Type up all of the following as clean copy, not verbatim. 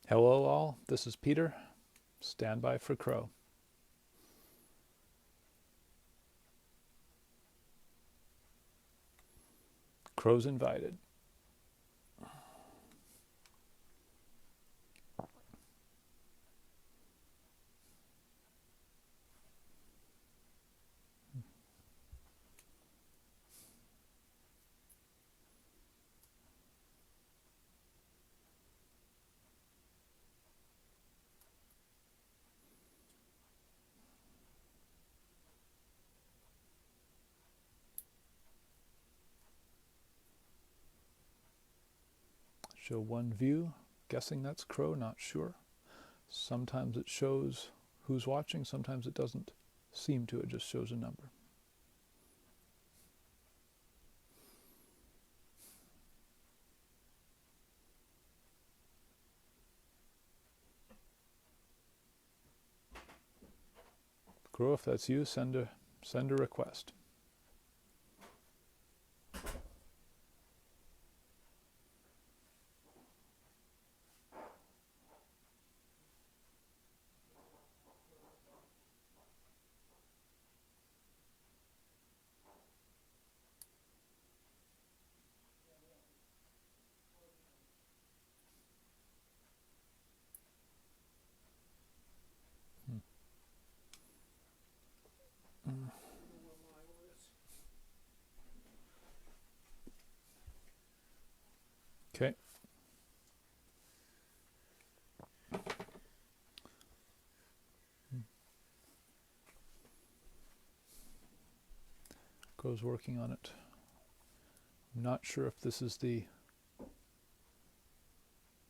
Hello all, this is Peter. Stand by for Crow. Crow's invited. Show one view, guessing that's Crow, not sure. Sometimes it shows who's watching, sometimes it doesn't seem to, it just shows a number. Crow, if that's you, send a request. Okay. Crow's working on it. I'm not sure if this is the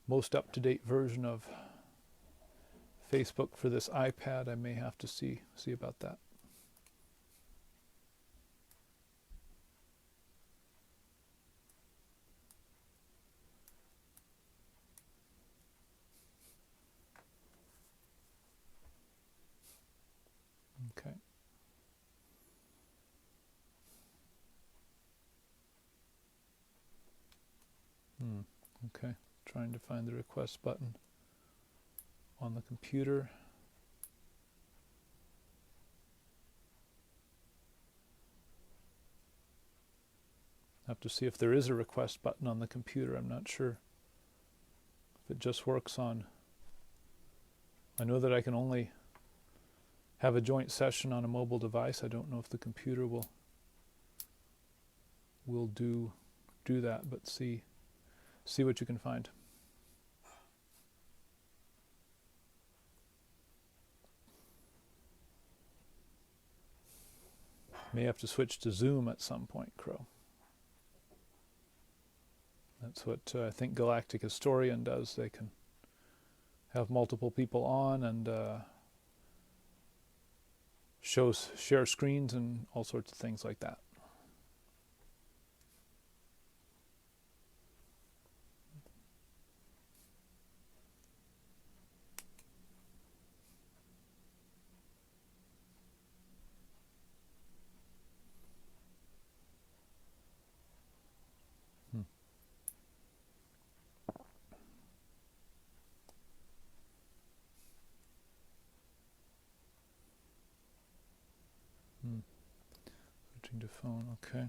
most up-to-date version of Facebook for this iPad. I may have to see about that. Okay. Okay, trying to find the request button on the computer. Have to see if there is a request button on the computer. I'm not sure if it just works on. I know that I can only have a joint session on a mobile device. I don't know if the computer will do that, but see what you can find. May have to switch to Zoom at some point, Crow. That's what I think Galactic Historian does. They can have multiple people on and share screens and all sorts of things like that. Switching to phone, okay.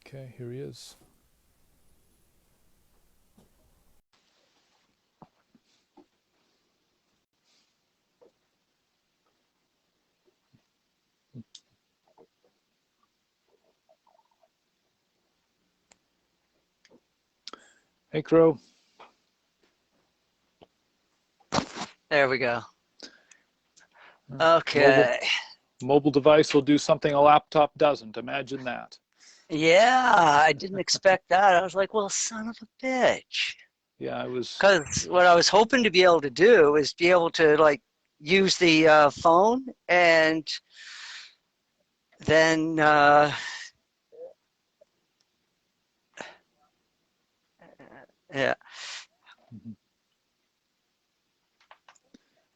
Okay, here he is. Hey, Crow. There we go. Mobile Okay. mobile device will do something a laptop doesn't. Imagine that. Yeah, I didn't expect that. I was like, well, son of a bitch. Yeah, I was. Because what I was hoping to be able to do is be able to like use the phone and then yeah,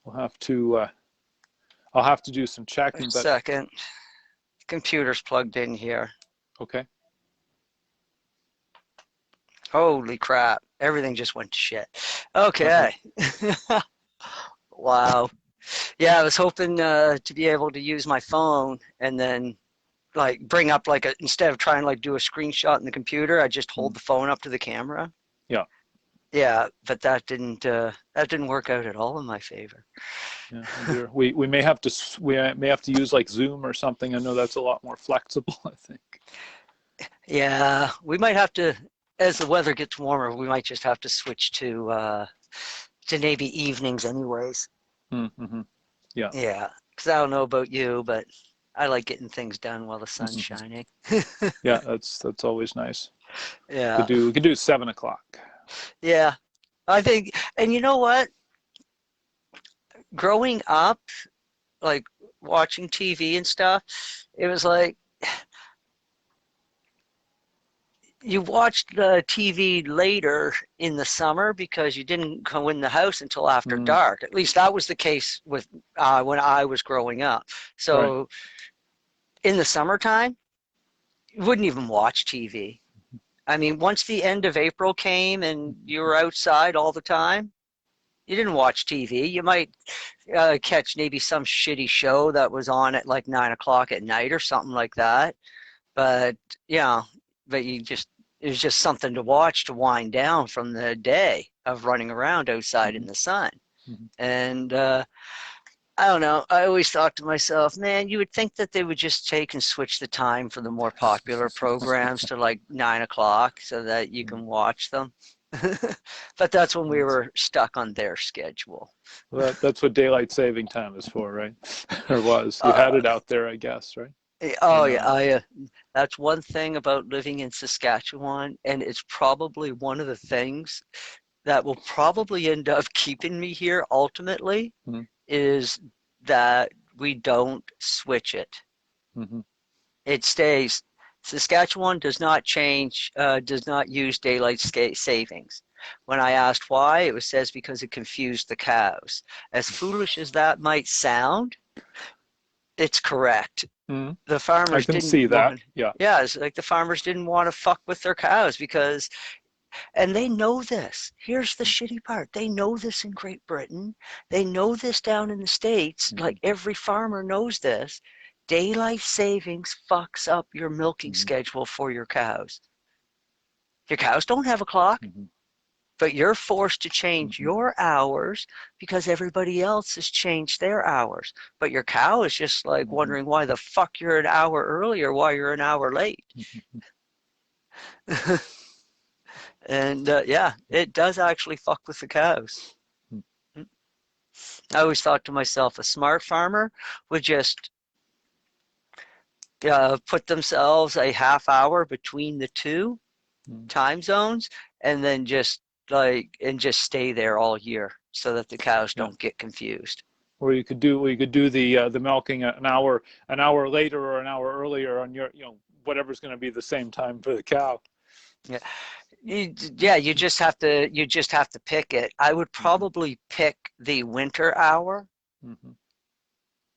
We'll have to. I'll have to do some a checking, but second. Computer's plugged in here. okay. Holy crap. Everything just went to shit. Uh-oh. Okay. Wow. Yeah, I was hoping to be able to use my phone and then like bring up like a instead of trying to like do a screenshot in the computer, I just hold Mm. the phone up to the camera. Yeah. Yeah, but that didn't work out at all in my favor. Yeah. Oh dear. We may have to may have to use like Zoom or something. I know that's a lot more flexible, I think. Yeah, we might have to as the weather gets warmer, we might just have to switch to maybe evenings anyways. Mm-hmm. Yeah. Yeah, because I don't know about you, but I like getting things done while the sun's Mm-hmm. shining. Yeah, that's always nice. Yeah, We could do 7 o'clock. yeah. I think, and you know what? Growing up, like watching TV and stuff, it was like you watched the TV later in the summer because you didn't go in the house until after Mm, dark. At least that was the case with when I was growing up. right. So in the summertime, you wouldn't even watch TV. I mean, once the end of April came and you were outside all the time, you didn't watch TV. You might catch maybe some shitty show that was on at like 9 o'clock at night or something like that. But yeah, but you just it was just something to watch to wind down from the day of running around outside Mm-hmm. in the sun. Mm-hmm. And I don't know. I always thought to myself, man, you would think that they would just take and switch the time for the more popular programs to like 9 o'clock so that you can watch them. But that's when we That's, were stuck on their schedule. well, that's what daylight saving time is for, right? Or was. You had Uh, it out there, I guess, right? Or oh yeah, not. that's one thing about living in Saskatchewan, and it's probably one of the things that will probably end up keeping me here ultimately Mm-hmm. is that we don't switch it. Mm-hmm. It stays. Saskatchewan does not change, does not use daylight savings. When I asked why, it was says because it confused the cows. As foolish as that might sound, it's correct. Mm-hmm. The I farmers can didn't see that. want, Yeah. yeah, it's like the farmers didn't want to fuck with their cows because, and they know this. Here's the shitty part. They know this in Great Britain. They know this down in the States. Mm-hmm. Like every farmer knows this. Daylight savings fucks up your milking Mm-hmm. schedule for your cows. Your cows don't have a clock, Mm-hmm. but you're forced to change Mm-hmm. your hours because everybody else has changed their hours. But your cow is just like Mm-hmm. wondering why the fuck you're an hour early or why you're an hour late. Mm-hmm. And yeah, it does actually fuck with the cows. I always thought to myself, a smart farmer would just put themselves a half hour between the two Mm-hmm. time zones and then just just stay there all year so that the cows Yeah. don't get confused. Or you could do the milking an hour later or an hour earlier on your whatever's going to be the same time for the cow. Yeah. Yeah, you just have to pick it. I would Mm-hmm. probably pick the winter hour, Mm-hmm.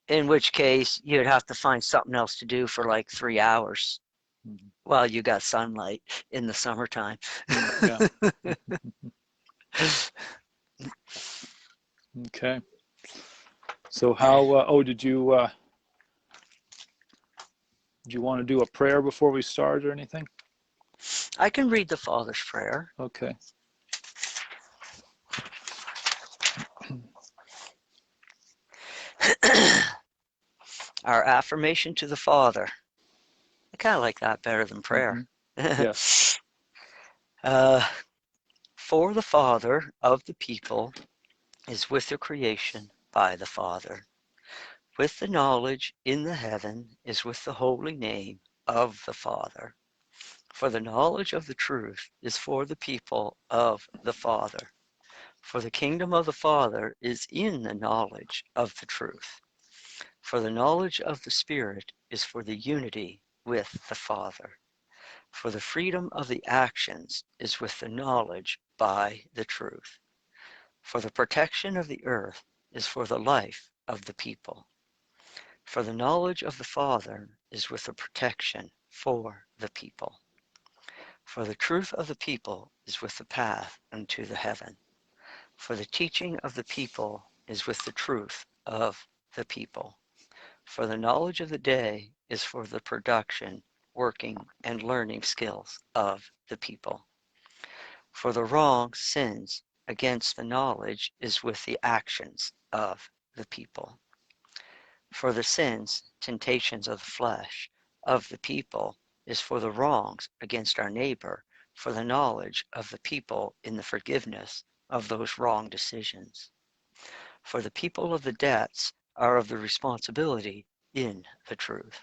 in which case you'd have to find something else to do for like 3 hours Mm-hmm. while you got sunlight in the summertime. Mm, yeah. Okay. So how? Did you want to do a prayer before we start or anything? I can read the Father's Prayer. Okay. Our affirmation to the Father. I kind of like that better than Mm-hmm. prayer. Yes. uh, for the Father of the people is with the creation by the Father. With the knowledge in the heaven is with the holy name of the Father. For the knowledge of the truth is for the people of the Father. For the kingdom of the Father is in the knowledge of the truth. For the knowledge of the Spirit is for the unity with the Father. For the freedom of the actions is with the knowledge by the truth. For the protection of the earth is for the life of the people. For the knowledge of the Father is with the protection for the people. For the truth of the people is with the path unto the heaven. For the teaching of the people is with the truth of the people. For the knowledge of the day is for the production, working, and learning skills of the people. For the wrong sins against the knowledge is with the actions of the people. For the sins, temptations of the flesh of the people is for the wrongs against our neighbor, for the knowledge of the people in the forgiveness of those wrong decisions. For the people of the debts are of the responsibility in the truth.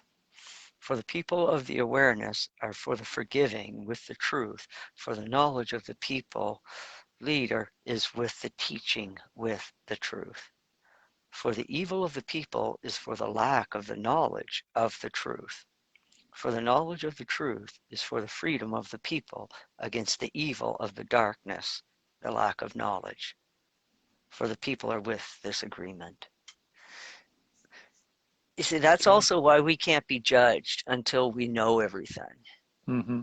For the people of the awareness are for the forgiving with the truth. For the knowledge of the people leader is with the teaching with the truth. For the evil of the people is for the lack of the knowledge of the truth. For the knowledge of the truth is for the freedom of the people against the evil of the darkness, the lack of knowledge. For the people are with this agreement. You see, that's Okay. also why we can't be judged until we know everything. Mm-hmm.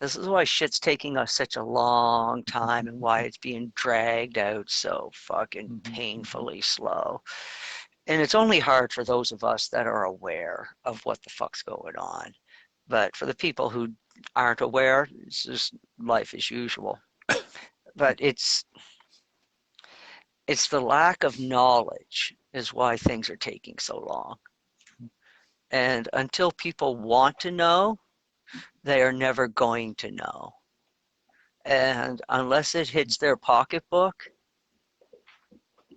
This is why shit's taking us such a long time and why it's being dragged out so fucking painfully slow. And it's only hard for those of us that are aware of what the fuck's going on. But for the people who aren't aware, it's just life as usual. But it's the lack of knowledge is why things are taking so long. And until people want to know, they are never going to know. And unless it hits their pocketbook,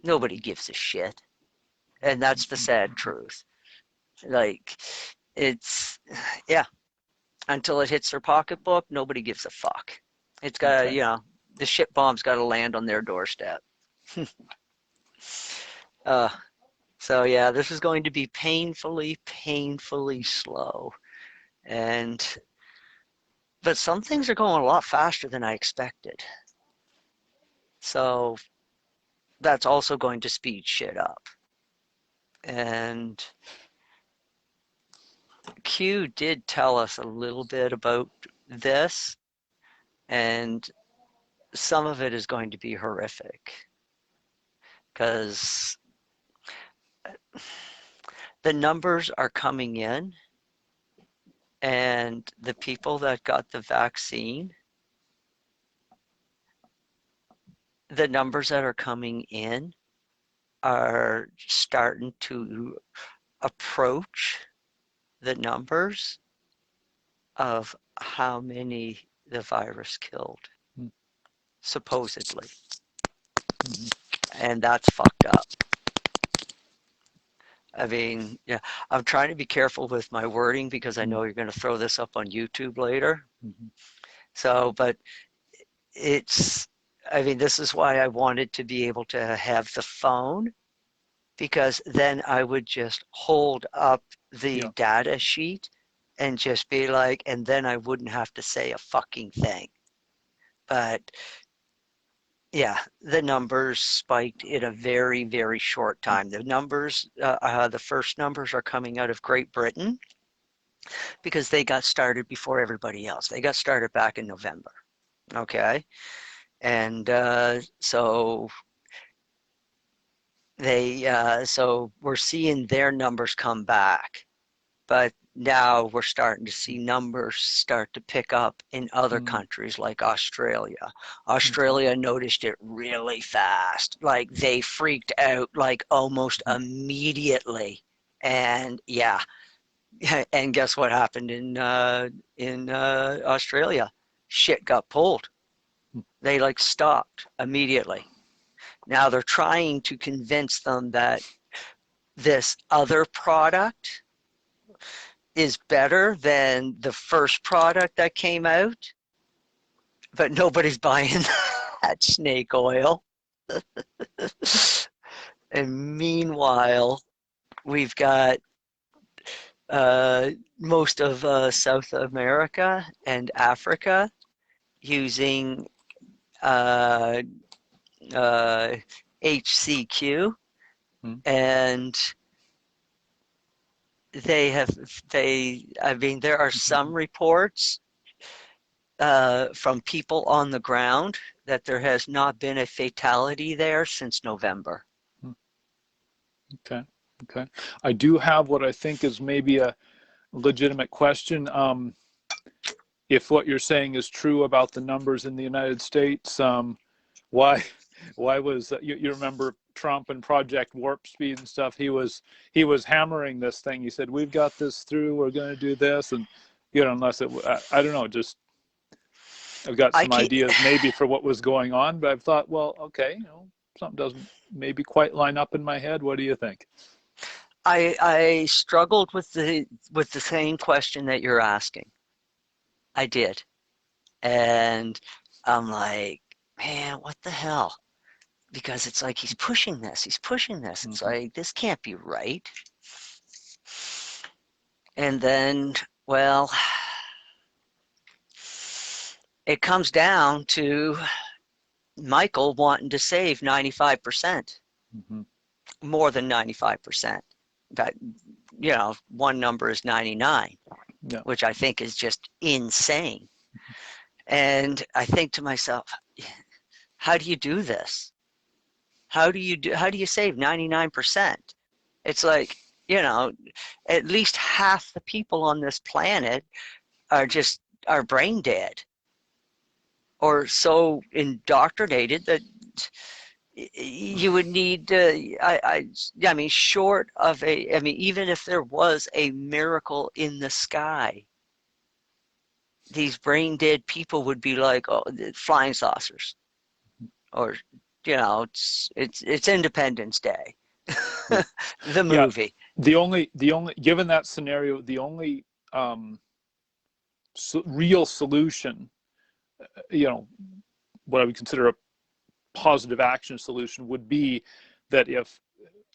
nobody gives a shit. And that's the sad truth. Like, it's, yeah, until it hits their pocketbook, nobody gives a fuck. It's got, Okay. the shit bomb's got to land on their doorstep. uh, so yeah, this is going to be painfully, painfully slow. But some things are going a lot faster than I expected. So that's also going to speed shit up. And Q did tell us a little bit about this, and some of it is going to be horrific because the numbers are coming in, and the people that got the vaccine, the numbers that are coming in are starting to approach the numbers of how many the virus killed, supposedly. And that's fucked up. I mean, yeah, I'm trying to be careful with my wording because I know you're going to throw this up on YouTube later. So, but I mean, this is why I wanted to be able to have the phone, because then I would just hold up the data sheet and just be like, and then I wouldn't have to say a fucking thing. But yeah, the numbers spiked in a very, very short time. The numbers, the first numbers are coming out of Great Britain because they got started before everybody else. They got started back in November. Okay. And so we're seeing their numbers come back. But now we're starting to see numbers start to pick up in other countries like Australia. Australia noticed it really fast. Like they freaked out like almost immediately. And yeah, and guess what happened in Australia? Shit got pulled. They like stopped immediately. Now they're trying to convince them that this other product is better than the first product that came out, but nobody's buying that snake oil. And meanwhile, we've got most of South America and Africa using uh, HCQ, and I mean, there are some reports from people on the ground that there has not been a fatality there since November. Okay. Okay. I do have what I think is maybe a legitimate question. If what you're saying is true about the numbers in the United States, why was you remember Trump and Project Warp Speed and stuff? He was hammering this thing. He said, "We've got this through. We're going to do this," and unless it, I don't know, just I've got some ideas maybe for what was going on, but I've thought, well, okay, something doesn't maybe quite line up in my head. What do you think? I struggled with the same question that you're asking. I did. And I'm like, man, what the hell? Because it's like he's pushing this. It's like, this can't be right. And then, well, it comes down to Michael wanting to save 95%, more than 95%. That, one number is 99, which I think is just insane. And I think to myself, how do you do this? How do you save 99%? It's like, at least half the people on this planet are brain dead or so indoctrinated that you would need I mean, short of even if there was a miracle in the sky, these brain dead people would be like, oh, flying saucers, or it's Independence Day. The movie. The only given that scenario, the only real solution, what I would consider a positive action solution, would be that if,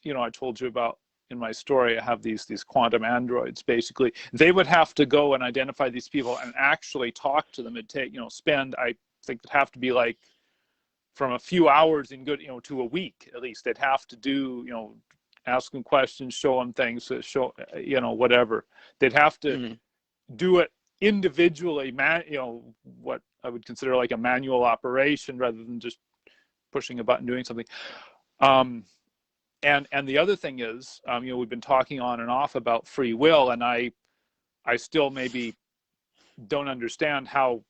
I told you about in my story, I have these quantum androids. Basically, they would have to go and identify these people and actually talk to them. It'd take, spend, I think it'd have to be like from a few hours in good, to a week at least. They'd have to do, ask them questions, show them things, show, whatever. They'd have to do it individually, what I would consider like a manual operation rather than just pushing a button, doing something. And the other thing is, we've been talking on and off about free will, and I still maybe don't understand how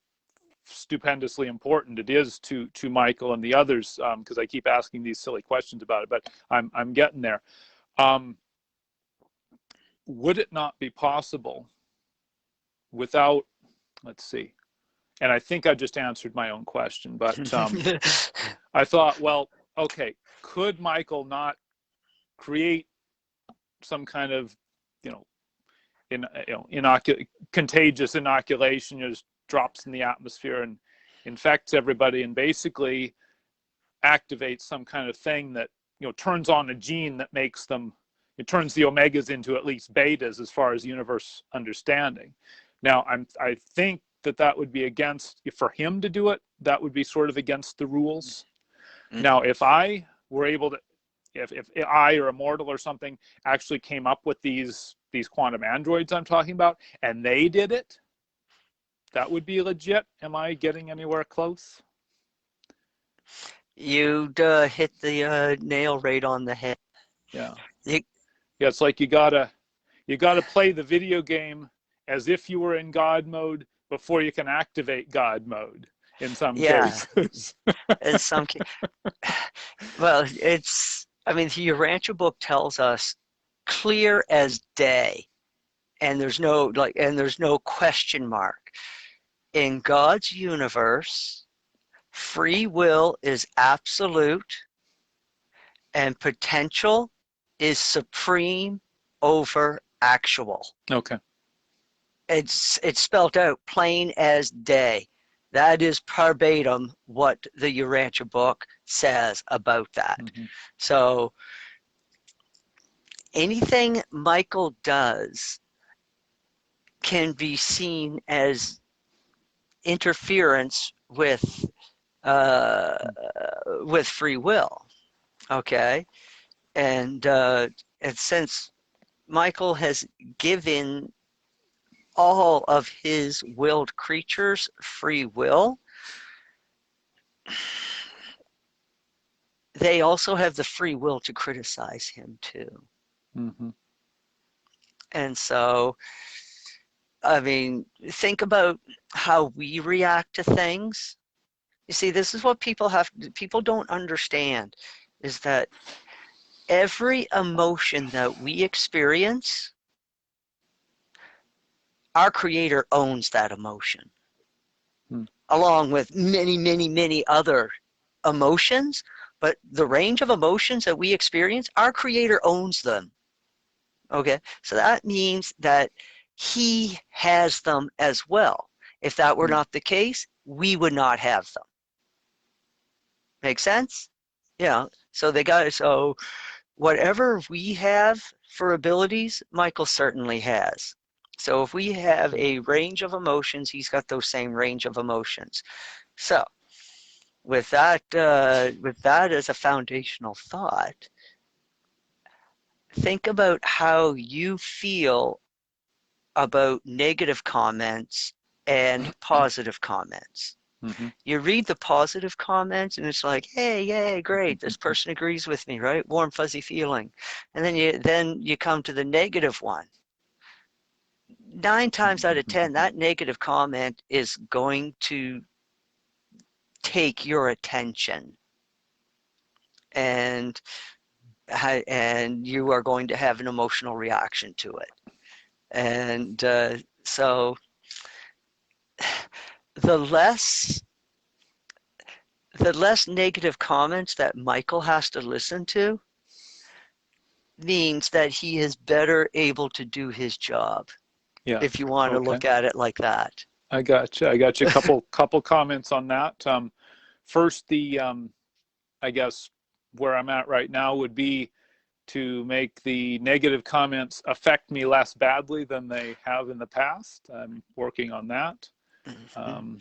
stupendously important it is to Michael and the others, because I keep asking these silly questions about it, but I'm getting there. Would it not be possible without, let's see, and I think I just answered my own question, but I thought, well, okay, could Michael not create some kind of, contagious inoculation, just drops in the atmosphere and infects everybody, and basically activates some kind of thing that, turns on a gene that makes them, it turns the omegas into at least betas as far as universe understanding. Now, I think that would be against, for him to do it, that would be sort of against the rules. Now, if I were able to, if I or Immortal or something actually came up with these quantum androids I'm talking about, and they did it, that would be legit. Am I getting anywhere close? You'd hit the nail right on the head. Yeah. It's like you gotta play the video game as if you were in God mode before you can activate God mode. In some cases. In some cases. Well, the Rancho book tells us clear as day, and there's no question mark. In God's universe, Free will is absolute, and potential is supreme over actual. Okay. It's spelled out plain as day. That is verbatim what the Urantia book says about that. So anything Michael does can be seen as interference with free will. Okay, and since Michael has given all of his willed creatures free will, they also have the free will to criticize him too. And so, I mean, think about how we react to things. You see, this is what people don't understand, is that every emotion that we experience, our creator owns that emotion, along with many, many, many other emotions. But the range of emotions that we experience, our creator owns them. Okay, so that means that he has them as well. If that were not the case, we would not have them. Make sense? Yeah. So whatever we have for abilities, Michael certainly has. So if we have a range of emotions, he's got those same range of emotions. So with that as a foundational thought, think about how you feel about negative comments and positive comments. You read the positive comments and it's like, hey, yay, great, this person agrees with me, right? Warm, fuzzy feeling. And then you come to the negative one. 9 times out of 10, that negative comment is going to take your attention, and you are going to have an emotional reaction to it. And so the less negative comments that Michael has to listen to means that he is better able to do his job. Yeah. If you want to look at it like that. I got you. A couple comments on that. First, I guess where I'm at right now would be to make the negative comments affect me less badly than they have in the past. I'm working on that. And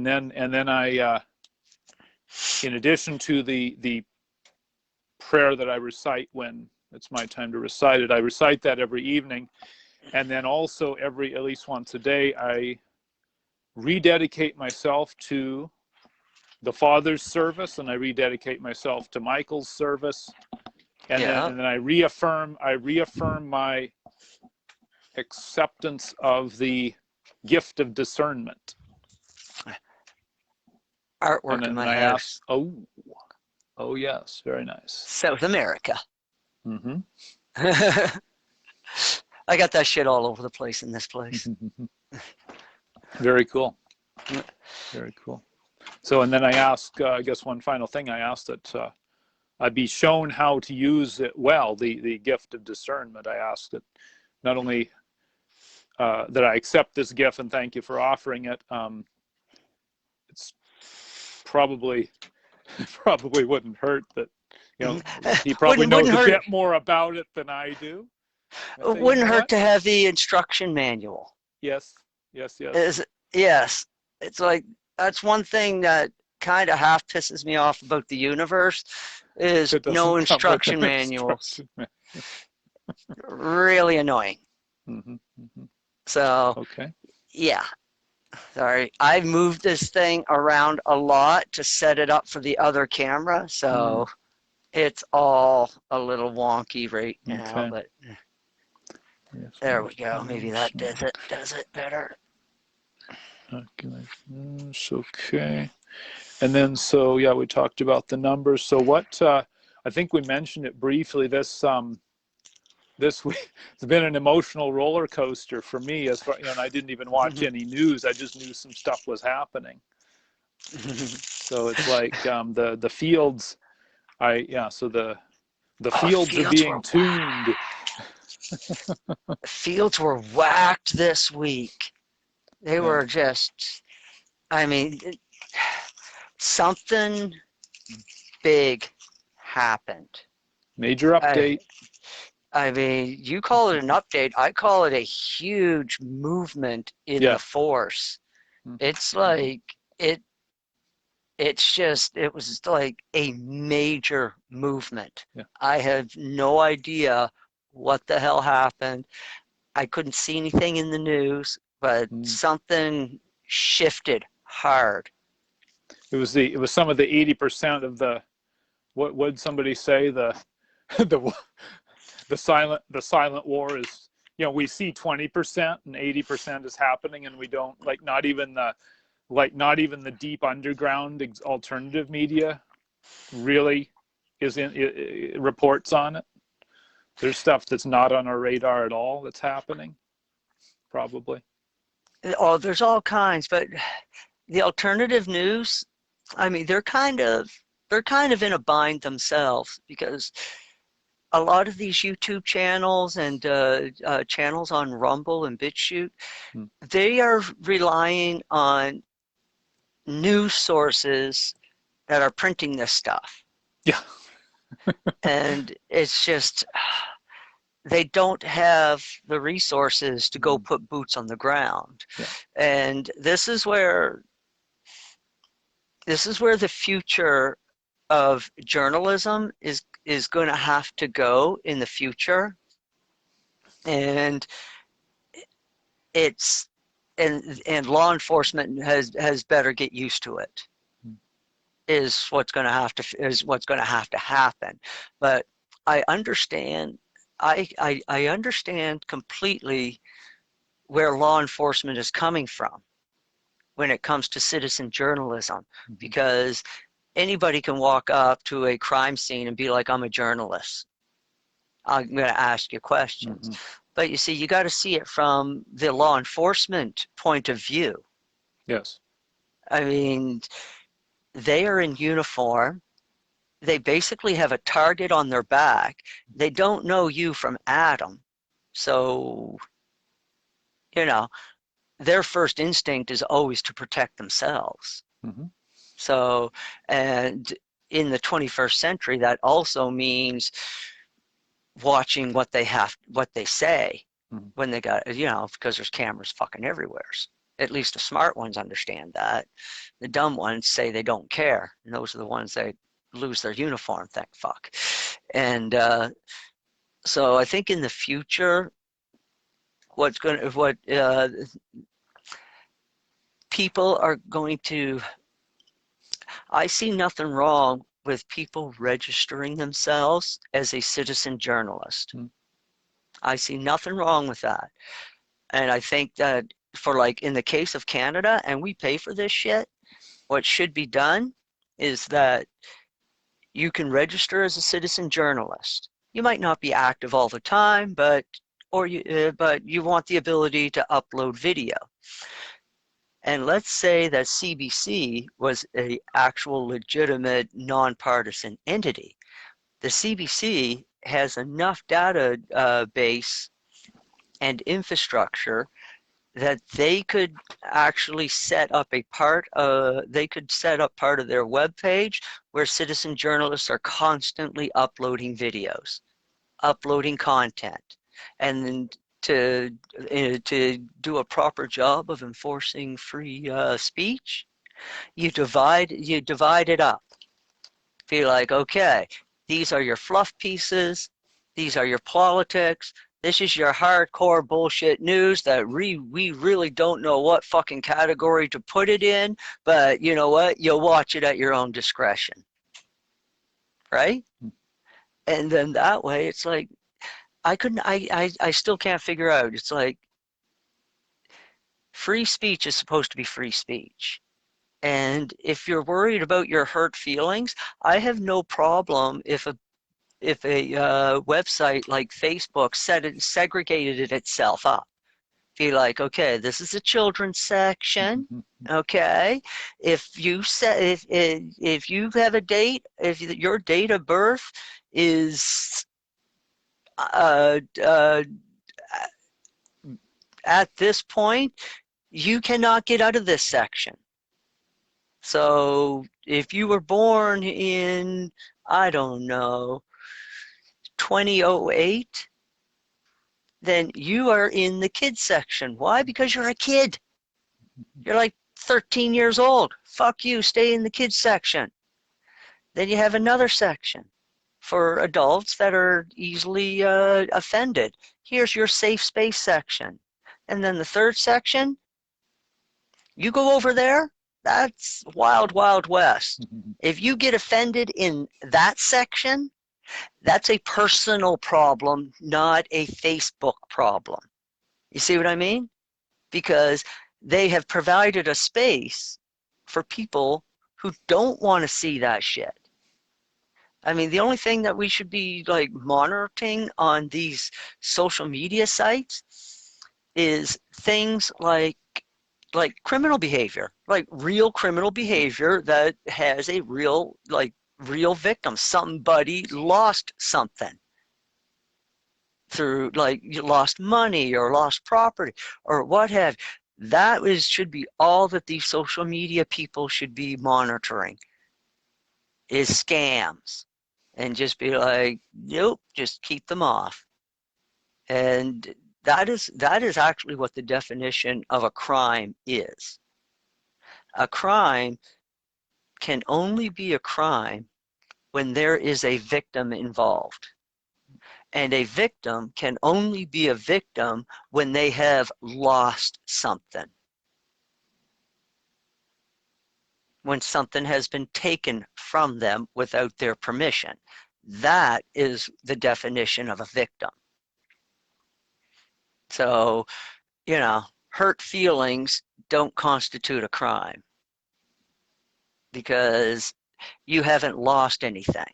then I, in addition to the prayer that I recite when it's my time to recite it, I recite that every evening. And then also at least once a day, I rededicate myself to the Father's service, and I rededicate myself to Michael's service. And then I reaffirm my acceptance of the gift of discernment. Artwork in my house. Oh yes, very nice. South America. I got that shit all over the place in this place. Very cool. Very cool. So, and then I ask, I guess one final thing, I asked that I be shown how to use it well, the gift of discernment. I ask that not only that I accept this gift and thank you for offering it. It's probably wouldn't hurt that, you know, he probably knows a bit more about it than I do. It wouldn't hurt to have the instruction manual. Yes. Yes. It's like, that's one thing that kind of half pisses me off about the universe, is no instruction manuals. Really annoying. So, yeah. Sorry, I've moved this thing around a lot to set it up for the other camera, so it's all a little wonky right now, but there we go. Maybe that does it better. Okay. And then, so yeah, we talked about the numbers. So what, I think we mentioned it briefly, this week it's been an emotional roller coaster for me, as far, you know, and I didn't even watch any news. I just knew some stuff was happening. So it's like the fields. So the Oh, fields are being tuned. fields were whacked this week. They Yeah. were just, I mean, something big happened. Major I, update. I mean, you call it an update. I call it a huge movement in the Yeah. force. Mm-hmm. It's like it. It's just. It was like a major movement. Yeah. I have no idea what the hell happened. I couldn't see anything in the news, but Mm. something shifted hard. It was some of the 80% of the, what would somebody say, the the silent war is, we see 20% and 80% is happening, and we don't, not even the deep underground alternative media really reports on it. There's stuff that's not on our radar at all that's happening, probably. Oh, there's all kinds, but the alternative news, I mean, they're kind of in a bind themselves, because a lot of these YouTube channels and channels on Rumble and BitChute, Hmm. they are relying on news sources that are printing this stuff. Yeah. And it's just, they don't have the resources to go put boots on the ground. Yeah. And this is where the future of journalism is going to have to go in the future. And it's and law enforcement has better get used to it, is what's going to have to happen. But I understand, I understand completely where law enforcement is coming from when it comes to citizen journalism, because anybody can walk up to a crime scene and be like, I'm a journalist, I'm going to ask you questions. But you see, you got to see it from the law enforcement point of view. Yes. I mean, they are in uniform. They basically have a target on their back. They don't know you from Adam. So, their first instinct is always to protect themselves. Mm-hmm. So, and in the 21st century, that also means watching what they say when they got, because there's cameras fucking everywhere. At least the smart ones understand that. The dumb ones say they don't care, and those are the ones that lose their uniform, thank fuck. And so I think in the future, what people are going to, I see nothing wrong with people registering themselves as a citizen journalist. I see nothing wrong with that. And I think that for, like, in the case of Canada, and we pay for this shit, what should be done is that you can register as a citizen journalist. You might not be active all the time, but you want the ability to upload video. And let's say that CBC was an actual legitimate nonpartisan entity. The CBC has enough database and infrastructure that they could actually set up part of their web page where citizen journalists are constantly uploading videos, uploading content, and then to do a proper job of enforcing free speech, you divide it up. Be like, okay, these are your fluff pieces, these are your politics, this is your hardcore bullshit news that we really don't know what fucking category to put it in, but you know what? You'll watch it at your own discretion. Right? And then that way it's like, I still can't figure out. It's like, free speech is supposed to be free speech. And if you're worried about your hurt feelings, I have no problem if a website like Facebook segregated it itself up. Be like, okay, this is a children's section. Okay, if you have a date, if your date of birth is uh, uh, at this point, you cannot get out of this section. So if you were born in, I don't know, 2008, then you are in the kids section. Why? Because you're a kid. You're like 13 years old. Fuck you, stay in the kids section. Then you have another section for adults that are easily offended. Here's your safe space section. And then the third section, you go over there, that's wild, wild west. If you get offended in that section, that's a personal problem, not a Facebook problem. You see what I mean? Because they have provided a space for people who don't want to see that shit. I mean, the only thing that we should be like monitoring on these social media sites is things like criminal behavior, like real criminal behavior that has a real victim. Somebody lost something through, like, you lost money or lost property or what have you. That should be all that these social media people should be monitoring, is scams, and just be like, nope, just keep them off. And that is actually what the definition of a crime is. A crime can only be a crime when there is a victim involved. And a victim can only be a victim when they have lost something. When something has been taken from them without their permission. That is the definition of a victim. So, hurt feelings don't constitute a crime because you haven't lost anything.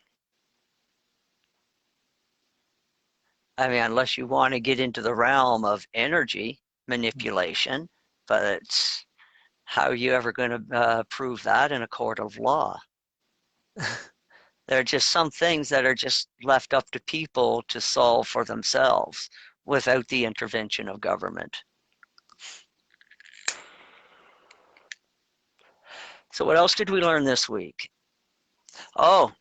I mean, unless you want to get into the realm of energy manipulation, but how are you ever going to prove that in a court of law? There are just some things that are just left up to people to solve for themselves without the intervention of government. So what else did we learn this week? Oh,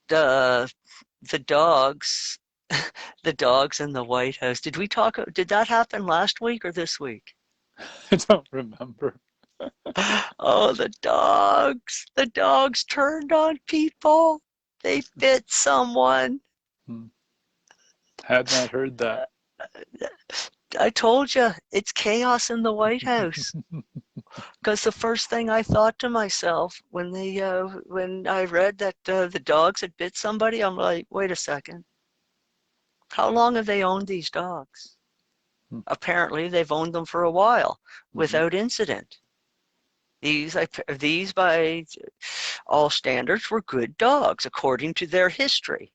the dogs, the dogs in the White House. Did that happen last week or this week? I don't remember. Oh, the dogs turned on people. They bit someone. Had not heard that. I told you, it's chaos in the White House. Because the first thing I thought to myself when I read that the dogs had bit somebody, I'm like, wait a second. How long have they owned these dogs? Apparently, they've owned them for a while without incident. These, by all standards, were good dogs according to their history.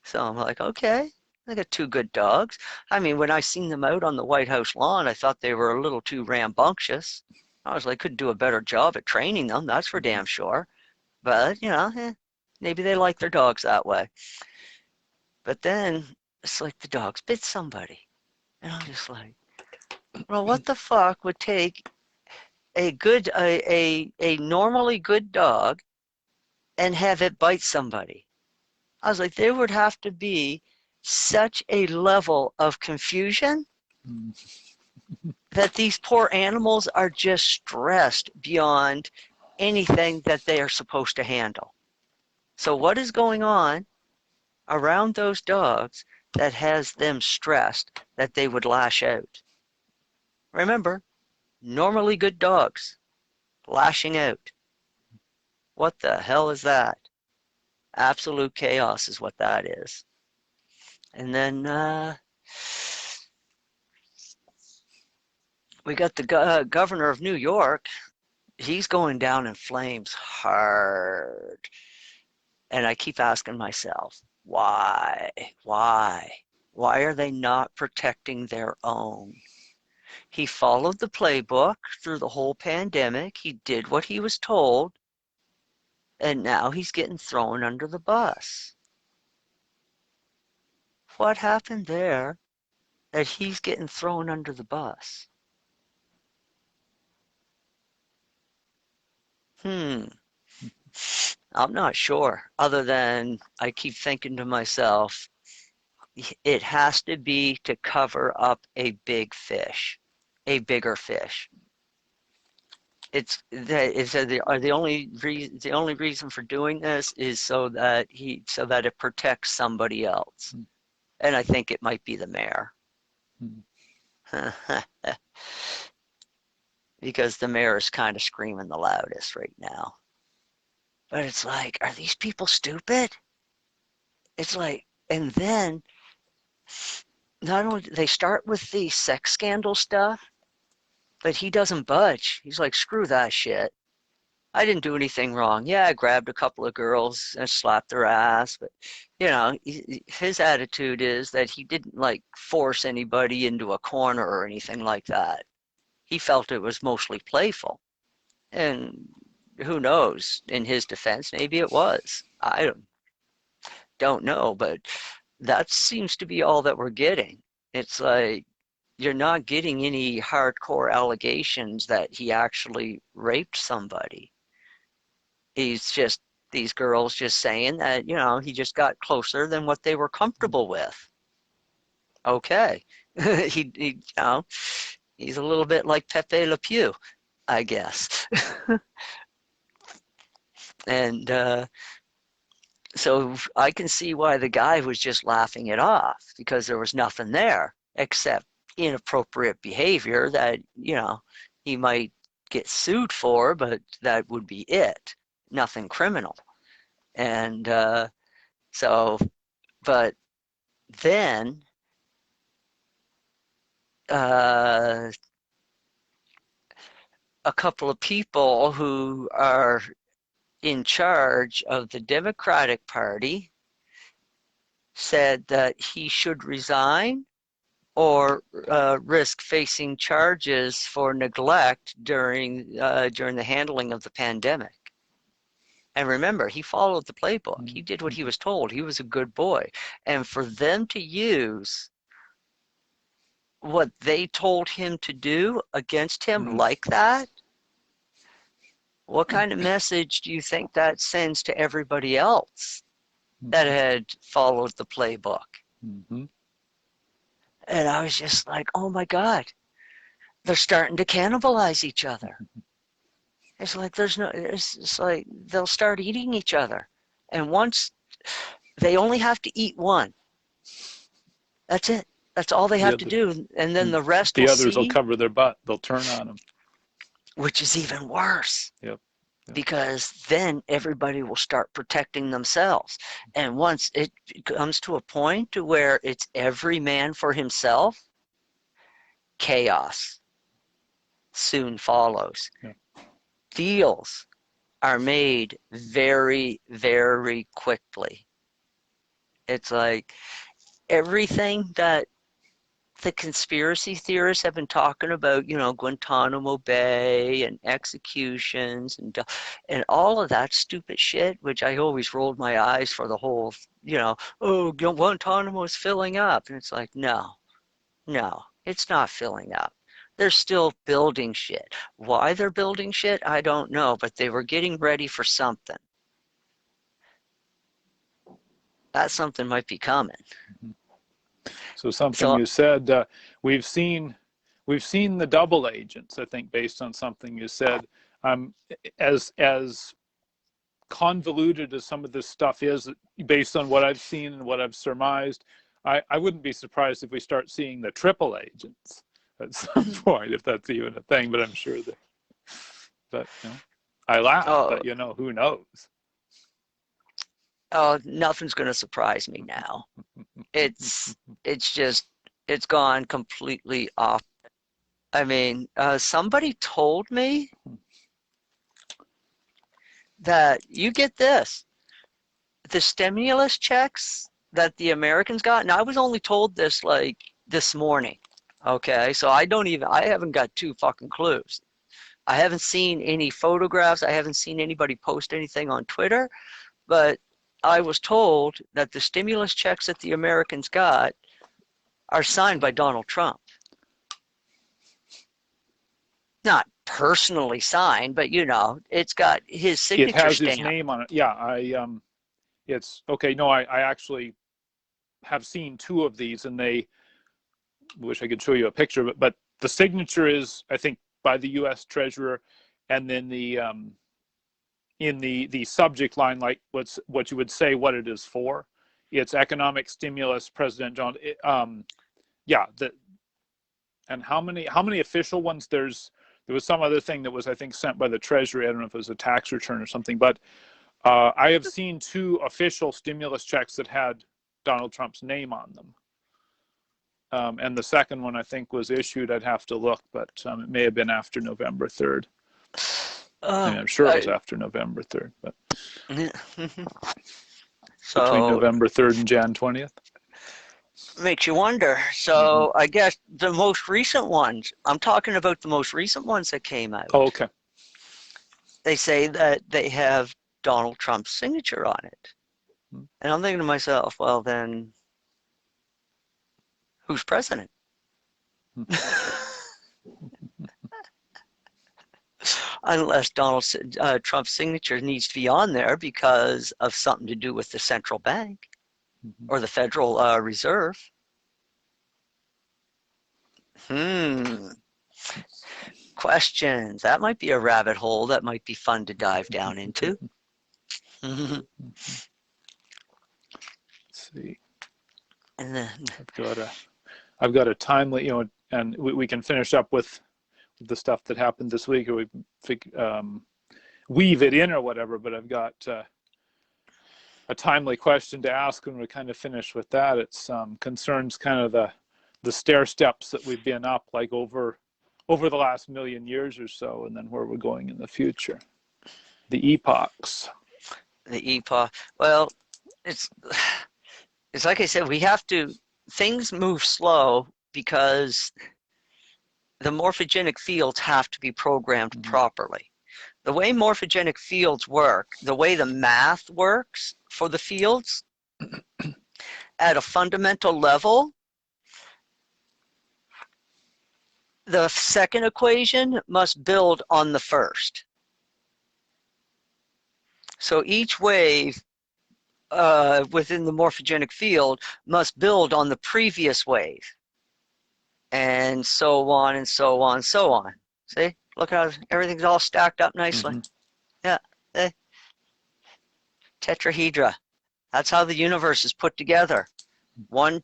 So I'm like, okay, I got two good dogs. I mean, when I seen them out on the White House lawn, I thought they were a little too rambunctious. I was like, could do a better job at training them, that's for damn sure. But, maybe they like their dogs that way. But then it's like the dogs bit somebody. And I'm just like, well, what the fuck would take a normally good dog and have it bite somebody? I was like, there would have to be such a level of confusion that these poor animals are just stressed beyond anything that they are supposed to handle. So what is going on around those dogs that has them stressed that they would lash out? Remember, normally good dogs lashing out. What the hell is that? Absolute chaos is what that is. And then we got the governor of New York. He's going down in flames hard. And I keep asking myself, why? Why? Why are they not protecting their own? He followed the playbook through the whole pandemic. He did what he was told, and now he's getting thrown under the bus. What happened there that he's getting thrown under the bus? I'm not sure, other than I keep thinking to myself, it has to be to cover up a big fish, a bigger fish. The only reason for doing this is so that it protects somebody else, and I think it might be the mayor, because the mayor is kind of screaming the loudest right now. But it's like, are these people stupid? It's like, and then not only they start with the sex scandal stuff, but he doesn't budge. He's like, screw that shit. I didn't do anything wrong. Yeah, I grabbed a couple of girls and slapped their ass, but his attitude is that he didn't like force anybody into a corner or anything like that. He felt it was mostly playful. And who knows, in his defense, maybe it was. I don't know, but that seems to be all that we're getting. It's like you're not getting any hardcore allegations that he actually raped somebody. He's just these girls just saying that, he just got closer than what they were comfortable with. Okay. He's a little bit like Pepe Le Pew, I guess. And so I can see why the guy was just laughing it off, because there was nothing there except inappropriate behavior that, he might get sued for, but that would be it. Nothing criminal. And but then a couple of people who are in charge of the Democratic Party said that he should resign or risk facing charges for neglect during the handling of the pandemic. And remember, he followed the playbook. He did what he was told. He was a good boy. And for them to use what they told him to do against him like that, what kind of message do you think that sends to everybody else that had followed the playbook? And I was just like, oh my God, they're starting to cannibalize each other. It's like it's like they'll start eating each other. And once they only have to eat one. That's it. That's all they have to do. And then the rest the others will cover their butt. They'll turn on them. Which is even worse. Yep. Because then everybody will start protecting themselves. And once it comes to a point to where it's every man for himself, chaos soon follows. Yeah. Deals are made very, very quickly. It's like everything that the conspiracy theorists have been talking about, Guantanamo Bay and executions and all of that stupid shit, which I always rolled my eyes for the whole, Guantanamo is filling up. And it's like, no, it's not filling up. They're still building shit. Why they're building shit, I don't know, but they were getting ready for something. That something might be coming. So you said, we've seen the double agents, I think, based on something you said. As convoluted as some of this stuff is, based on what I've seen and what I've surmised, I wouldn't be surprised if we start seeing the triple agents at some point, if that's even a thing, but I'm sure that, but I laugh, but who knows? Oh, nothing's going to surprise me now. It's gone completely off. I mean, somebody told me that, you get this, the stimulus checks that the Americans got, and I was only told this like this morning. Okay, so I haven't got two fucking clues. I haven't seen any photographs. I haven't seen anybody post anything on Twitter, but I was told that the stimulus checks that the Americans got are signed by Donald Trump. Not personally signed, but you know, it's got his signature It has stamp. his name on it. Yeah, it's okay. No, I actually have seen two of these, and they wish I could show you a picture, but the signature is, I think, by the U.S. Treasurer, and then the in the subject line, like what you would say what it is for. It's economic stimulus, President John. Yeah, and how many official ones? There was some other thing that was, I think, sent by the Treasury. I don't know if it was a tax return or something, but I have seen two official stimulus checks that had Donald Trump's name on them. And the second one, I think, was issued. I'd have to look, but it may have been after November 3rd. I mean, I'm sure it was after November 3rd, but so, between November 3rd and Jan 20th. Makes you wonder. So I guess the most recent ones, I'm talking about the most recent ones that came out. Oh, okay. They say that they have Donald Trump's signature on it. And I'm thinking to myself, well, then who's president? Unless Donald Trump's signature needs to be on there because of something to do with the central bank or the Federal Reserve. Questions. That might be a rabbit hole that might be fun to dive down into. Let's see. And then I've got a timely, and we can finish up with the stuff that happened this week, or we weave it in or whatever. But I've got a timely question to ask when we kind of finish with that. It's concerns kind of the stair steps that we've been up, like over the last million years or so, and then where we're going in the future. The epochs. The epoch. Well, it's like I said, things move slow because the morphogenic fields have to be programmed properly. The way morphogenic fields work, the way the math works for the fields, at a fundamental level, the second equation must build on the first. So each wave within the morphogenic field must build on the previous wave. And so on and so on and so on. See? Look how everything's all stacked up nicely. Yeah. Tetrahedra. That's how the universe is put together. One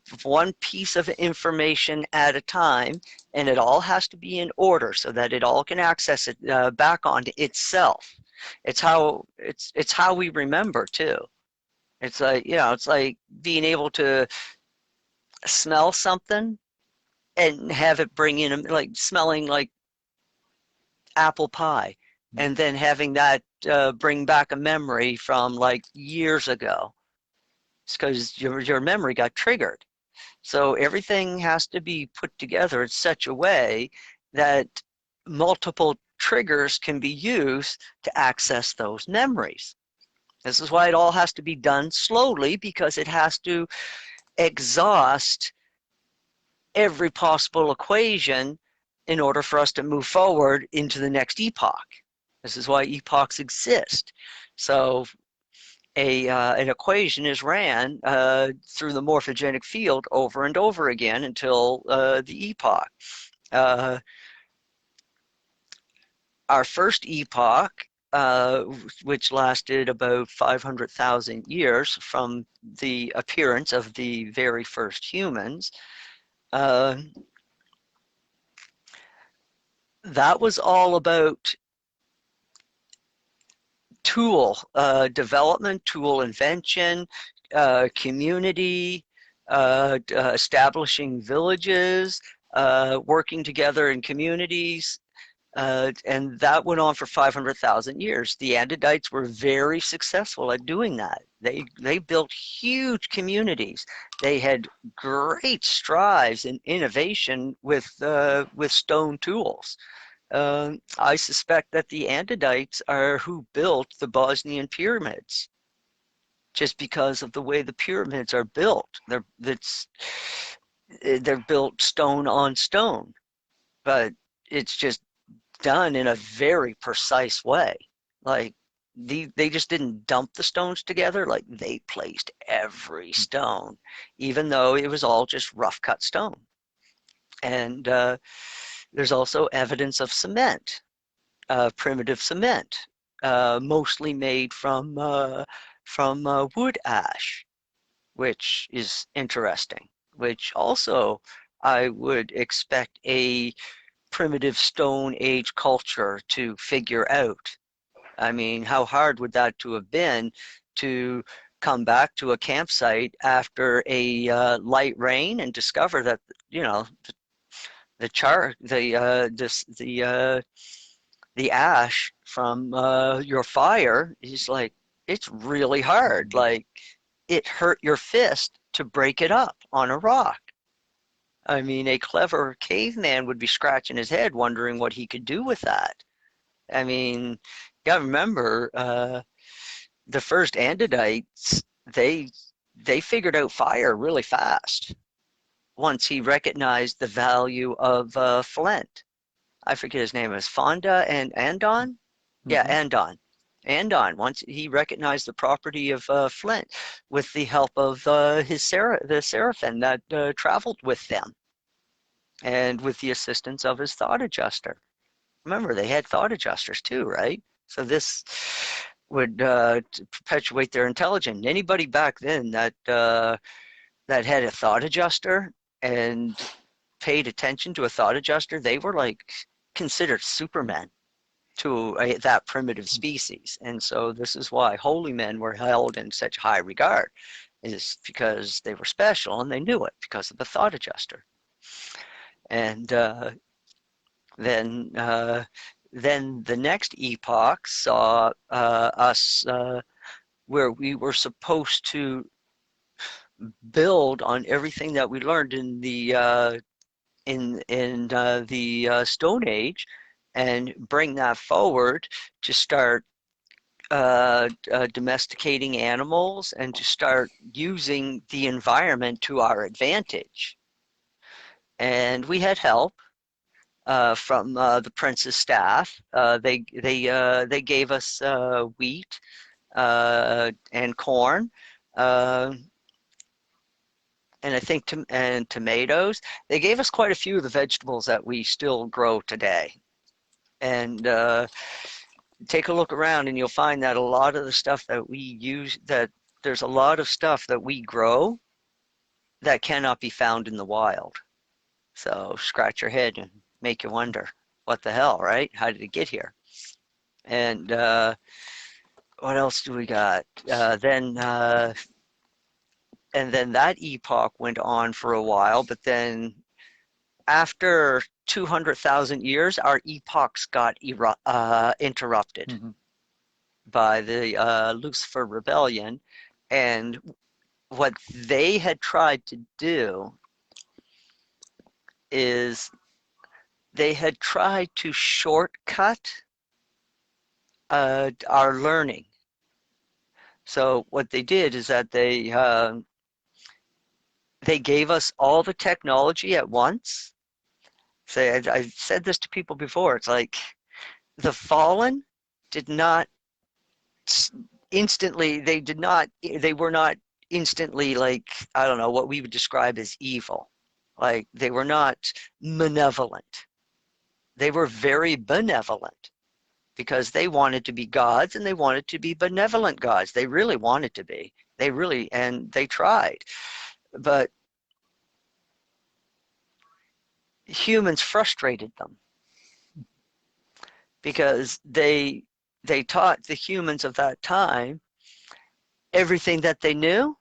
piece of information at a time, and it all has to be in order so that it all can access it back onto itself. It's how we remember too. It's like, it's like being able to smell something and have it bring in, like smelling like apple pie, and then having that bring back a memory from like years ago. It's because your memory got triggered. So everything has to be put together in such a way that multiple triggers can be used to access those memories. This is why it all has to be done slowly, because it has to exhaust every possible equation in order for us to move forward into the next epoch. This is why epochs exist. So an equation is ran through the morphogenic field over and over again until the epoch. Our first epoch, which lasted about 500,000 years from the appearance of the very first humans, that was all about tool development, tool invention, community, establishing villages, working together in communities, And that went on for 500,000 years. The Andedites were very successful at doing that. They built huge communities. They had great strides in innovation with stone tools. I suspect that the Andedites are who built the Bosnian pyramids, just because of the way the pyramids are built. They're built stone on stone, but it's just done in a very precise way. Like they just didn't dump the stones together. Like they placed every stone, even though it was all just rough cut stone. And there's also evidence of cement, primitive cement, mostly made from wood ash, which is interesting. Which also I would expect a primitive Stone Age culture to figure out. I mean, how hard would that to have been to come back to a campsite after a light rain and discover that, you know, the char the ash from your fire is like, it's really hard. Like it hurt your fist to break it up on a rock. I mean, a clever caveman would be scratching his head wondering what he could do with that. I mean, you gotta remember, the first Andedites, they figured out fire really fast once he recognized the value of flint. I forget his name, is Fonda and Andon? Yeah, Mm-hmm. Andon. Andon, once he recognized the property of flint with the help of the seraphim that traveled with them and with the assistance of his thought adjuster. Remember, they had thought adjusters too, right? So this would perpetuate their intelligence. Anybody back then that had a thought adjuster and paid attention to a thought adjuster, they were like considered supermen to that primitive species. And so this is why holy men were held in such high regard, is because they were special and they knew it because of the thought adjuster. And then then the next epoch saw us where we were supposed to build on everything that we learned in the Stone Age and bring that forward to start domesticating animals and to start using the environment to our advantage. And we had help from the prince's staff. They gave us wheat and corn, and I think and tomatoes. They gave us quite a few of the vegetables that we still grow today. And take a look around, and you'll find that a lot of the stuff that we use, that there's a lot of stuff that we grow that cannot be found in the wild. So scratch your head and make you wonder, what the hell, right? How did it get here? And what else do we got? And then that epoch went on for a while, but then after 200,000 years, our epochs got interrupted Mm-hmm. by the Lucifer rebellion. And what they had tried to do is they had tried to shortcut our learning. So what they did is that they gave us all the technology at once. So I've said this to people before. It's like the fallen did not instantly, they were not instantly, like, I don't know, what we would describe as evil. Like they were not malevolent. They were very benevolent because they wanted to be gods and they wanted to be benevolent gods. They really wanted to be. And they tried. But humans frustrated them because they taught the humans of that time everything that they knew,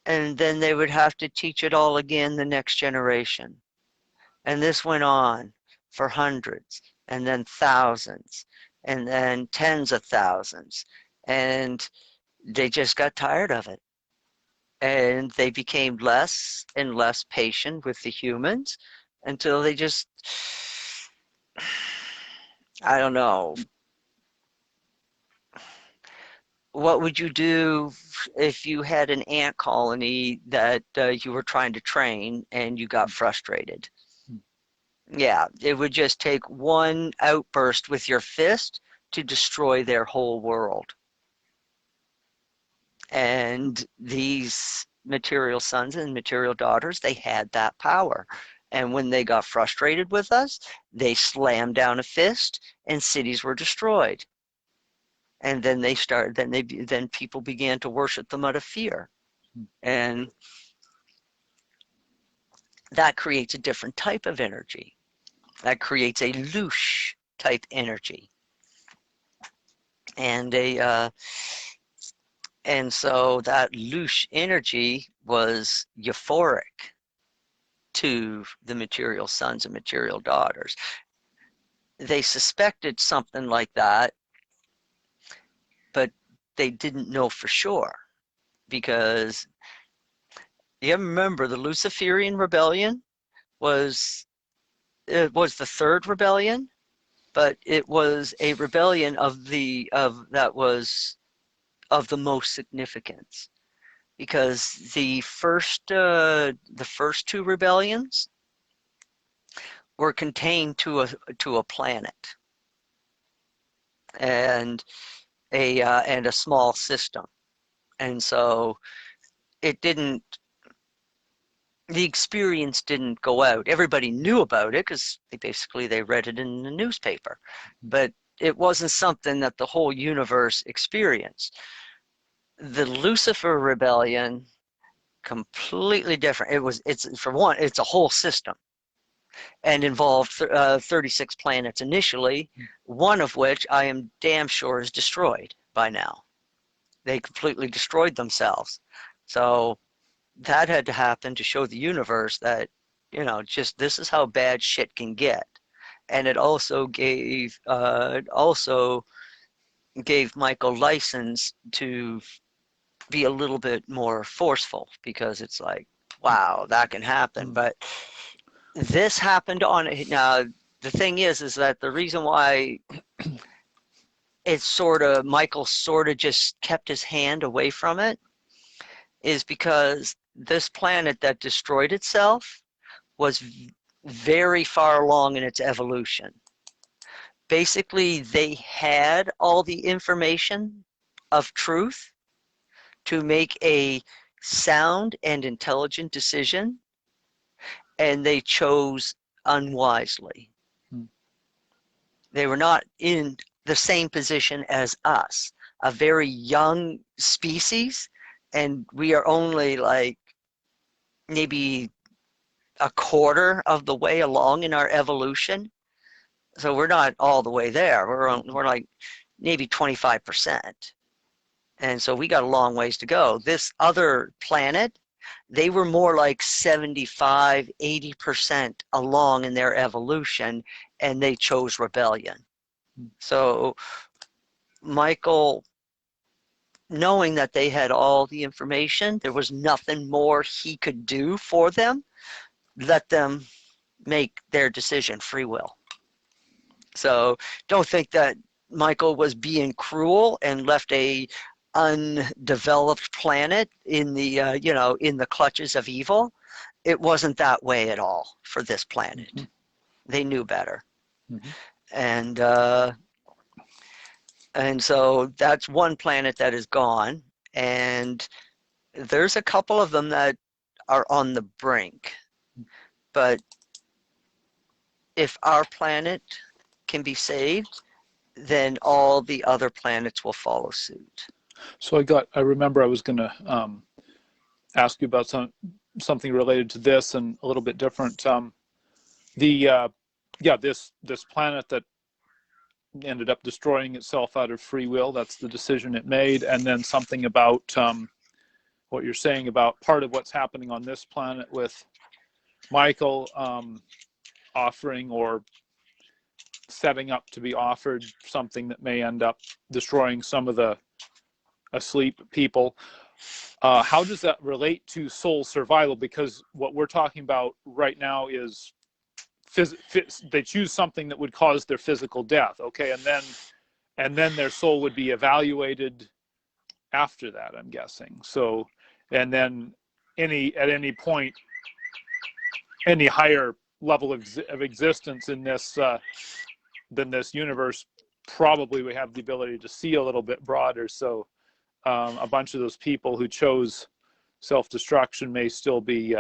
and then they would have to teach it all again the next generation. And this went on for hundreds, and then thousands, and then tens of thousands. And they just got tired of it. And they became less and less patient with the humans until they just, I don't know. What would you do if you had an ant colony that you were trying to train and you got frustrated? Yeah, it would just take one outburst with your fist to destroy their whole world. And these material sons and material daughters, they had that power. And when they got frustrated with us, they slammed down a fist and cities were destroyed. And then then people began to worship them out of fear. And that creates a different type of energy. That creates a loosh type energy. And and so that loosh energy was euphoric to the material sons and material daughters. They suspected something like that, but they didn't know for sure, because you remember the Luciferian rebellion was the third rebellion, but it was a rebellion that was of the most significance, because the first two rebellions were contained to a planet and a small system, and so it didn't. The experience didn't go out. Everybody knew about it because they read it in the newspaper, but it wasn't something that the whole universe experienced. The Lucifer rebellion, completely different. It's a whole system, and involved 36 planets initially, one of which I am damn sure is destroyed by now. They completely destroyed themselves. So that had to happen to show the universe that, just this is how bad shit can get. And it also gave Michael license to be a little bit more forceful, because it's like, wow, that can happen. But this happened on now. The thing is that the reason why Michael sort of just kept his hand away from it is because this planet that destroyed itself was very far along in its evolution. Basically, they had all the information of truth to make a sound and intelligent decision, and they chose unwisely. They were not in the same position as us, a very young species, and we are only like maybe a quarter of the way along in our evolution. So we're not all the way there. We're like maybe 25%. And so we got a long ways to go. This other planet, they were more like 75, 80% along in their evolution, and they chose rebellion. So Michael, knowing that they had all the information, there was nothing more he could do for them, let them make their decision, free will. So don't think that Michael was being cruel and left a undeveloped planet in the in the clutches of evil. It wasn't that way at all for this planet. They knew better. And so that's one planet that is gone, and there's a couple of them that are on the brink. But if our planet can be saved, then all the other planets will follow suit. So I remember I was going to ask you about something related to this and a little bit different. This planet that ended up destroying itself out of free will, that's the decision it made. And then something about what you're saying about part of what's happening on this planet with Michael offering or setting up to be offered something that may end up destroying some of the asleep people. How does that relate to soul survival? Because what we're talking about right now is they choose something that would cause their physical death, okay, and then their soul would be evaluated after that, I'm guessing. So, and then at any point, any higher level of existence in this than this universe, probably we have the ability to see a little bit broader. So a bunch of those people who chose self-destruction may still be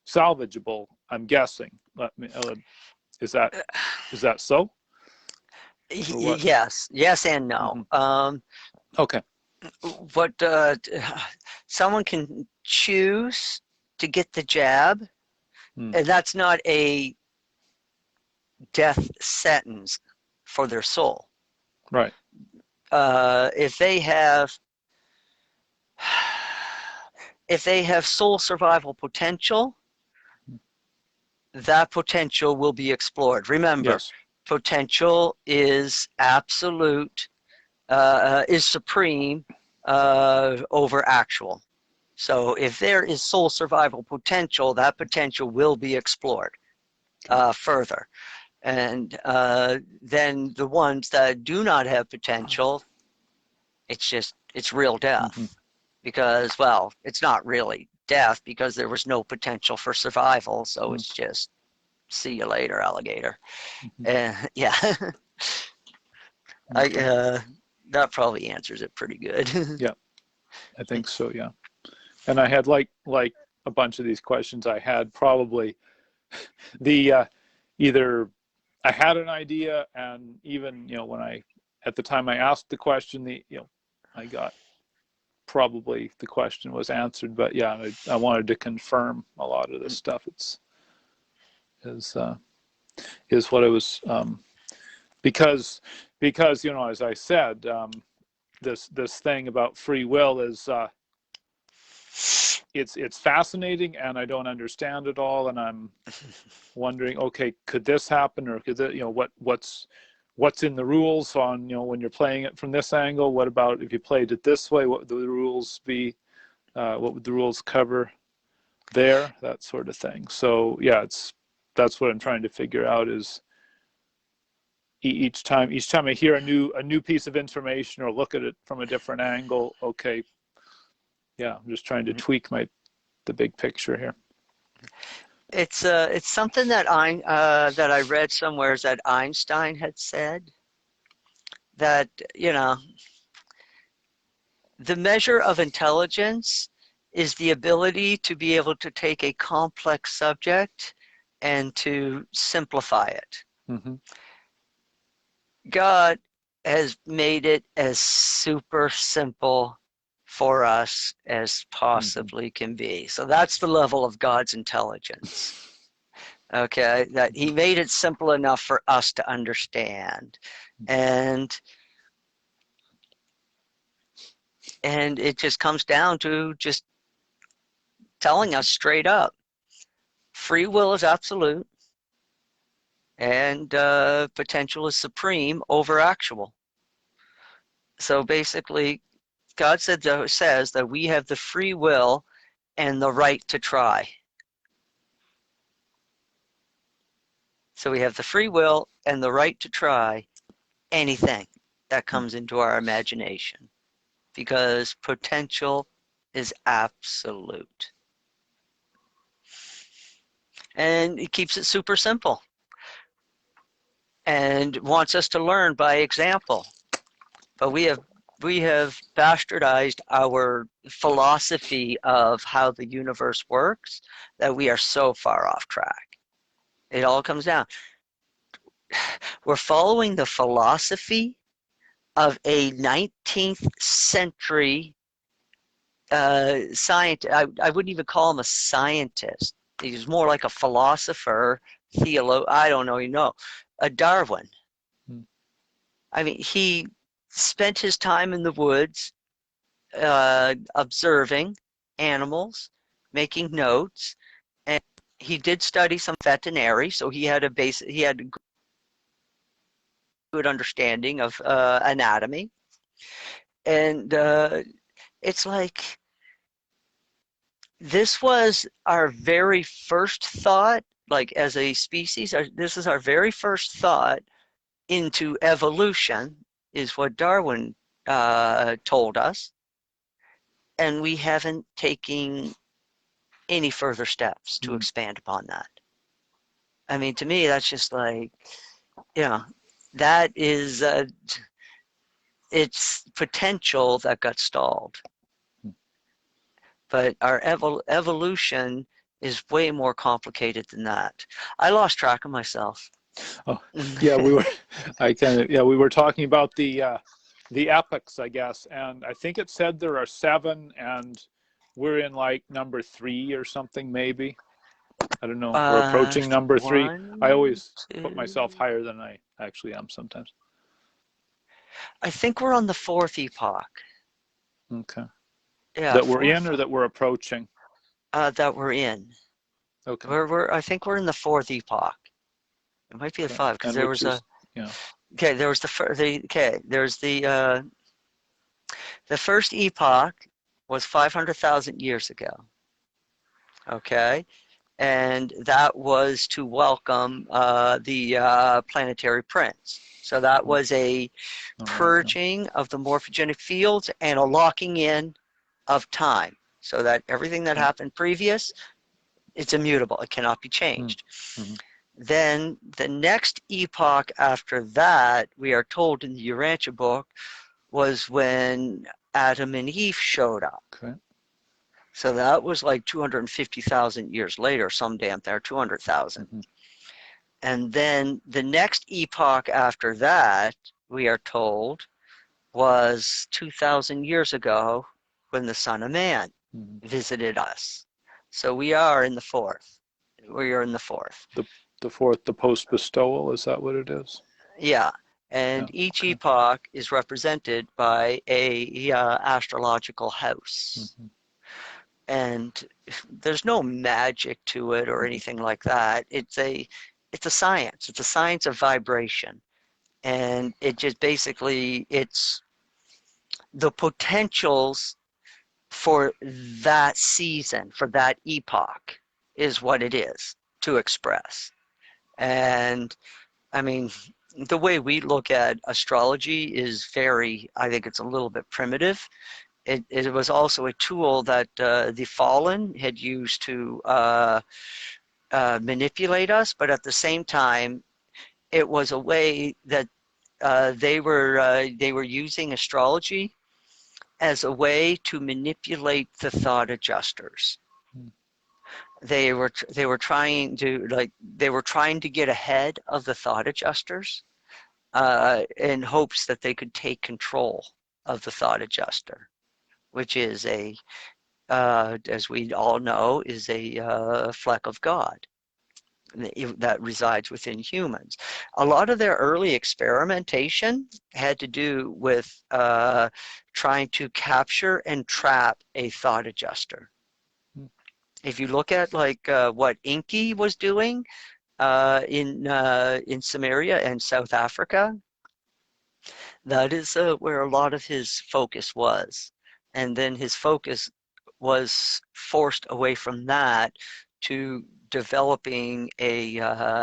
salvageable, I'm guessing. Is that so? Yes and no. Mm-hmm. Okay. What someone can choose to get the jab, and that's not a death sentence for their soul. Right. If they have soul survival potential, that potential will be explored. Remember, yes. Potential is absolute, is supreme over actual. So if there is soul survival potential, that potential will be explored further. And then the ones that do not have potential, it's real death. Mm-hmm. Because, well, it's not really death because there was no potential for survival. So mm-hmm. It's just, see you later, alligator. Mm-hmm. Yeah. That probably answers it pretty good. Yeah, I think so, yeah. And I had like a bunch of these questions I had probably the either I had an idea, and even when at the time I asked the question, I got probably the question was answered, but yeah, I wanted to confirm a lot of this stuff. Is what it was, because as I said, this thing about free will is it's fascinating, and I don't understand it all, and I'm wondering, okay, could this happen, or could it, what's in the rules on when you're playing it from this angle? What about if you played it this way? What would the rules be? What would the rules cover there? That sort of thing. So yeah, that's what I'm trying to figure out, is each time I hear a new piece of information or look at it from a different angle. Okay, yeah, I'm just trying to tweak the big picture here. It's something that I read somewhere, is that Einstein had said that the measure of intelligence is the ability to be able to take a complex subject and to simplify it. Mm-hmm. God has made it as super simple for us as possibly can be. So that's the level of God's intelligence. Okay, that he made it simple enough for us to understand. And it just comes down to just telling us straight up, free will is absolute, and potential is supreme over actual. So basically, God says that we have the free will and the right to try. So we have the free will and the right to try anything that comes into our imagination, because potential is absolute. And it keeps it super simple and wants us to learn by example. But we have bastardized our philosophy of how the universe works that we are so far off track. It all comes down. We're following the philosophy of a 19th century scientist. I wouldn't even call him a scientist. He's more like a philosopher, theologian. I don't know. A Darwin. I mean, he spent his time in the woods observing animals, making notes, and he did study some veterinary, so he had good understanding of anatomy. And it's like this was our very first thought, like as a species, this is our very first thought into evolution, is what Darwin told us. And we haven't taken any further steps to expand upon that. I mean, to me, that's just like, that is its potential that got stalled. But our evolution is way more complicated than that. I lost track of myself. Oh, yeah, we were talking about the epochs, I guess, and I think it said there are 7, and we're in like number 3 or something, maybe. I don't know. We're approaching number 3. I always put myself higher than I actually am sometimes. I think we're on the 4th epoch. Okay. Yeah, that we're in, or that we're approaching? That we're in. Okay. I think we're in the 4th epoch. It might be the 5, because there was okay. There was there's the first epoch was 500,000 years ago. Okay, and that was to welcome the planetary prince. So that was a purging of the morphogenic fields and a locking in of time, so that everything that happened previous, it's immutable. It cannot be changed. Then the next epoch after that, we are told in the Urantia book, was when Adam and Eve showed up. Okay. So that was like 250,000 years later, some damn there, 200,000. And then the next epoch after that, we are told, was 2,000 years ago when the Son of Man visited us. So we are in the 4th. We are in the 4th. The 4th, the post-bestowal, is that what it is? Yeah. And each epoch is represented by a astrological house. And there's no magic to it or anything like that. It's a science. It's a science of vibration. And it just basically, it's the potentials for that season, for that epoch, is what it is to express. And I mean, the way we look at astrology is I think it's a little bit primitive. It was also a tool that the fallen had used to manipulate us, but at the same time, it was a way that they were using astrology as a way to manipulate the thought adjusters. They were trying to get ahead of the thought adjusters in hopes that they could take control of the thought adjuster, which is as we all know, is a fleck of God that resides within humans. A lot of their early experimentation had to do with trying to capture and trap a thought adjuster. If you look at like what Inky was doing in Samaria and South Africa, that is where a lot of his focus was. And then his focus was forced away from that to developing a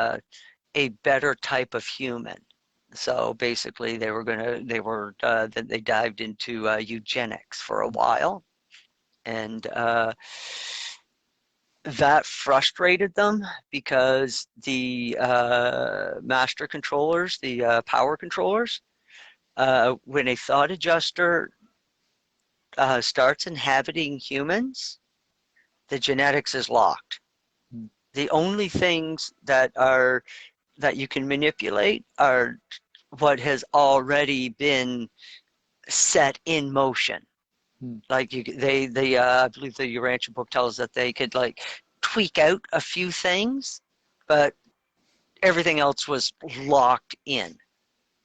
better type of human. So basically, they dived into eugenics for a while, and that frustrated them because the master controllers, the power controllers, when a thought adjuster starts inhabiting humans, the genetics is locked. The only things that you can manipulate are what has already been set in motion. Like I believe the Urantia book tells that they could like tweak out a few things, but everything else was locked in.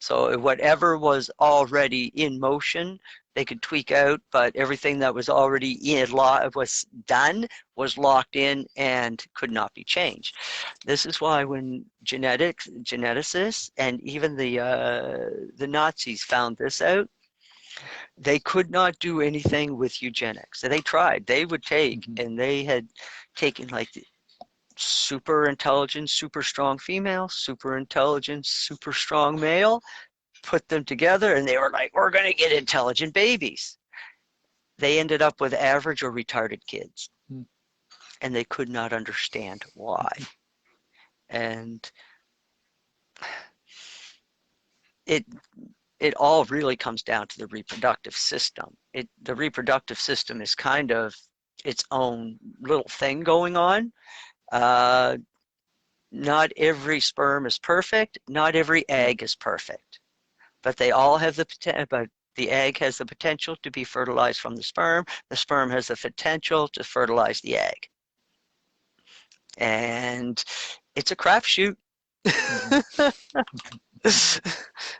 So whatever was already in motion, they could tweak out, but everything that was already was done was locked in and could not be changed. This is why when geneticists, and even the Nazis found this out, they could not do anything with eugenics. So they tried. They would take, and they had taken like super intelligent, super strong female, super intelligent, super strong male, put them together, and they were like, we're going to get intelligent babies. They ended up with average or retarded kids, and they could not understand why. And it all really comes down to the reproductive system. The reproductive system is kind of its own little thing going on. Not every sperm is perfect. Not every egg is perfect. But they all have the potential. But the egg has the potential to be fertilized from the sperm. The sperm has the potential to fertilize the egg. And it's a crapshoot.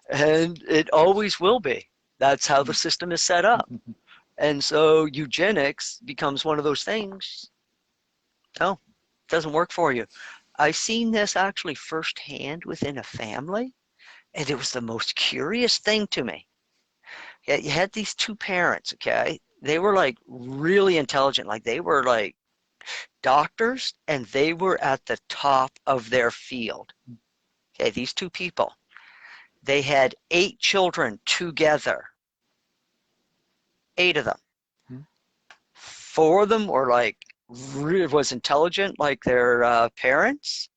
And it always will be. That's how the system is set up. And so eugenics becomes one of those things. No, it doesn't work for you. I've seen this actually firsthand within a family, and it was the most curious thing to me. Yeah, you had these two parents, okay? They were like really intelligent, like they were like doctors, and they were at the top of their field. Okay, these two people. They had 8 children together. 8 of them. 4 of them were like was intelligent like their parents.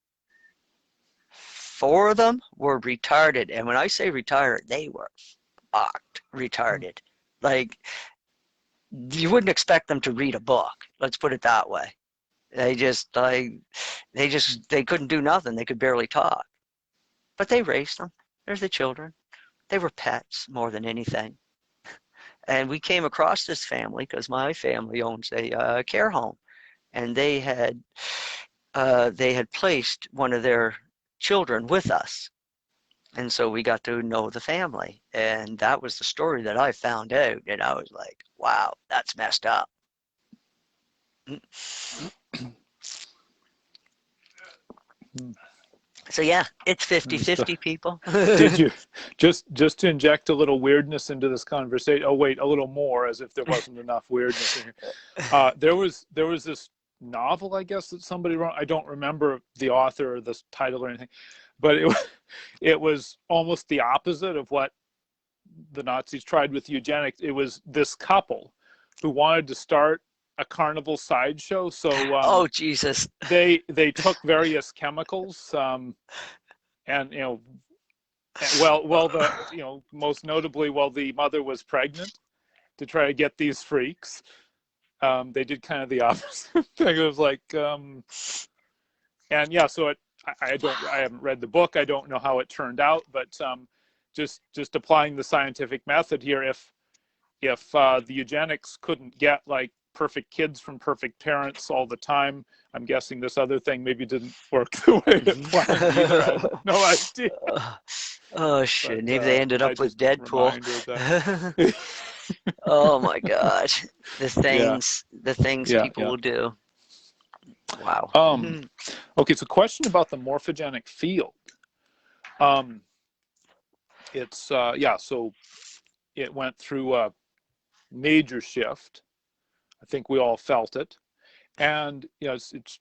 4 of them were retarded, and when I say retarded, they were fucked retarded. Like you wouldn't expect them to read a book. Let's put it that way. They couldn't do nothing. They could barely talk. But they raised them. There's the children. They were pets more than anything. And we came across this family because my family owns a care home, and they had placed one of their children with us, and so we got to know the family, and that was the story that I found out, and I was like, wow, that's messed up. So yeah, it's 50-50, people. Did you just to inject a little weirdness into this conversation? Oh wait, a little more, as if there wasn't enough weirdness in here. There was this novel, I guess, that somebody wrote. I don't remember the author or the title or anything, but it was almost the opposite of what the Nazis tried with eugenics. It was this couple who wanted to start a carnival sideshow. So oh Jesus! They took various chemicals, and most notably, while the mother was pregnant, to try to get these freaks. They did kind of the opposite thing. It was like, and yeah, so I haven't read the book. I don't know how it turned out, but just applying the scientific method here, if the eugenics couldn't get like perfect kids from perfect parents all the time, I'm guessing this other thing maybe didn't work the way it planned either. I have no idea. Oh shit! But, maybe they ended up with Deadpool. Oh my god, the things people will do. Wow. Okay, so question about the morphogenic field. It's so it went through a major shift. I think we all felt it, and it's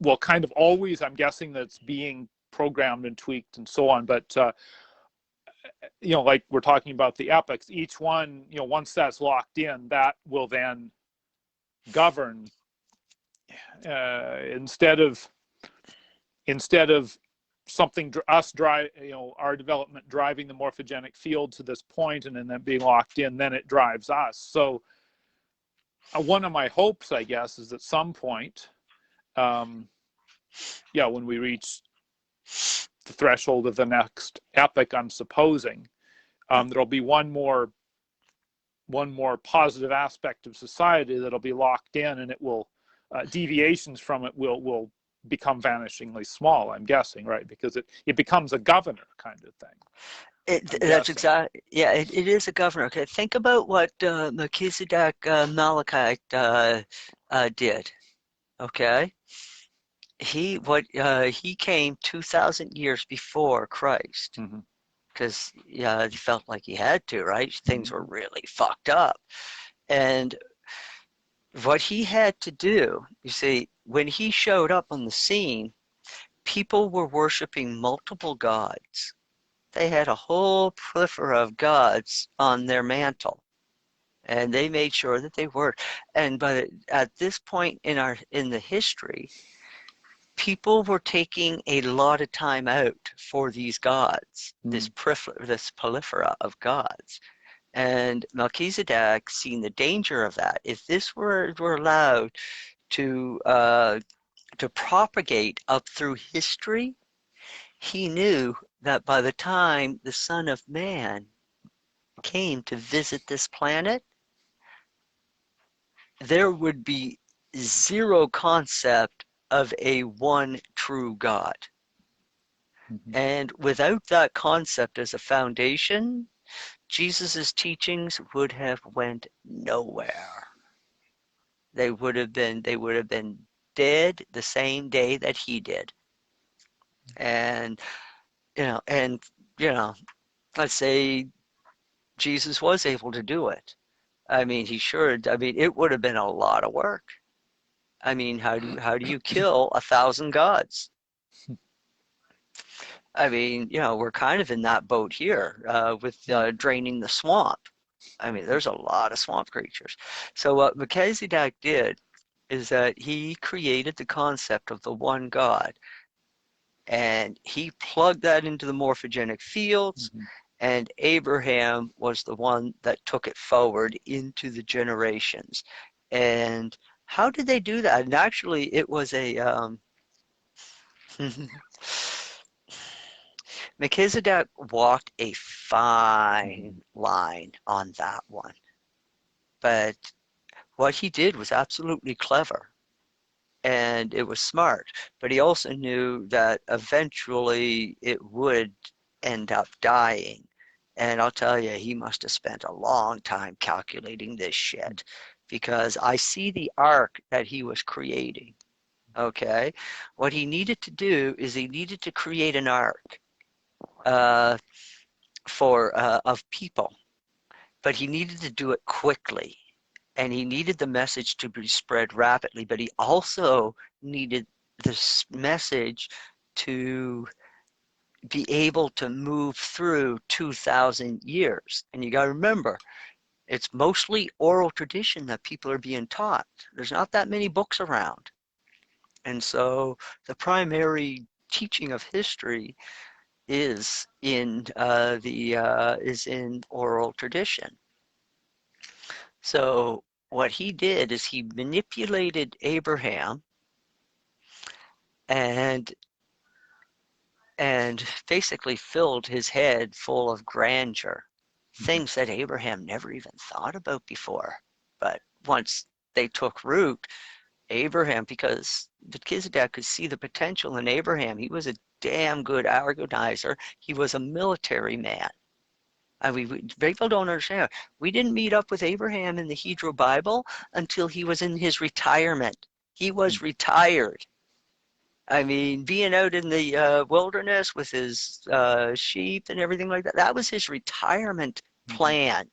well, kind of always. I'm guessing that it's being programmed and tweaked and so on, but like we're talking about the epochs, each one, once that's locked in, that will then govern, instead of something our development driving the morphogenic field to this point and then being locked in, then it drives us. So one of my hopes, I guess, is at some point, when we reach the threshold of the next epoch, I'm supposing, there'll be one more positive aspect of society that'll be locked in, and it will deviations from it will become vanishingly small, I'm guessing, right? Because it becomes a governor kind of thing. I'm That's guessing. exactly, yeah, it is a governor. Okay, think about what Melchizedek Malachite did. Okay, he came 2,000 years before Christ Hmm. because he felt like he had to, right? Things were Hmm. really fucked up, and what he had to do, you see, when he showed up on the scene, people were worshiping multiple gods. They had a whole plethora of gods on their mantle, and they made sure that they worked. And at this point in the history, people were taking a lot of time out for these gods, Mm. this proliferation of gods. And Melchizedek, seeing the danger of that, if this were allowed to propagate up through history, he knew that by the time the Son of Man came to visit this planet, there would be zero concept of a one true God. Hmm. And without that concept as a foundation, Jesus's teachings would have went nowhere. They would have been dead the same day that he did. And and you know, let's say Jesus was able to do it. I mean, I mean, it would have been a lot of work. I mean, how do you kill 1,000 gods? I mean, we're kind of in that boat here with Mm. draining the swamp. I mean, there's a lot of swamp creatures. So what Melchizedek did is that he created the concept of the one God, and he plugged that into the morphogenic fields, Hmm. and Abraham was the one that took it forward into the generations. And how did they do that? And actually, it was a Melchizedek walked a Hmm. fine line on that one. But what he did was absolutely clever and it was smart. But he also knew that eventually it would end up dying. And I'll tell you, he must have spent a long time calculating this shit because I see the arc that he was creating. Okay. What he needed to do is he needed to create an arc uh, for of people, but he needed to do it quickly, and he needed the message to be spread rapidly. But he also needed this message to be able to move through 2,000 years. And you got to remember, it's mostly oral tradition that people are being taught. There's not that many books around, and so the primary teaching of history is in oral tradition. So what he did is he manipulated Abraham and and basically filled his head full of grandeur, Hmm. things that Abraham never even thought about before. But once they took root, Abraham, because Melchizedek could see the potential in Abraham, he was a damn good organizer. He was a military man. I mean, people don't understand. We didn't meet up with Abraham in the Hebrew Bible until he was in his retirement. He was retired. I mean, being out in the wilderness with his sheep and everything like that, that was his retirement Hmm. plan.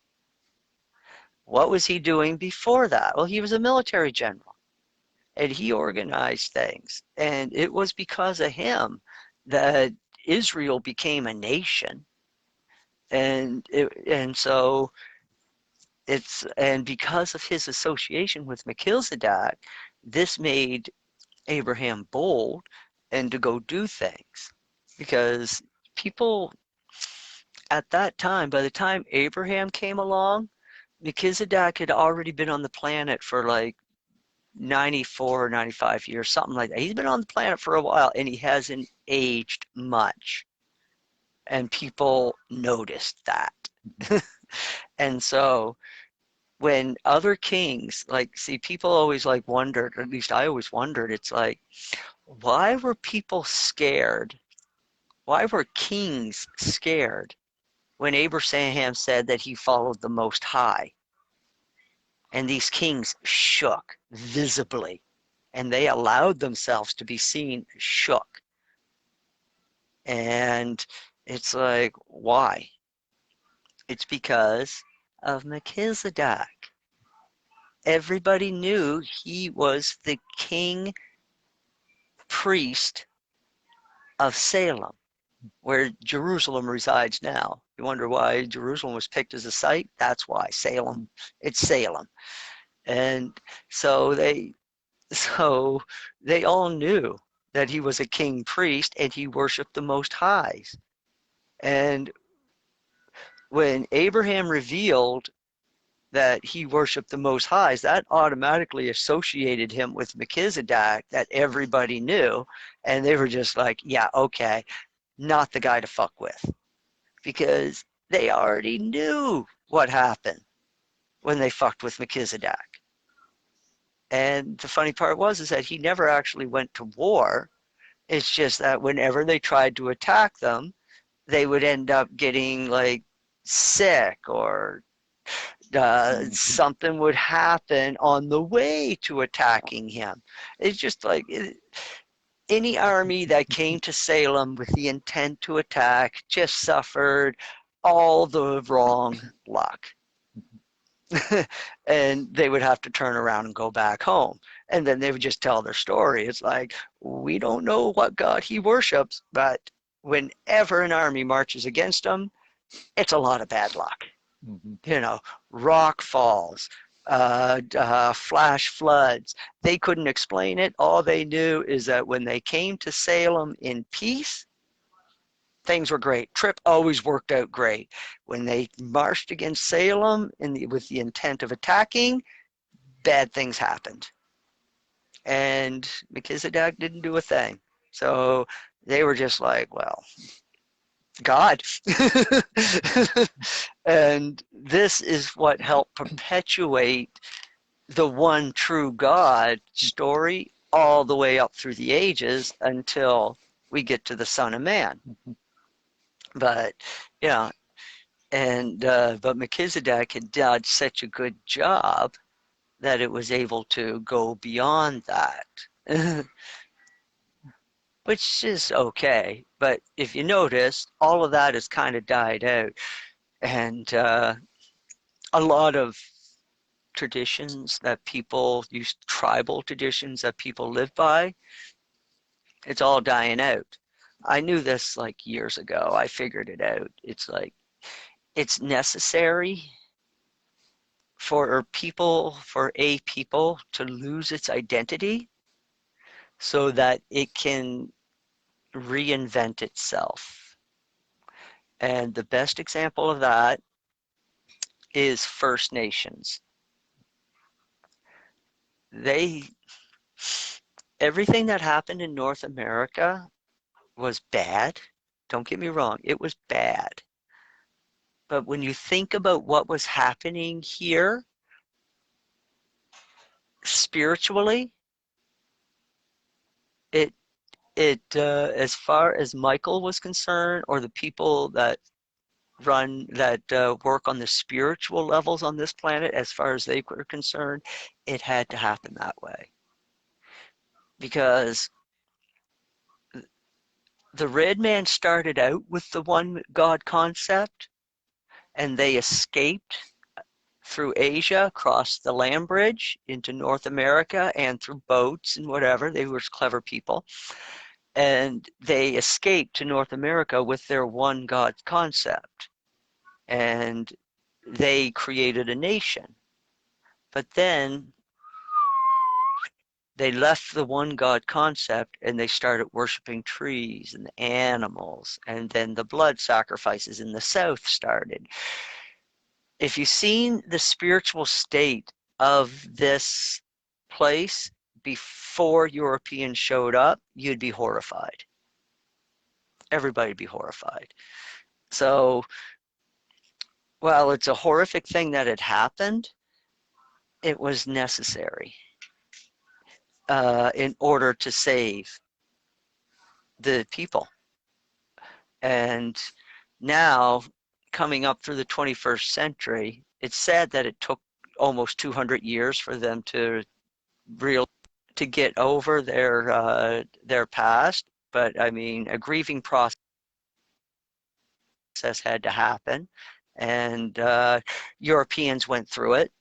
What was he doing before that? Well, he was a military general and he organized things. And it was because of him that Israel became a nation. And because of his association with Melchizedek, this made Abraham bold and to go do things. Because people at that time, by the time Abraham came along, Melchizedek had already been on the planet for like 94 or 95 years, something like that. He's been on the planet for a while and he hasn't aged much. And people noticed that. Hmm. And so when other kings, like, see, people always like wondered, or at least I always wondered, it's like, why were people scared? Why were kings scared when Abraham said that he followed the Most High. And these kings shook visibly, and they allowed themselves to be seen shook. And it's like, why? It's because of Melchizedek. Everybody knew he was the king priest of Salem, where Jerusalem resides now. You wonder why Jerusalem was picked as a site? That's why. Salem. It's Salem. And so they all knew that he was a king priest and he worshiped the Most Highs. And when Abraham revealed that he worshiped the Most Highs, that automatically associated him with Melchizedek, that everybody knew. And they were just like, yeah, okay, not the guy to fuck with. Because they already knew what happened when they fucked with Melchizedek. And the funny part is that he never actually went to war. It's just that whenever they tried to attack them, they would end up getting like sick, or something would happen on the way to attacking him. It's just like any army that came to Salem with the intent to attack just suffered all the wrong luck. And they would have to turn around and go back home. And then they would just tell their story. It's like, we don't know what God he worships, but whenever an army marches against him, it's a lot of bad luck. Mm-hmm. You know, rock falls, flash floods. They couldn't explain it. All they knew is that when they came to Salem in peace, things were great. Trip always worked out great. When they marched against Salem with the intent of attacking, bad things happened. And Melchizedek didn't do a thing. So they were just like, well, God. And this is what helped perpetuate the one true God story all the way up through the ages until we get to the Son of Man. But, you know, and but Melchizedek had done such a good job that it was able to go beyond that. Which is okay. But if you notice, all of that has kind of died out. And a lot of traditions that people use, tribal traditions that people live by, it's all dying out. I knew this like years ago. I figured it out. It's like, it's necessary for a people to lose its identity so that it can reinvent itself. And the best example of that is First Nations. Everything that happened in North America was bad. Don't get me wrong, it was bad. But when you think about what was happening here spiritually, as far as Michael was concerned, or the people that work on the spiritual levels on this planet, as far as they were concerned, it had to happen that way. Because the red man started out with the one God concept, and they escaped through Asia, across the land bridge into North America, and through boats and whatever. They were clever people. And they escaped to North America with their one God concept. And they created a nation. But then they left the one God concept and they started worshiping trees and animals. And then the blood sacrifices in the South started. If you've seen the spiritual state of this place before Europeans showed up, you'd be horrified. Everybody'd be horrified. So, while it's a horrific thing that had happened, it was necessary in order to save the people. And now, coming up through the 21st century, it's sad that it took almost 200 years for them to get over their past. But I mean, a grieving process had to happen, and Europeans went through it.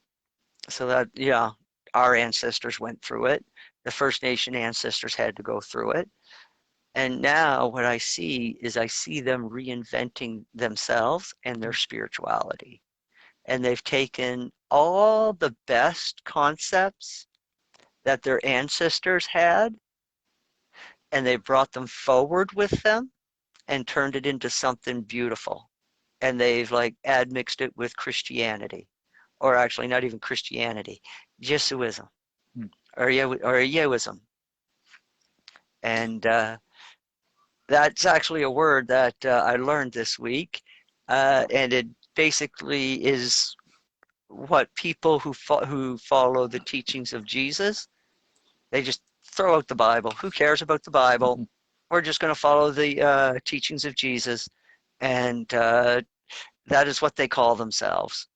So that, yeah, our ancestors went through it. The First Nation ancestors had to go through it. And now what I see them reinventing themselves and their spirituality. And they've taken all the best concepts that their ancestors had, and they brought them forward with them and turned it into something beautiful. And they've like admixed it with Christianity, or actually not even Christianity, Jesusism, or Yewism. And that's actually a word that I learned this week, and it basically is what people who follow the teachings of Jesus, they just throw out the Bible. Who cares about the Bible? We're just going to follow the teachings of Jesus, and that is what they call themselves.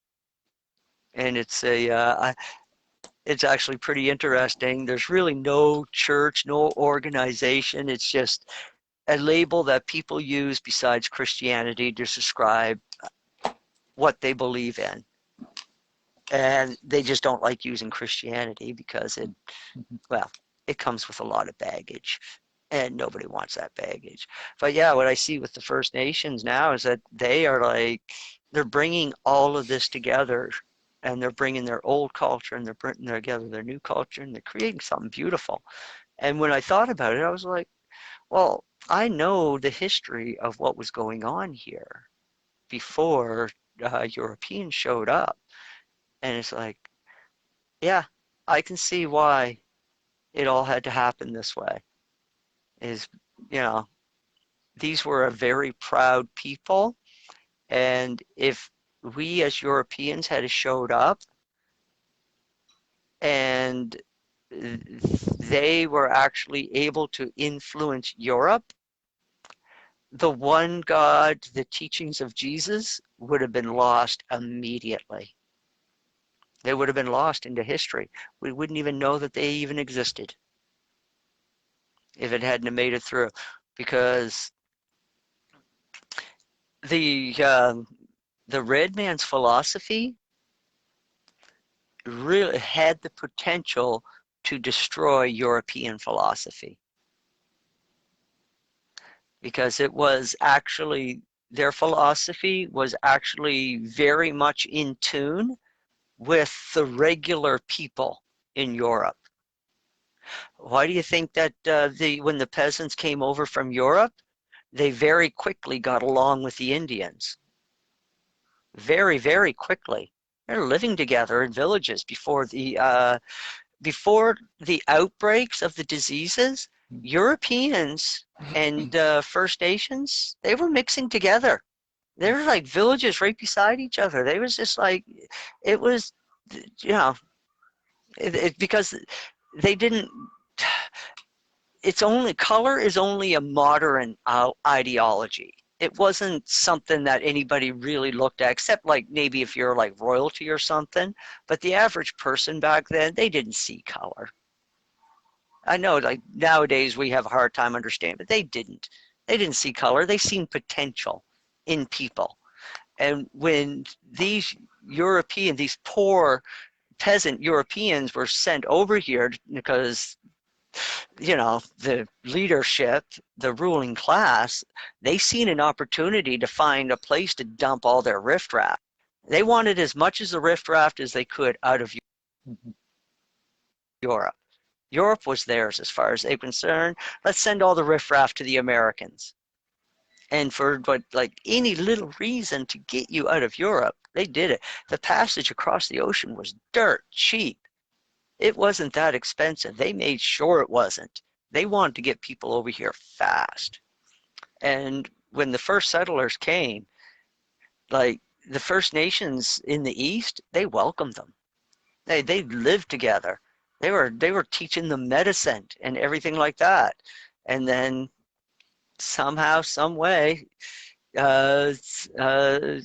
And it's it's actually pretty interesting. There's really no church, no organization. It's just a label that people use besides Christianity to describe what they believe in. And they just don't like using Christianity because it comes with a lot of baggage, and nobody wants that baggage. But yeah, what I see with the First Nations now is that they're bringing all of this together, and they're bringing their old culture and they're bringing together their new culture, and they're creating something beautiful. And when I thought about it, I was like, well, I know the history of what was going on here before Europeans showed up. And it's like, yeah, I can see why it all had to happen this way. Is, these were a very proud people. And if we as Europeans had showed up and they were actually able to influence Europe, the one God, the teachings of Jesus would have been lost immediately. They would have been lost into history. We wouldn't even know that they even existed if it hadn't made it through, because the red man's philosophy really had the potential to destroy European philosophy, because it was actually, their philosophy was actually very much in tune with the regular people in Europe. Why do you think that when the peasants came over from Europe, they very quickly got along with the Indians? Very, very quickly. They're living together in villages before the outbreaks of the diseases. Europeans and First Nations, they were mixing together. They were like villages right beside each other. They was just like, it was, because they didn't, color is only a modern ideology. It wasn't something that anybody really looked at, except like maybe if you're like royalty or something. But the average person back then, they didn't see color. I know, like nowadays we have a hard time understanding, but they didn't. They didn't see color. They seen potential in people. And when these poor peasant Europeans were sent over here because, the leadership, the ruling class, they seen an opportunity to find a place to dump all their riffraff. They wanted as much as the riffraff as they could out of Europe. Europe was theirs as far as they were concerned. Let's send all the riffraff to the Americans. And for any little reason to get you out of Europe, they did it. The passage across the ocean was dirt cheap. It wasn't that expensive. They made sure it wasn't. They wanted to get people over here fast. And when the first settlers came, like the First Nations in the East, they welcomed them. They lived together. They were teaching them medicine and everything like that. And then somehow, some way, something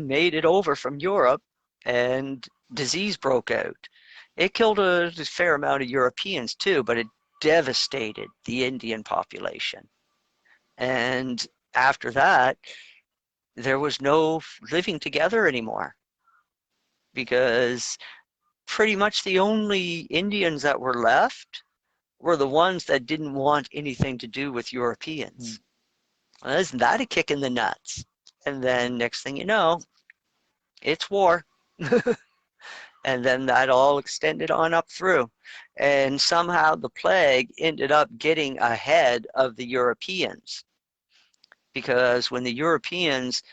made it over from Europe and disease broke out. It killed a fair amount of Europeans too, but it devastated the Indian population. And after that, there was no living together anymore because pretty much the only Indians that were left were the ones that didn't want anything to do with Europeans. Well, isn't that a kick in the nuts? And then next thing you know, it's war. And then that all extended on up through. And somehow the plague ended up getting ahead of the Europeans. Because when the Europeans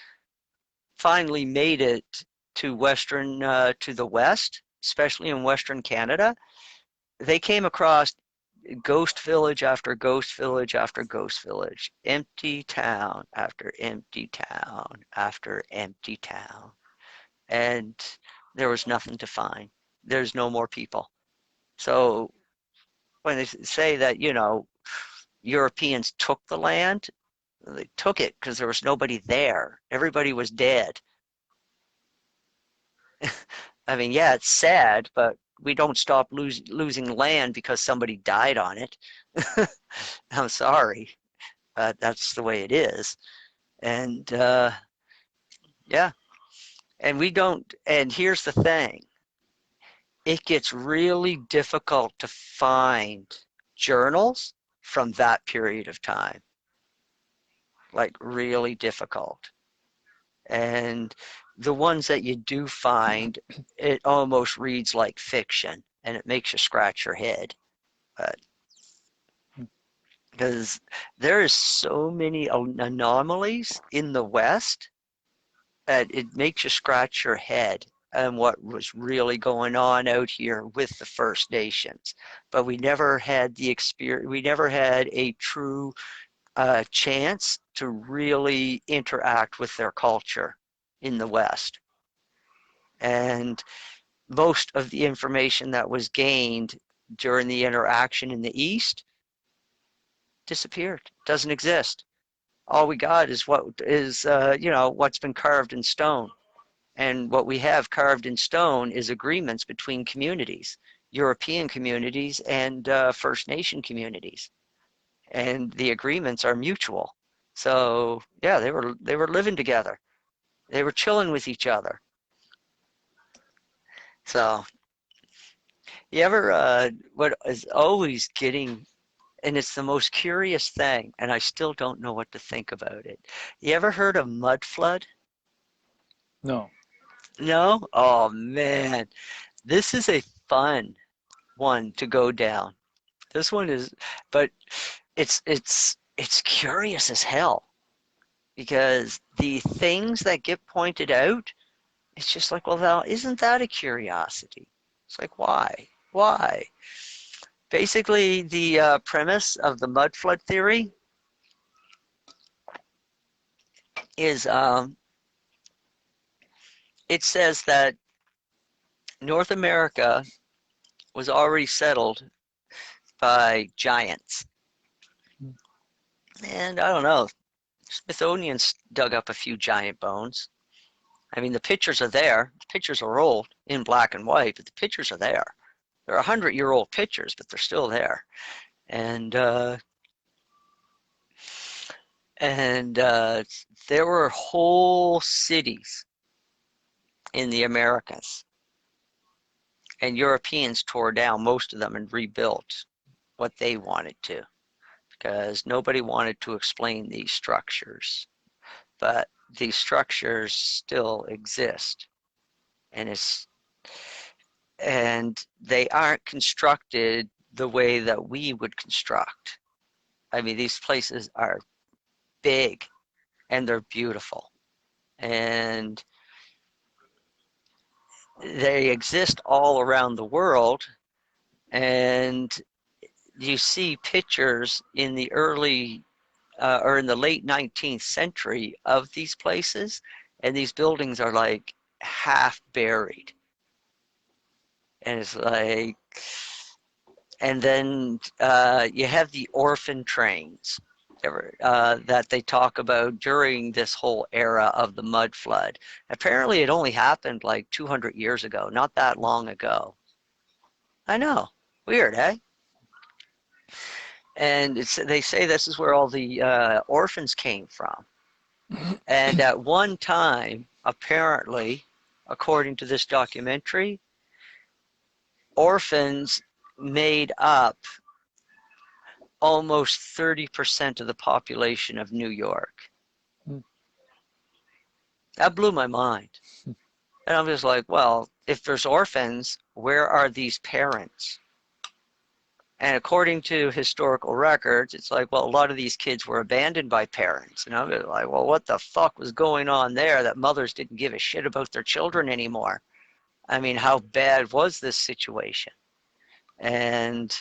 finally made it to to the west, especially in Western Canada, they came across ghost village after ghost village after ghost village, empty town after empty town after empty town. And there was nothing to find. There's no more people. So when they say that, Europeans took the land, they took it because there was nobody there. Everybody was dead. I mean, yeah, it's sad, but we don't stop losing land because somebody died on it. I'm sorry, but that's the way it is. And yeah, and we don't, and here's the thing, it gets really difficult to find journals from that period of time, like really difficult. And the ones that you do find, it almost reads like fiction and it makes you scratch your head. But because there is so many anomalies in the West that it makes you scratch your head and what was really going on out here with the First Nations. But we never had the experience, we never had a true chance to really interact with their culture in the West. And most of the information that was gained during the interaction in the East disappeared, doesn't exist. All we got is what is, what's been carved in stone. And what we have carved in stone is agreements between communities, European communities and First Nation communities. And the agreements are mutual. So yeah, they were living together. They were chilling with each other. So you ever what is always getting, and it's the most curious thing, and I still don't know what to think about it. You ever heard of mud flood? No. No? Oh man, this is a fun one to go down. This one is, but it's curious as hell because the things that get pointed out, it's just like, well, now isn't that a curiosity? It's like, why? Why? Basically, the premise of the mud flood theory is it says that North America was already settled by giants. And I don't know, Smithsonian's dug up a few giant bones. I mean, the pictures are there. The pictures are old in black and white, but the pictures are there. They're 100-year-old pictures, but they're still there. And there were whole cities in the Americas, and Europeans tore down most of them and rebuilt what they wanted to, because nobody wanted to explain these structures. But these structures still exist, and they aren't constructed the way that we would construct. I mean, these places are big and they're beautiful, and they exist all around the world. And you see pictures in the early or in the late 19th century of these places, and these buildings are like half buried. And it's like, and then you have the orphan trains. that they talk about during this whole era of the mud flood. Apparently, it only happened like 200 years ago, not that long ago. I know. Weird, eh? And they say this is where all the orphans came from. And at one time, apparently, according to this documentary, orphans made up almost 30% of the population of New York. That blew my mind. And I'm just like, well, if there's orphans, where are these parents? And according to historical records, it's like, well, a lot of these kids were abandoned by parents. And I'm just like, well, what the fuck was going on there that mothers didn't give a shit about their children anymore? I mean, how bad was this situation? And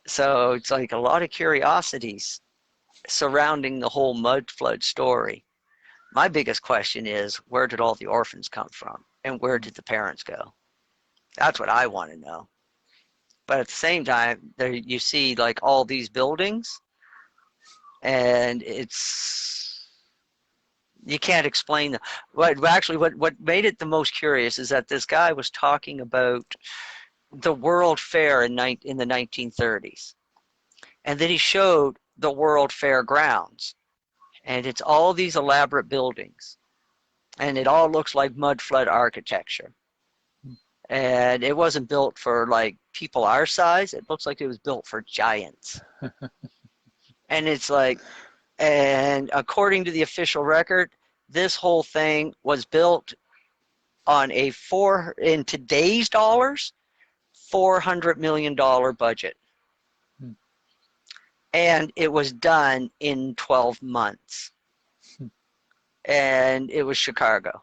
so it's like a lot of curiosities surrounding the whole mud flood story. My biggest question is, where did all the orphans come from? And where did the parents go? That's what I want to know. But at the same time, there you see like all these buildings, and you can't explain them. What made it the most curious is that this guy was talking about the World Fair in the 1930s. And then he showed the World Fair grounds. And it's all these elaborate buildings. And it all looks like mud flood architecture. And it wasn't built for like people our size. It looks like it was built for giants. And it's like, and according to the official record, this whole thing was built on in today's dollars, $400 million budget. And it was done in 12 months. And it was Chicago.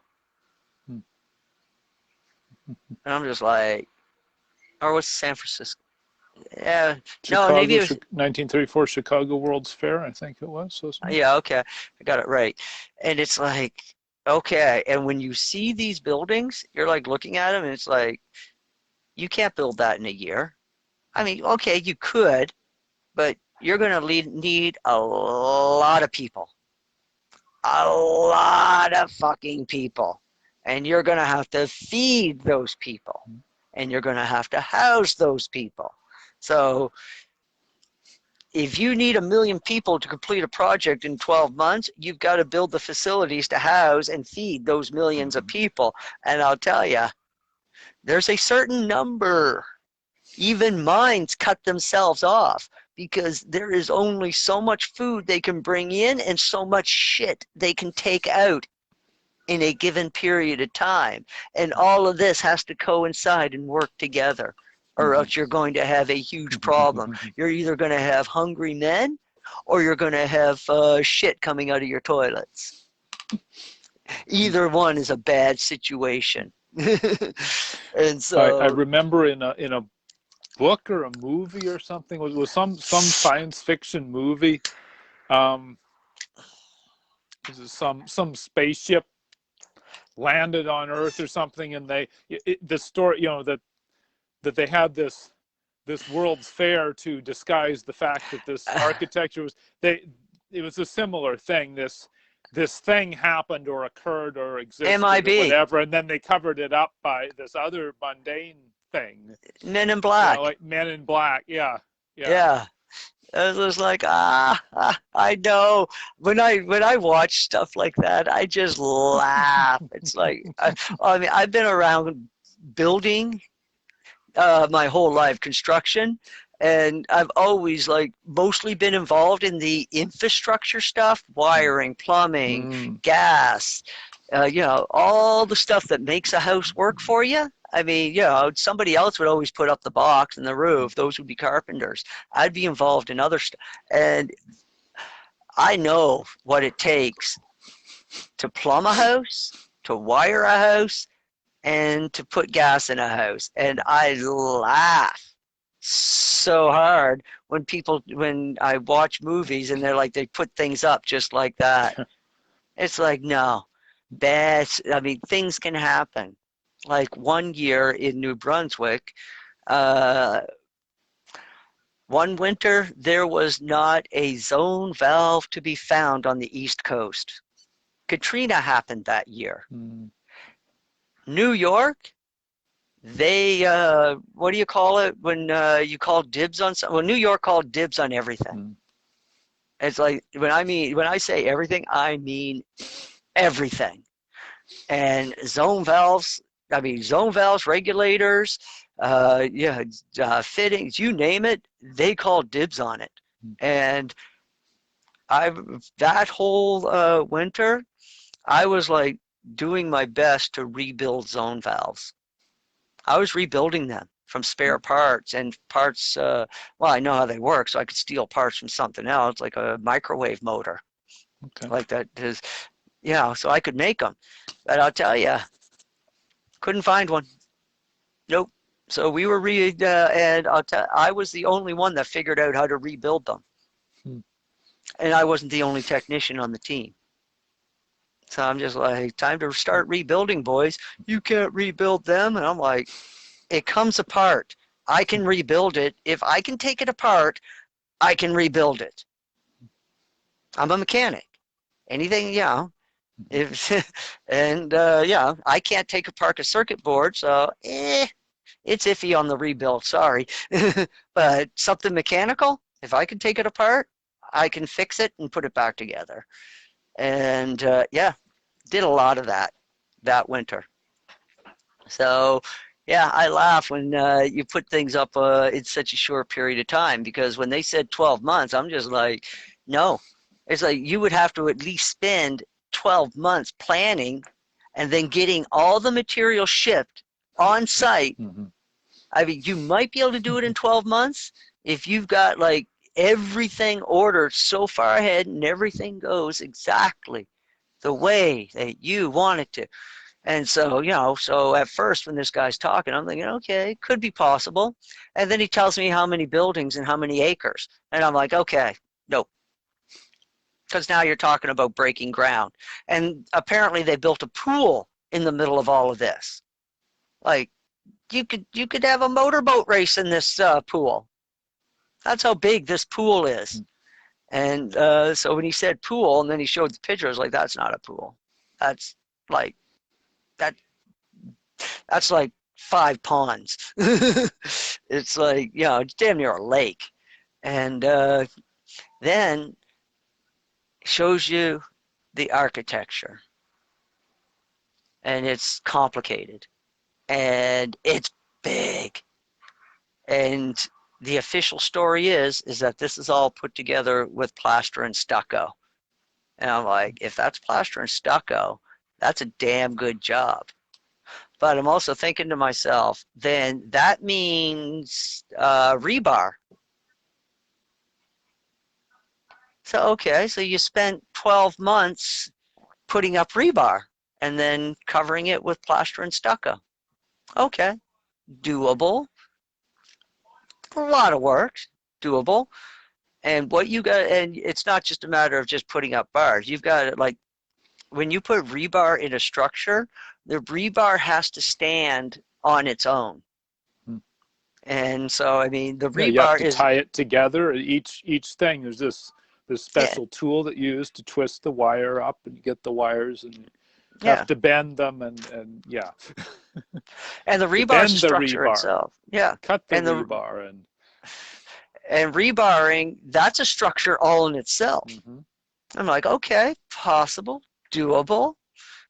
And I'm just like, or was San Francisco? Yeah, Chicago, no, maybe it was 1934 Chicago World's Fair, I think it was. Yeah, okay, I got it right. And it's like, okay, and when you see these buildings, you're like looking at them, and it's like, you can't build that in a year. I mean, okay, you could, but you're going to need a lot of people. A lot of fucking people. And you're going to have to feed those people. And you're going to have to house those people. So if you need 1 million people to complete a project in 12 months, you've got to build the facilities to house and feed those millions of people. And I'll tell you, there's a certain number. Even mines cut themselves off because there is only so much food they can bring in and so much shit they can take out in a given period of time. And all of this has to coincide and work together, or else you're going to have a huge problem. You're either going to have hungry men or you're going to have shit coming out of your toilets. Either one is a bad situation. And so I remember in a book or a movie or something, was some science fiction movie, some spaceship landed on Earth or something, and the story, that they had this World's Fair to disguise the fact that this architecture was, it was a similar thing. This thing happened or occurred or existed MIB. or whatever, and then they covered it up by this other mundane thing. Men in Black. Like Men in Black, yeah. Yeah. It was like, I know. When I watch stuff like that, I just laugh. It's like, I mean, I've been around building my whole life, construction, and I've always like mostly been involved in the infrastructure stuff, wiring, plumbing, gas, all the stuff that makes a house work for you. I mean, somebody else would always put up the box and the roof. Those would be carpenters. I'd be involved in other stuff. And I know what it takes to plumb a house, to wire a house, and to put gas in a house. And I laugh so hard when I watch movies and they're like, they put things up just like that. It's like, no, things can happen. Like one year in New Brunswick, one One winter, there was not a zone valve to be found on the East Coast. Katrina happened that year. New York, they, what do you call it when you call dibs on something? Well, New York called dibs on everything. It's like, when I say everything, I mean everything. And zone valves, regulators, fittings, you name it, they call dibs on it. And that whole winter, I was like doing my best to rebuild zone valves. I was rebuilding them from spare parts and parts. Well, I know how they work, so I could steal parts from something else, like a microwave motor, like that. So I could make them. But I'll tell you, couldn't find one. Nope. So we were and I was the only one that figured out how to rebuild them. And I wasn't the only technician on the team. So I'm just like, time to start rebuilding, boys. You can't rebuild them. And I'm like, it comes apart. I can rebuild it. If I can take it apart, I can rebuild it. I'm a mechanic. Anything, I can't take apart a circuit board, so it's iffy on the rebuild, sorry. But something mechanical, if I can take it apart, I can fix it and put it back together. And did a lot of that winter. So I laugh when you put things up in such a short period of time, because when they said 12 months, I'm just like, no. It's like you would have to at least spend 12 months planning and then getting all the material shipped on site. I mean, you might be able to do it in 12 months if you've got like everything ordered so far ahead and everything goes exactly the way that you want it to. And so, so at first when this guy's talking, I'm thinking, okay, could be possible. And then he tells me how many buildings and how many acres. And I'm like, okay, nope. Because now you're talking about breaking ground. And apparently they built a pool in the middle of all of this. Like, you could have a motorboat race in this pool. That's how big this pool is. And so when he said pool, and then he showed the picture, I was like, that's not a pool. That's like, that's like 5 ponds. It's like, it's damn near a lake. And then shows you the architecture. And it's complicated. And it's big. And the official story is that this is all put together with plaster and stucco. And I'm like, if that's plaster and stucco, that's a damn good job. But I'm also thinking to myself, then that means rebar. So, okay, so you spent 12 months putting up rebar and then covering it with plaster and stucco. Okay, doable. A lot of work, doable. And what you got, and it's not just a matter of just putting up bars. You've got to, like, when you put rebar in a structure, the rebar has to stand on its own. And so, I mean, the rebar you have to is tie it together. Each thing, there's this special tool that you use to twist the wire up, and you get the wires, and you have to bend them, and and the rebar is a structure itself. Yeah, cut the rebar, and rebarring, that's a structure all in itself. I'm like, okay, possible, doable.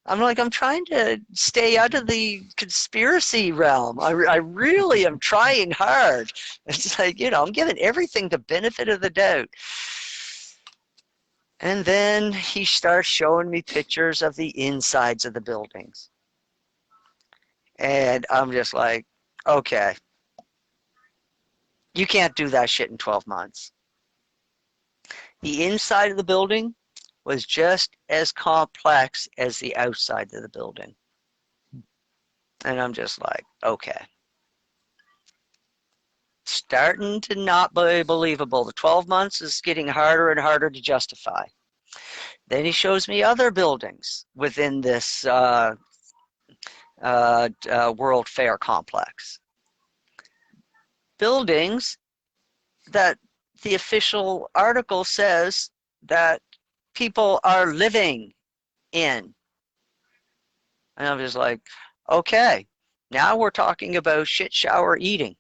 I'm like, I'm trying to stay out of the conspiracy realm. I really am trying hard. It's like, I'm giving everything the benefit of the doubt. And then he starts showing me pictures of the insides of the buildings. And I'm just like, okay, you can't do that shit in 12 months. The inside of the building was just as complex as the outside of the building. And I'm just like, okay. Starting to not be believable. The 12 months is getting harder and harder to justify. Then he shows me other buildings within this World Fair complex. Buildings that the official article says that people are living in. And I'm just like, okay, now we're talking about shit shower eating.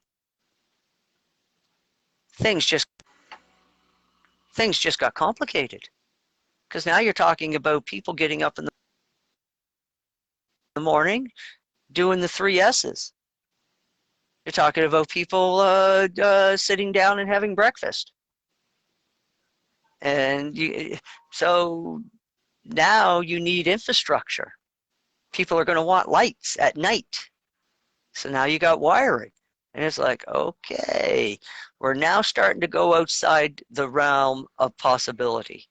Things just got complicated. Because now you're talking about people getting up in the morning doing the 3 S's. You're talking about people sitting down and having breakfast. And so now you need infrastructure. People are going to want lights at night. So now you got wiring. And it's like, okay, we're now starting to go outside the realm of possibility.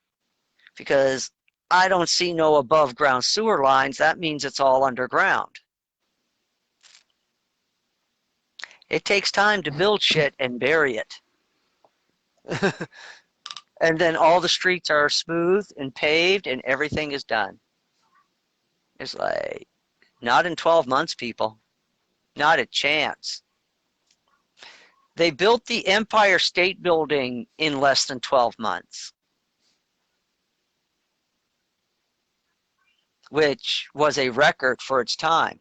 Because I don't see no above ground sewer lines. That means it's all underground. It takes time to build shit and bury it. And then all the streets are smooth and paved and everything is done. It's like, not in 12 months, people. Not a chance. They built the Empire State Building in less than 12 months, which was a record for its time.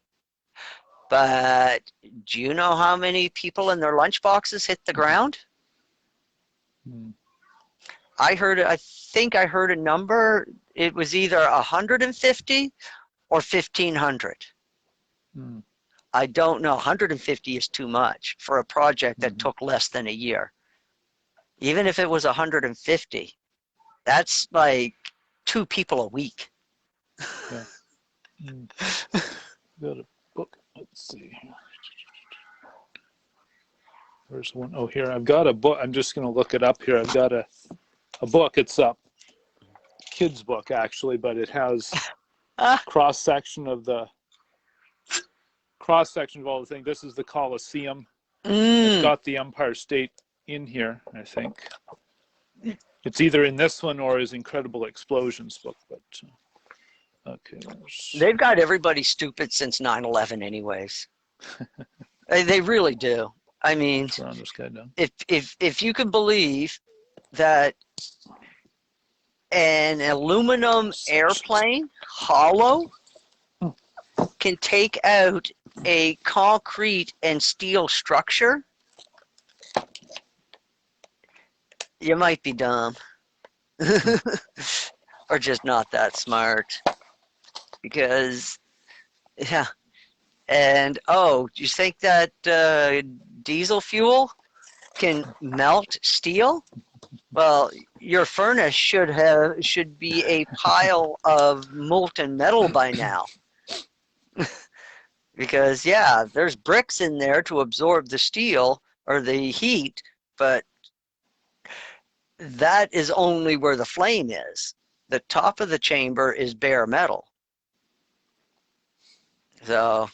But do you know how many people in their lunchboxes hit the ground? I think I heard a number. It was either 150 or 1,500. I don't know. 150 is too much for a project that took less than a year. Even if it was 150, that's like 2 people a week. Yeah. Got a book. Let's see. Where's one? Oh, here. I've got a book. I'm just going to look it up here. I've got a book. It's a kid's book, actually, but it has cross-section of all the things. This is the Colosseum. It's got the Empire State in here, I think. It's either in this one or his Incredible Explosions book, but okay. They've got everybody stupid since 9/11 anyways. They really do. I mean, if you can believe that an aluminum airplane, hollow, can take out a concrete and steel structure, you might be dumb. Or just not that smart. Because, yeah. And, do you think that diesel fuel can melt steel? Well, your furnace should be a pile of molten metal by now. Because, yeah, there's bricks in there to absorb the steel or the heat, but that is only where the flame is. The top of the chamber is bare metal. So,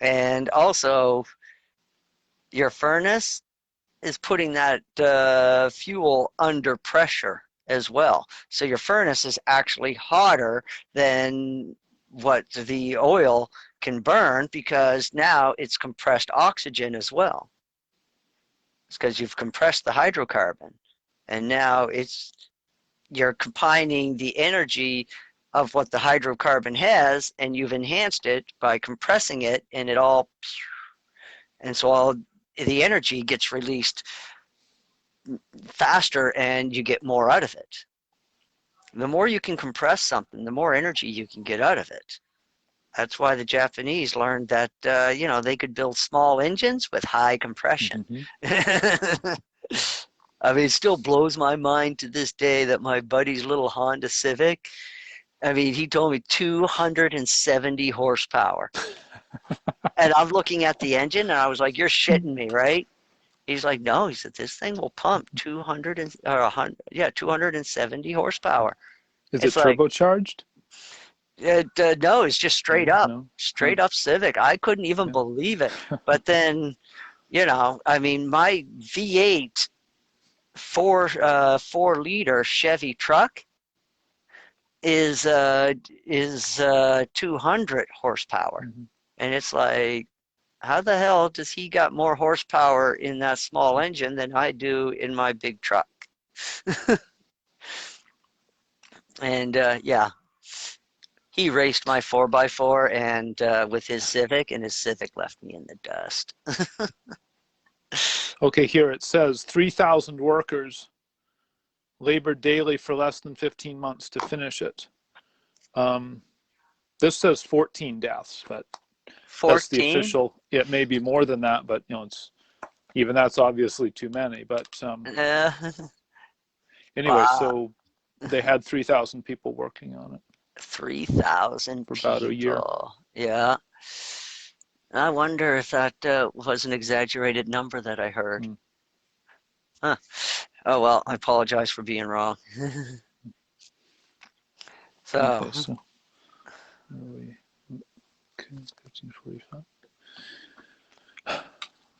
and also, your furnace is putting that fuel under pressure as well. So your furnace is actually hotter than what the oil can burn because now it's compressed oxygen as well. It's because you've compressed the hydrocarbon. And now you're combining the energy of what the hydrocarbon has, and you've enhanced it by compressing it, and so all the energy gets released faster, and you get more out of it. The more you can compress something, the more energy you can get out of it. That's why the Japanese learned that they could build small engines with high compression. I mean, it still blows my mind to this day that my buddy's little Honda Civic, I mean, he told me 270 horsepower. And I'm looking at the engine, and I was like, you're shitting me, right? He's like, no. He said, this thing will pump 270 horsepower. Is it turbocharged? No, it's just straight up. Straight up Civic. I couldn't even believe it. But then, I mean, my V8 4-liter Chevy truck is 200 horsepower. And it's like, how the hell does he got more horsepower in that small engine than I do in my big truck? And yeah, he raced my 4x4 and with his Civic, and his Civic left me in the dust. Okay, here it says 3,000 workers labored daily for less than 15 months to finish it. This says 14 deaths, but that's the 14? official. It may be more than that, but it's even that's obviously too many. But anyway, Wow, so they had 3,000 people working on it 3,000 for about a year. people. Yeah. I wonder if that was an exaggerated number that I heard. Huh. Oh, well, I apologize for being wrong. So, Okay, so okay, 1545.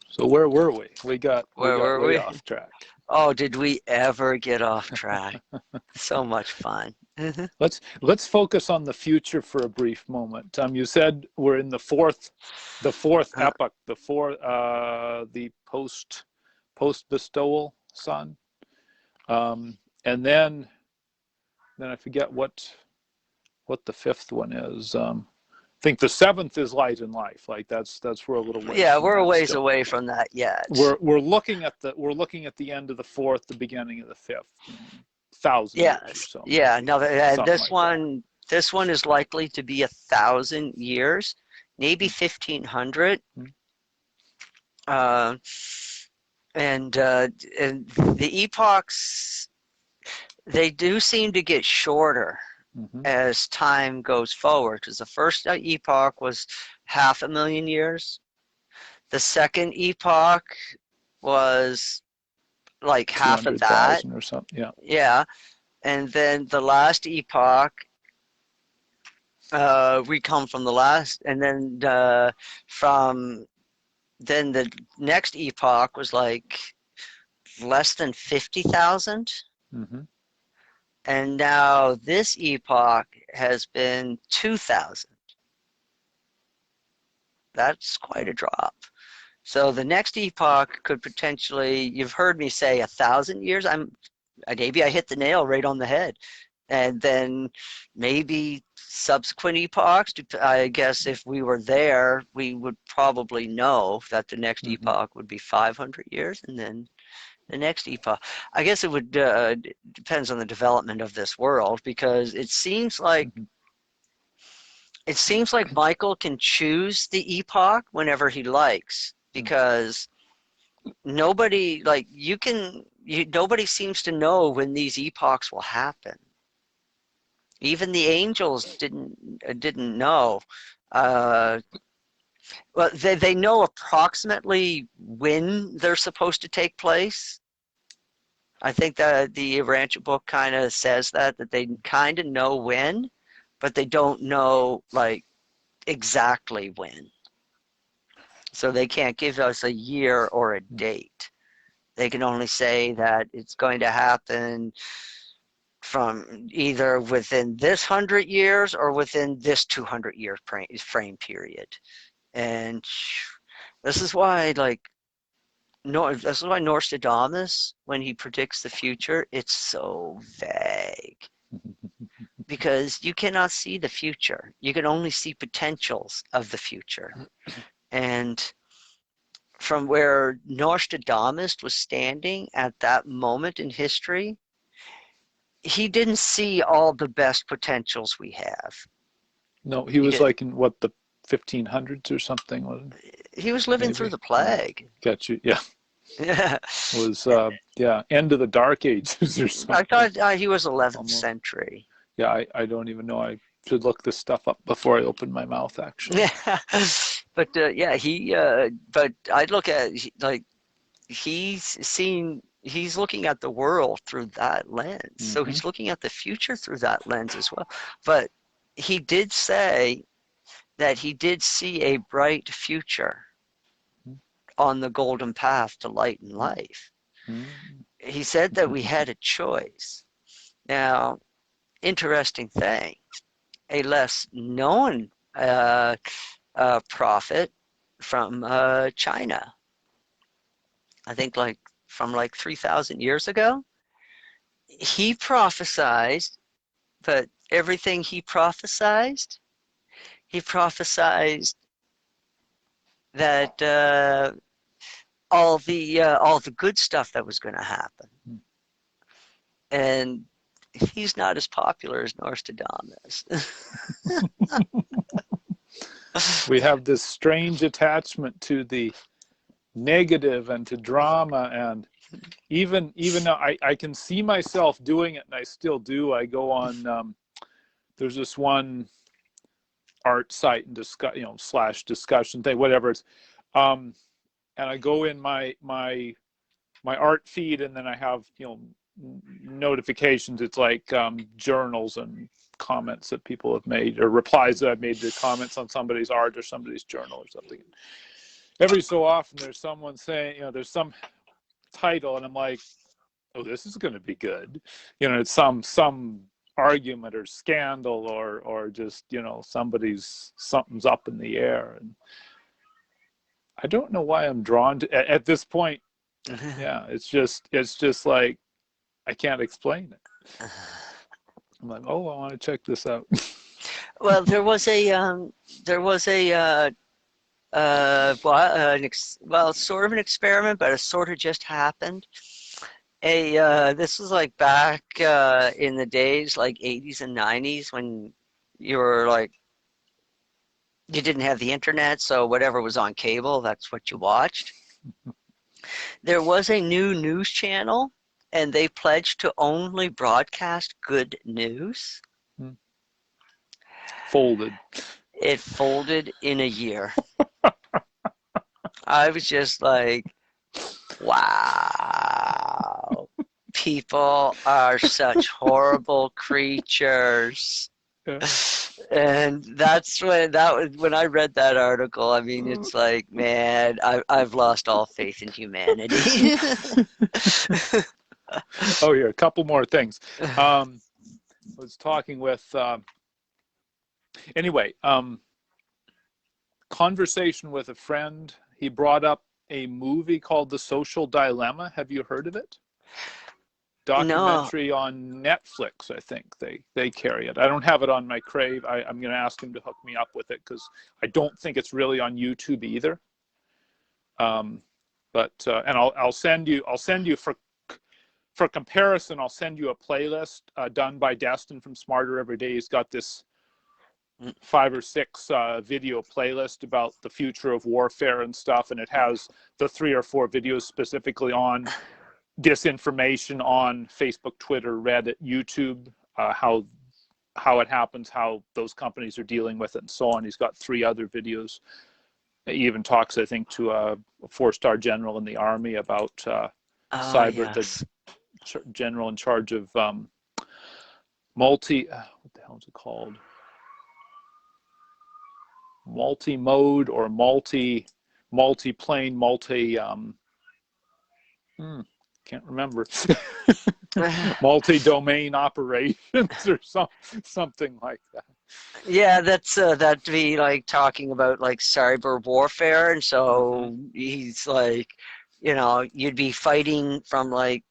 So where were we? We got where were way we? off track. Oh, did we ever get off track? So much fun. Let's focus on the future for a brief moment. You said we're in the fourth epoch, the post bestowal sun, and then I forget what the fifth one is. I think the seventh is light and life. Like that's we're a little ways. Yeah, from we're a that ways still. away from that yet. We're looking at the end of the fourth, the beginning of the fifth. 1,000 years or so. Yeah. Now this like this one is likely to be 1,000 years, maybe 1,500. And the epochs, they do seem to get shorter as time goes forward, because the first epoch was 500,000 years. The second epoch was like half of that. 200,000 or something. Yeah. Yeah. And then the last epoch, we come from the last, and then the next epoch was like less than 50,000. And now this epoch has been 2,000. That's quite a drop. So the next epoch could potentially, you've heard me say 1,000 years. Maybe I hit the nail right on the head. And then maybe subsequent epochs, I guess if we were there, we would probably know that the next epoch would be 500 years, and then the next epoch. I guess it would depends on the development of this world, because it seems like Michael can choose the epoch whenever he likes, because nobody nobody seems to know when these epochs will happen. Even the angels didn't know. Well, they know approximately when they're supposed to take place. I think that the Ranch book kind of says that they kind of know when, but they don't know like exactly when. So they can't give us a year or a date. They can only say that it's going to happen from either within this 100 years or within this 200-year frame period. And this is why, this is why Nostradamus, when he predicts the future, it's so vague. Because you cannot see the future. You can only see potentials of the future. And from where Nostradamus was standing at that moment in history, he didn't see all the best potentials we have. No, he was like in what, the 1500s or something. He was living through the plague. Got you. Yeah. Yeah. Was end of the Dark Ages or something. I thought he was 11th century. Yeah, I don't even know. I should look this stuff up before I open my mouth, actually. Yeah. But but I'd look at, like, he's looking at the world through that lens. So he's looking at the future through that lens as well. But he did say that he did see a bright future on the golden path to light and life. He said that we had a choice. Now, interesting thing, a less known prophet from China. I think like from like 3,000 years ago. He prophesied, but everything he prophesied that all the good stuff that was going to happen, and he's not as popular as Nostradamus. We have this strange attachment to the negative and to drama, and even now I can see myself doing it, and I still do. I go on there's this one art site and discuss, slash discussion thing, whatever it's, and I go in my art feed, and then I have notifications. It's like journals and comments that people have made, or replies that I've made to comments on somebody's art or somebody's journal or something. Every so often there's someone saying, there's some title, and I'm like, oh, this is going to be good. It's some argument or scandal, or just something's up in the air, and I don't know why I'm drawn to at this point. Yeah, it's just like I can't explain it. I'm like, oh, I want to check this out. Well, there was a sort of an experiment, but it sort of just happened. This was like back in the days, like 80s and 90s, when you were like, you didn't have the internet, so whatever was on cable, that's what you watched. There was a new news channel, and they pledged to only broadcast good news. Folded. It folded in a year. I was just like, wow, people are such horrible creatures. Yeah. And that's when I read that article. I mean, it's like, man, I've lost all faith in humanity. Oh, yeah, a couple more things. I was talking with conversation with a friend. He brought up a movie called The Social Dilemma. Have you heard of it? Documentary on Netflix, I think they carry it. I don't have it on my Crave. I'm going to ask him to hook me up with it, because I don't think it's really on YouTube either. And I'll send you for comparison. I'll send you a playlist done by Destin from Smarter Every Day. He's got this 5 or 6 video playlist about the future of warfare and stuff, and it has the 3 or 4 videos specifically on disinformation on Facebook, Twitter, Reddit, YouTube, how it happens, how those companies are dealing with it, and so on. He's got 3 other videos. He even talks, I think, to a 4-star general in the Army about cyber, yes. the general in charge of what the hell is it called? Multi-mode or multi-plane, can't remember. Multi-domain operations or something like that. Yeah, that'd be like talking about like cyber warfare, and so he's like, you'd be fighting from like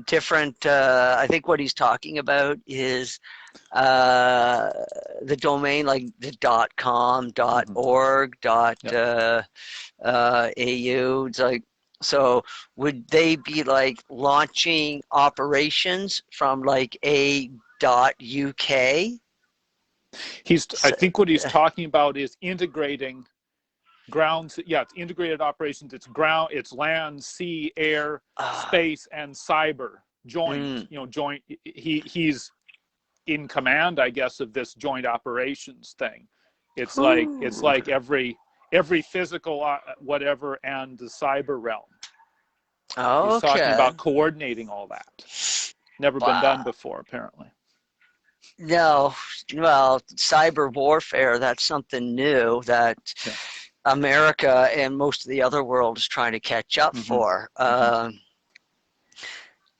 different. I think what he's talking about is the domain, like the .com, .org, .au. It's like, so would they be like launching operations from like a .uk? I think what he's talking about is integrating ground. Yeah, it's integrated operations. It's ground, it's land, sea, air, space, and cyber joint. Joint. He's in command, I guess, of this joint operations thing. It's like every physical whatever and the cyber realm. Okay. He's talking about coordinating all that. Never been done before, apparently. No, well, cyber warfare, that's something new that America and most of the other world is trying to catch up for.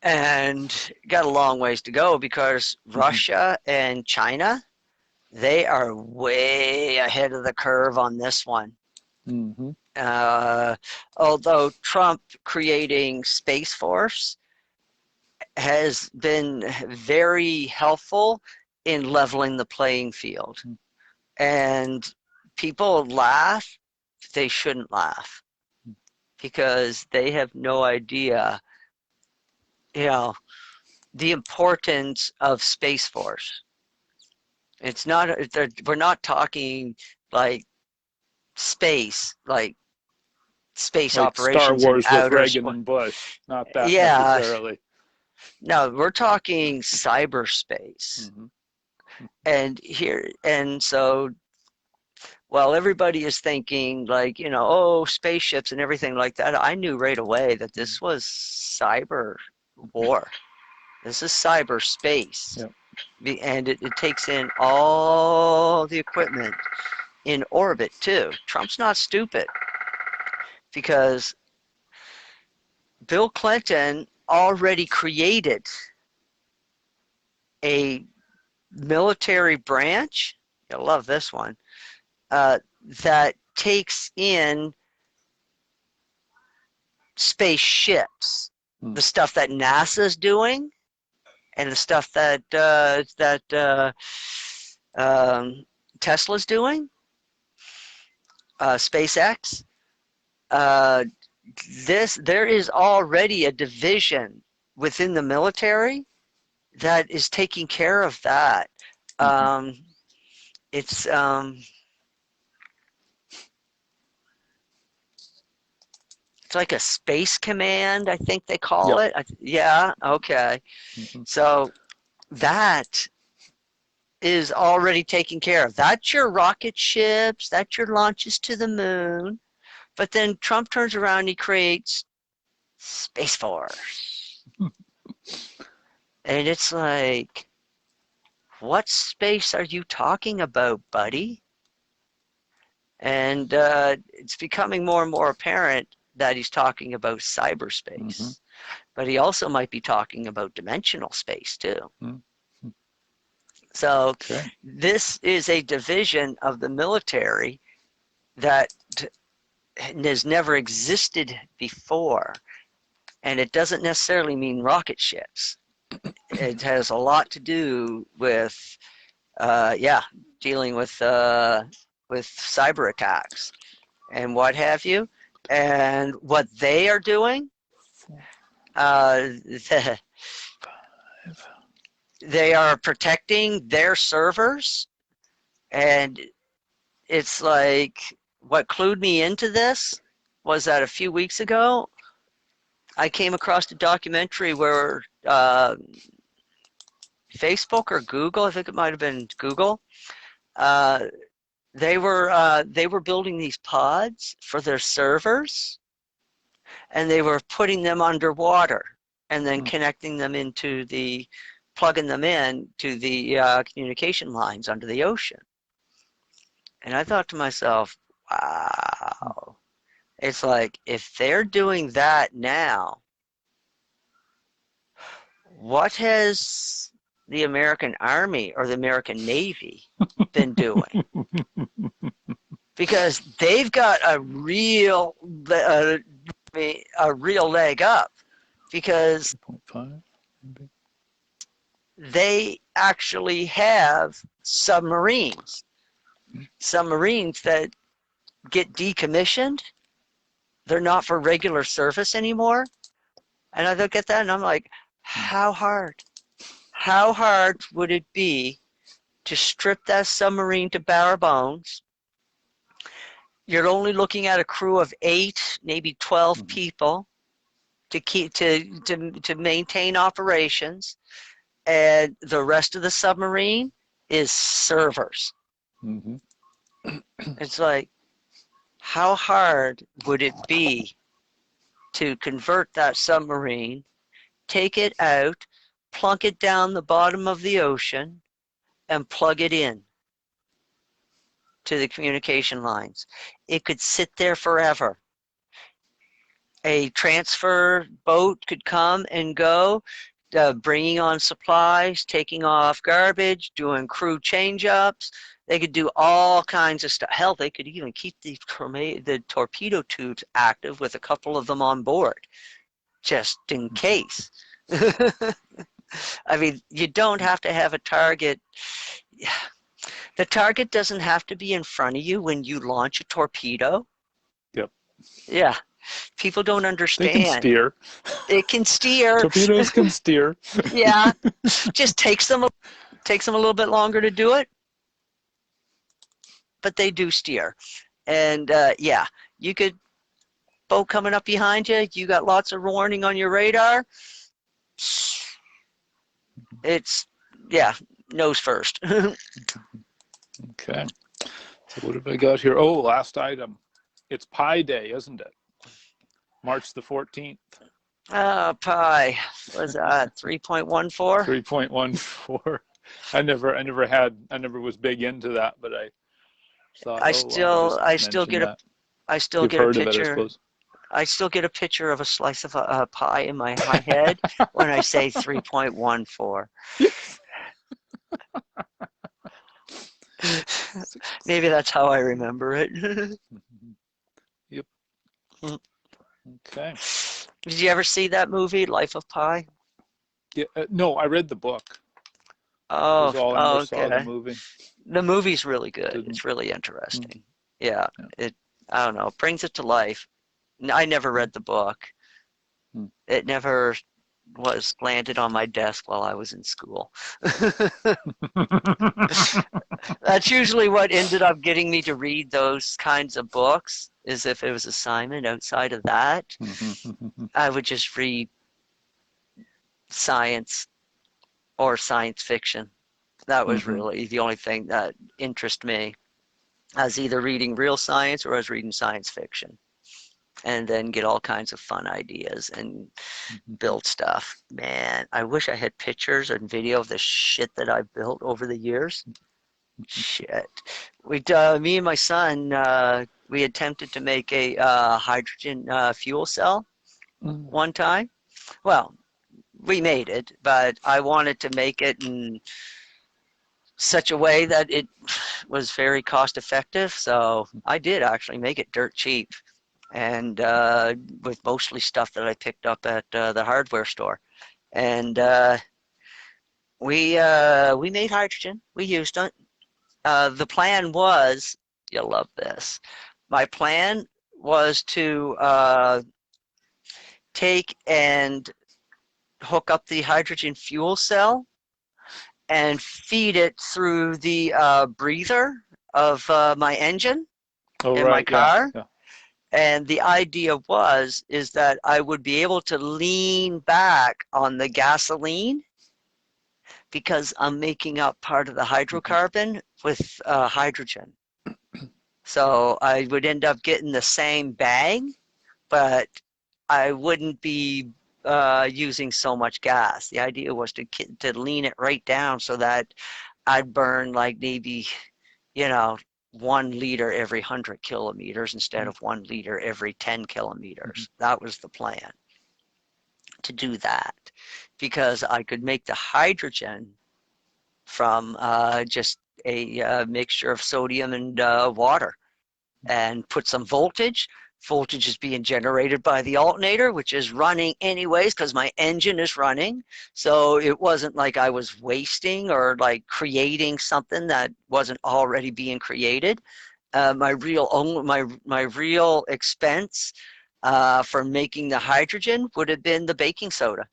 And got a long ways to go, because Russia and China, they are way ahead of the curve on this one. Mm-hmm. Although Trump creating Space Force has been very helpful in leveling the playing field. Mm. And people laugh, they shouldn't laugh because they have no idea, you know, the importance of Space Force. It's not, we're not talking like space, like space Like Star operations in Wars with outer Reagan space. and Bush. Not that Yeah, necessarily. no, we're talking cyberspace. Mm-hmm. And so while everybody is thinking like, oh, spaceships and everything like that, I knew right away that this was cyber war. This is cyberspace. Yep. And it takes in all the equipment in orbit too. Trump's not stupid because Bill Clinton already created a military branch. You'll love this one. That takes in spaceships, the stuff that NASA's doing, and the stuff that Tesla's doing, SpaceX. There is already a division within the military that is taking care of that. It's it's like a space command, I think they call it. Yeah, okay. Mm-hmm. So that is already taken care of. That's your rocket ships, that's your launches to the moon. But then Trump turns around and he creates Space Force. And it's like, what space are you talking about, buddy? And it's becoming more and more apparent that he's talking about cyberspace. Mm-hmm. But he also might be talking about dimensional space too. Mm-hmm. So this is a division of the military that has never existed before. And it doesn't necessarily mean rocket ships. It has a lot to do with, dealing with cyber attacks and what have you. And what they are doing, they are protecting their servers. And it's like, what clued me into this was that a few weeks ago, I came across a documentary where Facebook or Google, I think it might have been Google, they were building these pods for their servers, and they were putting them underwater and then connecting them plugging them in to the communication lines under the ocean. And I thought to myself, wow, it's like, if they're doing that now, what has the American Army or the American Navy been doing? Because they've got a real leg up, because they actually have submarines that get decommissioned. They're not for regular service anymore. And I look at that and I'm like, how hard would it be to strip that submarine to bare bones? You're only looking at a crew of 8, maybe 12 people to keep to maintain operations, and the rest of the submarine is servers. Mm-hmm. It's like, how hard would it be to convert that submarine, take it out, plunk it down the bottom of the ocean, and plug it in to the communication lines? It could sit there forever. A transfer boat could come and go, bringing on supplies, taking off garbage, doing crew change-ups. They could do all kinds of stuff. Hell, they could even keep the torpedo tubes active with a couple of them on board, just in case. I mean, you don't have to have a target. The target doesn't have to be in front of you when you launch a torpedo. Yep. Yeah. People don't They understand. can steer. It can steer. Torpedoes can steer. Yeah. Just takes them a little bit longer to do it, but they do steer. And yeah, you could boat coming up behind you. You got lots of warning on your radar. It's, yeah, nose first. Okay. So what have I got here? Oh, last item. It's Pi Day, isn't it? March the 14th. Pi. Was that 3.14? 3.14. I never was big into that, but I thought, I still get a You've heard of it, I picture. suppose. I still get a picture of a slice of a pie in my head when I say 3.14. Maybe that's how I remember it. Yep. Okay. Did you ever see that movie, Life of Pi? Yeah, no, I read the book. Oh, That's all I never saw the okay. movie. The movie's really good. Didn't. It's really interesting. Yeah, Yeah. I don't know, brings it to life. I never read the book. It never was landed on my desk while I was in school. That's usually what ended up getting me to read those kinds of books, is if it was assignment. Outside of that, I would just read science or science fiction. That was really the only thing that interested me. I was either reading real science or I was reading science fiction, and then get all kinds of fun ideas and build stuff. Man, I wish I had pictures and video of the shit that I've built over the years. Shit. Me and my son, we attempted to make a hydrogen fuel cell one time. Well, we made it, but I wanted to make it in such a way that it was very cost effective. So I did actually make it dirt cheap, and with mostly stuff that I picked up at the hardware store. And we made hydrogen. We used it. The plan was, you'll love this. My plan was to take and hook up the hydrogen fuel cell and feed it through the breather of my engine my car. Yeah. And the idea is that I would be able to lean back on the gasoline because I'm making up part of the hydrocarbon with hydrogen. So I would end up getting the same bang, but I wouldn't be using so much gas. The idea was to lean it right down so that I'd burn like maybe, 1 liter every 100 kilometers instead of 1 liter every 10 kilometers. That was the plan, to do that, because I could make the hydrogen from just a mixture of sodium and water, and put some voltage. Voltage is being generated by the alternator, which is running anyways because my engine is running. So it wasn't like I was wasting or like creating something that wasn't already being created. My real expense for making the hydrogen would have been the baking soda.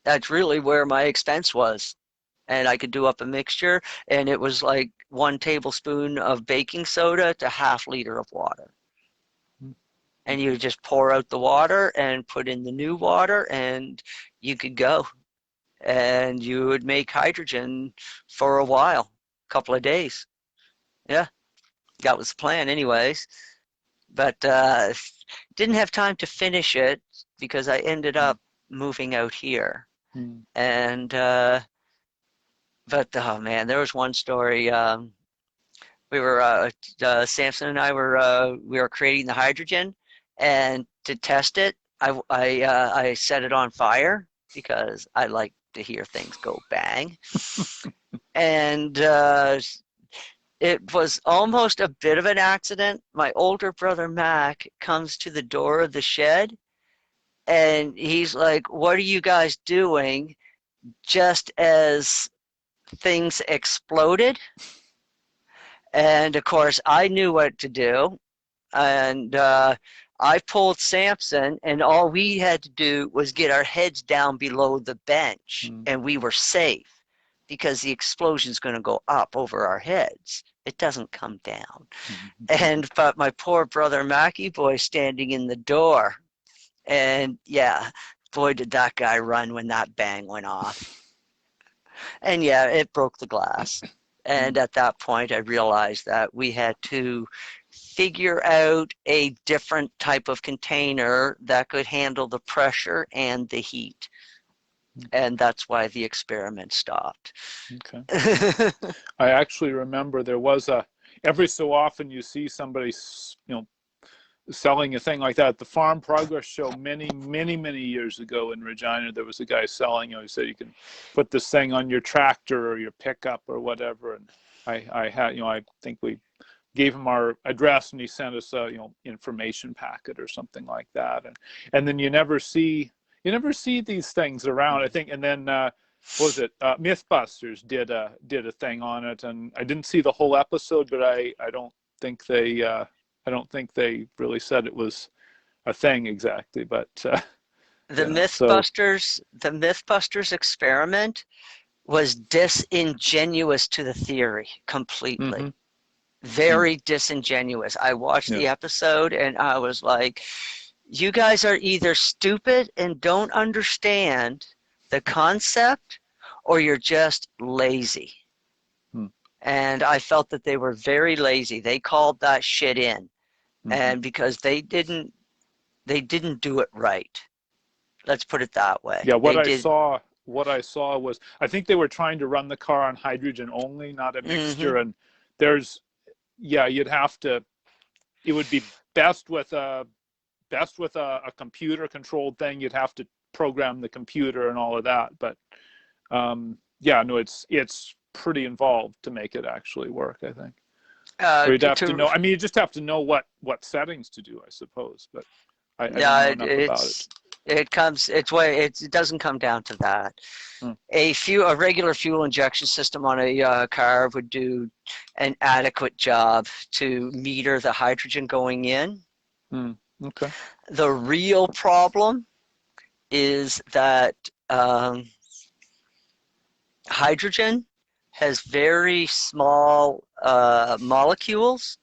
That's really where my expense was. And I could do up a mixture, and it was like 1 tablespoon of baking soda to ½ liter of water. And you just pour out the water and put in the new water, and you could go. And you would make hydrogen for a while, a couple of days. Yeah, that was the plan anyways. But didn't have time to finish it because I ended up moving out here. And but oh man, there was one story. We were Samson and I were creating the hydrogen, and to test it, I set it on fire because I like to hear things go bang. And it was almost a bit of an accident. My older brother Mac comes to the door of the shed and he's like, "What are you guys doing?" Just as things exploded. And of course, I knew what to do. And I pulled Samson, and all we had to do was get our heads down below the bench, and we were safe because the explosion's going to go up over our heads. It doesn't come down. But my poor brother Mackie boy standing in the door, and yeah, boy, did that guy run when that bang went off. And yeah, it broke the glass. And at that point, I realized that we had to figure out a different type of container that could handle the pressure and the heat. And that's why the experiment stopped. Okay. I actually remember there was every so often you see somebody, selling a thing like that. At the Farm Progress Show many years ago in Regina, there was a guy selling, he said you can put this thing on your tractor or your pickup or whatever. And I had, I think we gave him our address and he sent us a, information packet or something like that. And then you never see these things around, I think. And then, what was it? Mythbusters did a thing on it, and I didn't see the whole episode, but I don't think they really said it was a thing exactly, but the Mythbusters experiment was disingenuous to the theory completely. Very disingenuous. I watched the episode and I was like, you guys are either stupid and don't understand the concept, or you're just lazy. And I felt that they were very lazy. They called that shit in. And because they didn't do it right. Let's put it that way. Yeah, what I saw was, I think they were trying to run the car on hydrogen only, not a mixture. And you'd have to, it would be best with a computer controlled thing. You'd have to program the computer and all of that. But it's pretty involved to make it actually work, I think. You'd have to know. I mean, you just have to know what settings to do, I suppose. But I don't know enough about it. It doesn't come down to that. A regular fuel injection system on a car would do an adequate job to meter the hydrogen going in. Okay. The real problem is that hydrogen has very small molecules,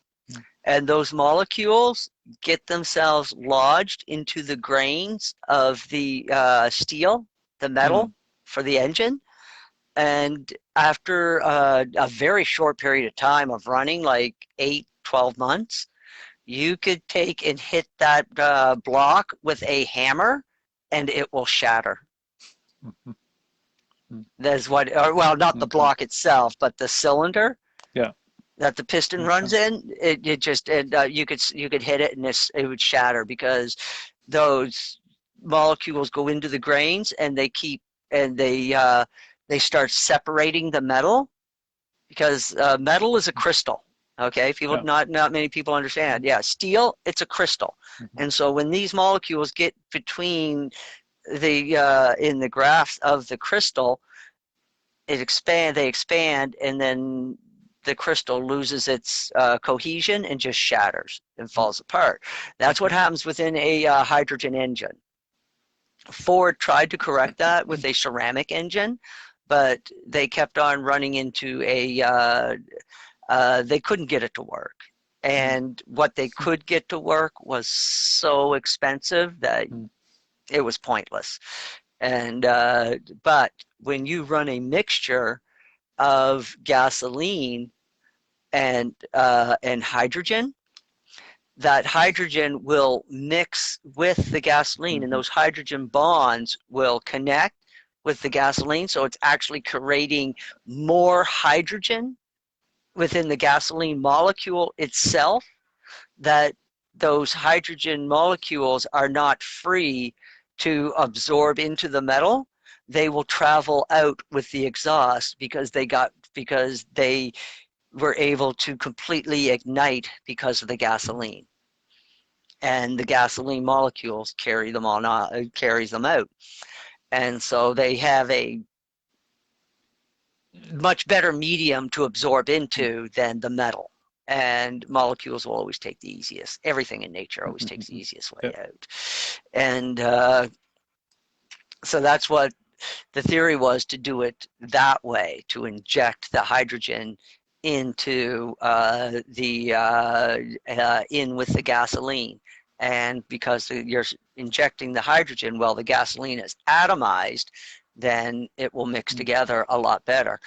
and those molecules get themselves lodged into the grains of the steel, the metal for the engine. And after a very short period of time of running, like 8-12 months, you could take and hit that block with a hammer and it will shatter. That's not the block itself, but the cylinder that the piston runs in. You could hit it and it would shatter, because those molecules go into the grains and they start separating the metal, because metal is a crystal. Okay, not many people understand. Yeah, steel, it's a crystal, and so when these molecules get between in the grafts of the crystal, they expand, and then the crystal loses its cohesion and just shatters and falls apart. That's what happens within a hydrogen engine. Ford tried to correct that with a ceramic engine, but they kept on running into they couldn't get it to work. And what they could get to work was so expensive that it was pointless. And but when you run a mixture of gasoline and hydrogen, that hydrogen will mix with the gasoline, and those hydrogen bonds will connect with the gasoline, so it's actually creating more hydrogen within the gasoline molecule itself, that those hydrogen molecules are not free to absorb into the metal. they will travel out with the exhaust because they were able to completely ignite because of the gasoline, and the gasoline molecules carries them out, and so they have a much better medium to absorb into than the metal. And molecules will always take the easiest. Everything in nature always takes the easiest way out. And so that's what the theory was, to do it that way, to inject the hydrogen into in with the gasoline. And because you're injecting the hydrogen, well, the gasoline is atomized, then it will mix together a lot better.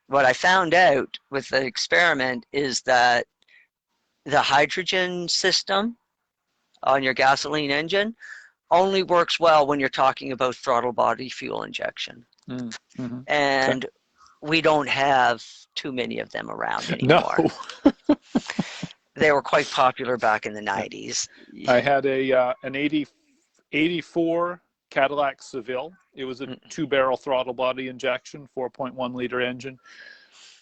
What I found out with the experiment is that the hydrogen system on your gasoline engine only works well when you're talking about throttle body fuel injection. Mm-hmm. And we don't have too many of them around anymore. No. They were quite popular back in the 90s. I had an 84 Cadillac Seville. It was a 2-barrel throttle body injection, 4.1 liter engine.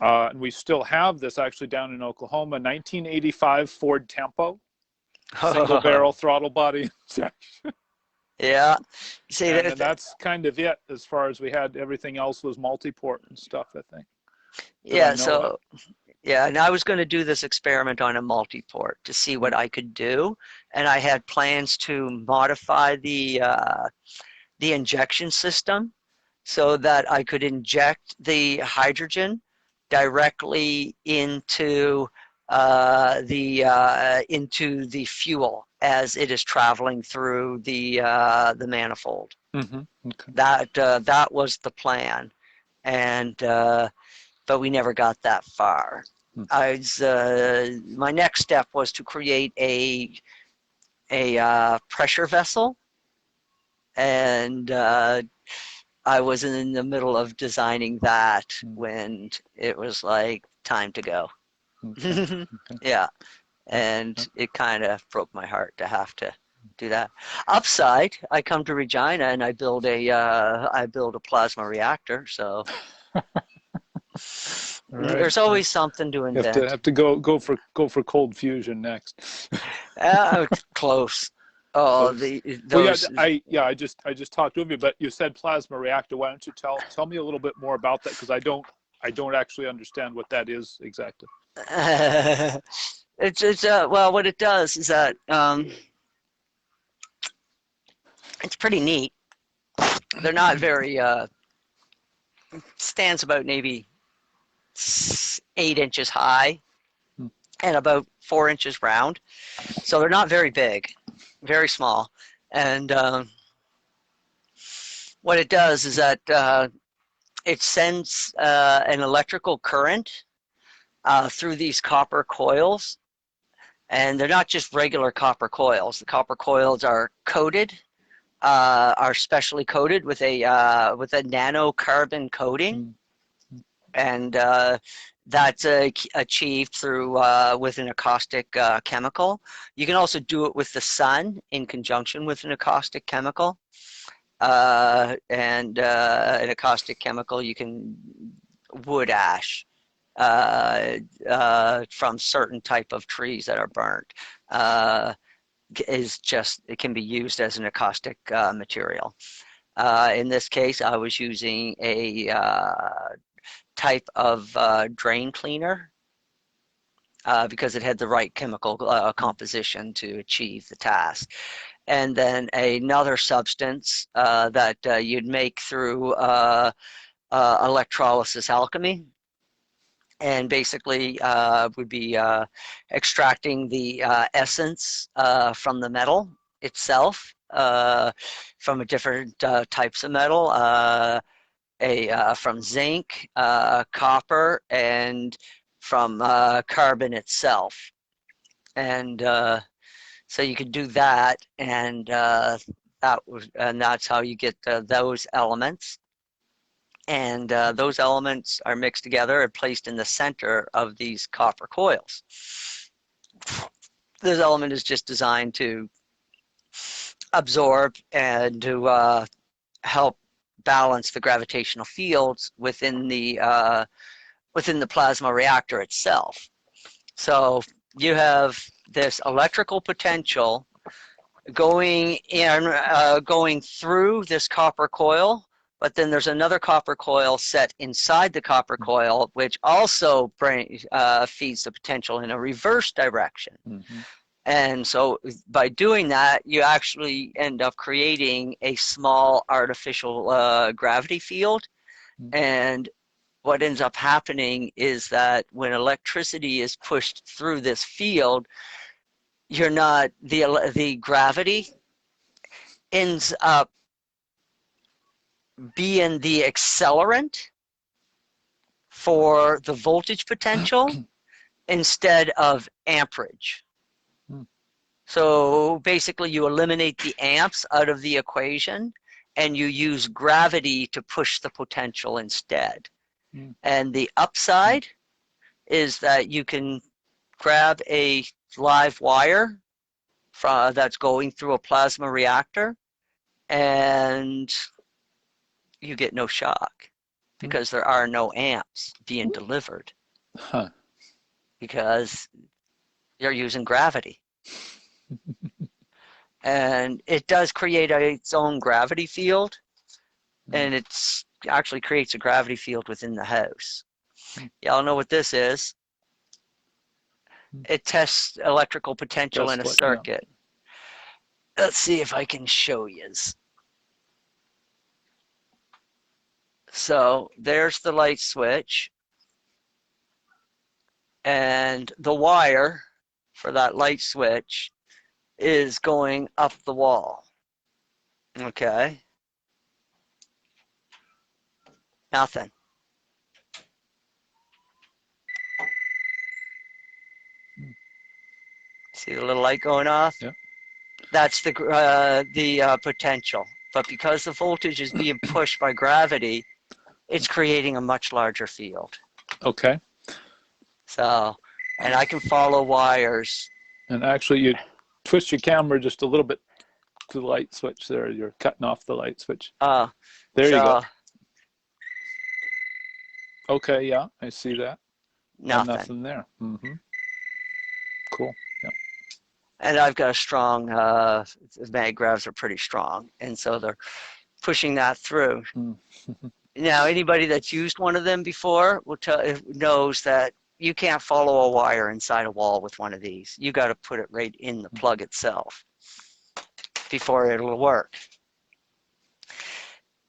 And we still have this actually down in Oklahoma, 1985 Ford Tempo, single barrel throttle body injection. Yeah. See, and that's kind of it as far as we had. Everything else was multi-port and stuff, I think. Yeah, so yeah, and I was going to do this experiment on a multi-port to see what I could do, and I had plans to modify the injection system so that I could inject the hydrogen directly into the fuel as it is traveling through the manifold. Mm-hmm. Okay. That was the plan, and but we never got that far. My next step was to create a pressure vessel, and I was in the middle of designing that when it was like time to go. Okay. Yeah, and it kind of broke my heart to have to do that. Upside, I come to Regina and I build a plasma reactor. So there's always something to invent. Have to go for cold fusion next. Close. Oh, those. Well, I just talked with you, but you said plasma reactor. Why don't you tell me a little bit more about that, because I don't actually understand what that is exactly. It's well, what it does is that it's pretty neat. They're not very stands about maybe 8 inches high and about 4 inches round, so they're not very big, very small. And what it does is that it sends an electrical current through these copper coils, and they're not just regular copper coils. The copper coils are coated, are specially coated with a nanocarbon coating, and that's achieved through with an acoustic chemical. You can also do it with the sun in conjunction with an acoustic chemical, and an acoustic chemical, you can wood ash from certain type of trees that are burnt. It can be used as an acoustic material. In this case, I was using a type of drain cleaner because it had the right chemical composition to achieve the task. And then another substance that you'd make through electrolysis alchemy, and basically would be extracting the essence from the metal itself, from different types of metal, from zinc, copper, and from carbon itself. And so you could do that, and that's how you get those elements. And those elements are mixed together and placed in the center of these copper coils. This element is just designed to absorb and to help balance the gravitational fields within the plasma reactor itself. So you have this electrical potential going through this copper coil, but then there's another copper coil set inside the copper coil, which also feeds the potential in a reverse direction. Mm-hmm. And so by doing that, you actually end up creating a small artificial gravity field. Mm-hmm. And what ends up happening is that when electricity is pushed through this field, the gravity ends up being the accelerant for the voltage potential instead of amperage. So basically you eliminate the amps out of the equation and you use gravity to push the potential instead. And the upside is that you can grab a live wire that's going through a plasma reactor and you get no shock because there are no amps being delivered because you're using gravity. And it does create its own gravity field, and it's actually creates a gravity field within the house. Y'all know what this is. It tests electrical potential in a circuit. Yeah. Let's see if I can show you. So there's the light switch, and the wire for that light switch is going up the wall. Okay. Nothing. See the little light going off? Yeah. That's the potential. But because the voltage is being pushed by gravity, it's creating a much larger field. Okay. So, and I can follow wires. And actually, you twist your camera just a little bit to the light switch there. You're cutting off the light switch. There you go. Okay, yeah, I see that. Nothing there. Mm-hmm. Cool. Yeah. And I've got a strong, mag gravs are pretty strong. And so they're pushing that through. Now, anybody that's used one of them before knows that you can't follow a wire inside a wall with one of these. You got to put it right in the plug itself before it'll work.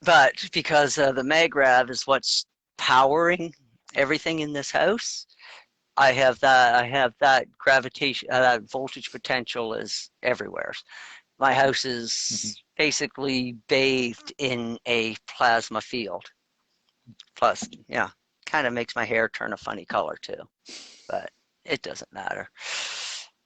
But because the maggrav is what's powering everything in this house, I have that gravitation, that voltage potential is everywhere. My house is basically bathed in a plasma field. Plus, yeah, kind of makes my hair turn a funny color too, but it doesn't matter.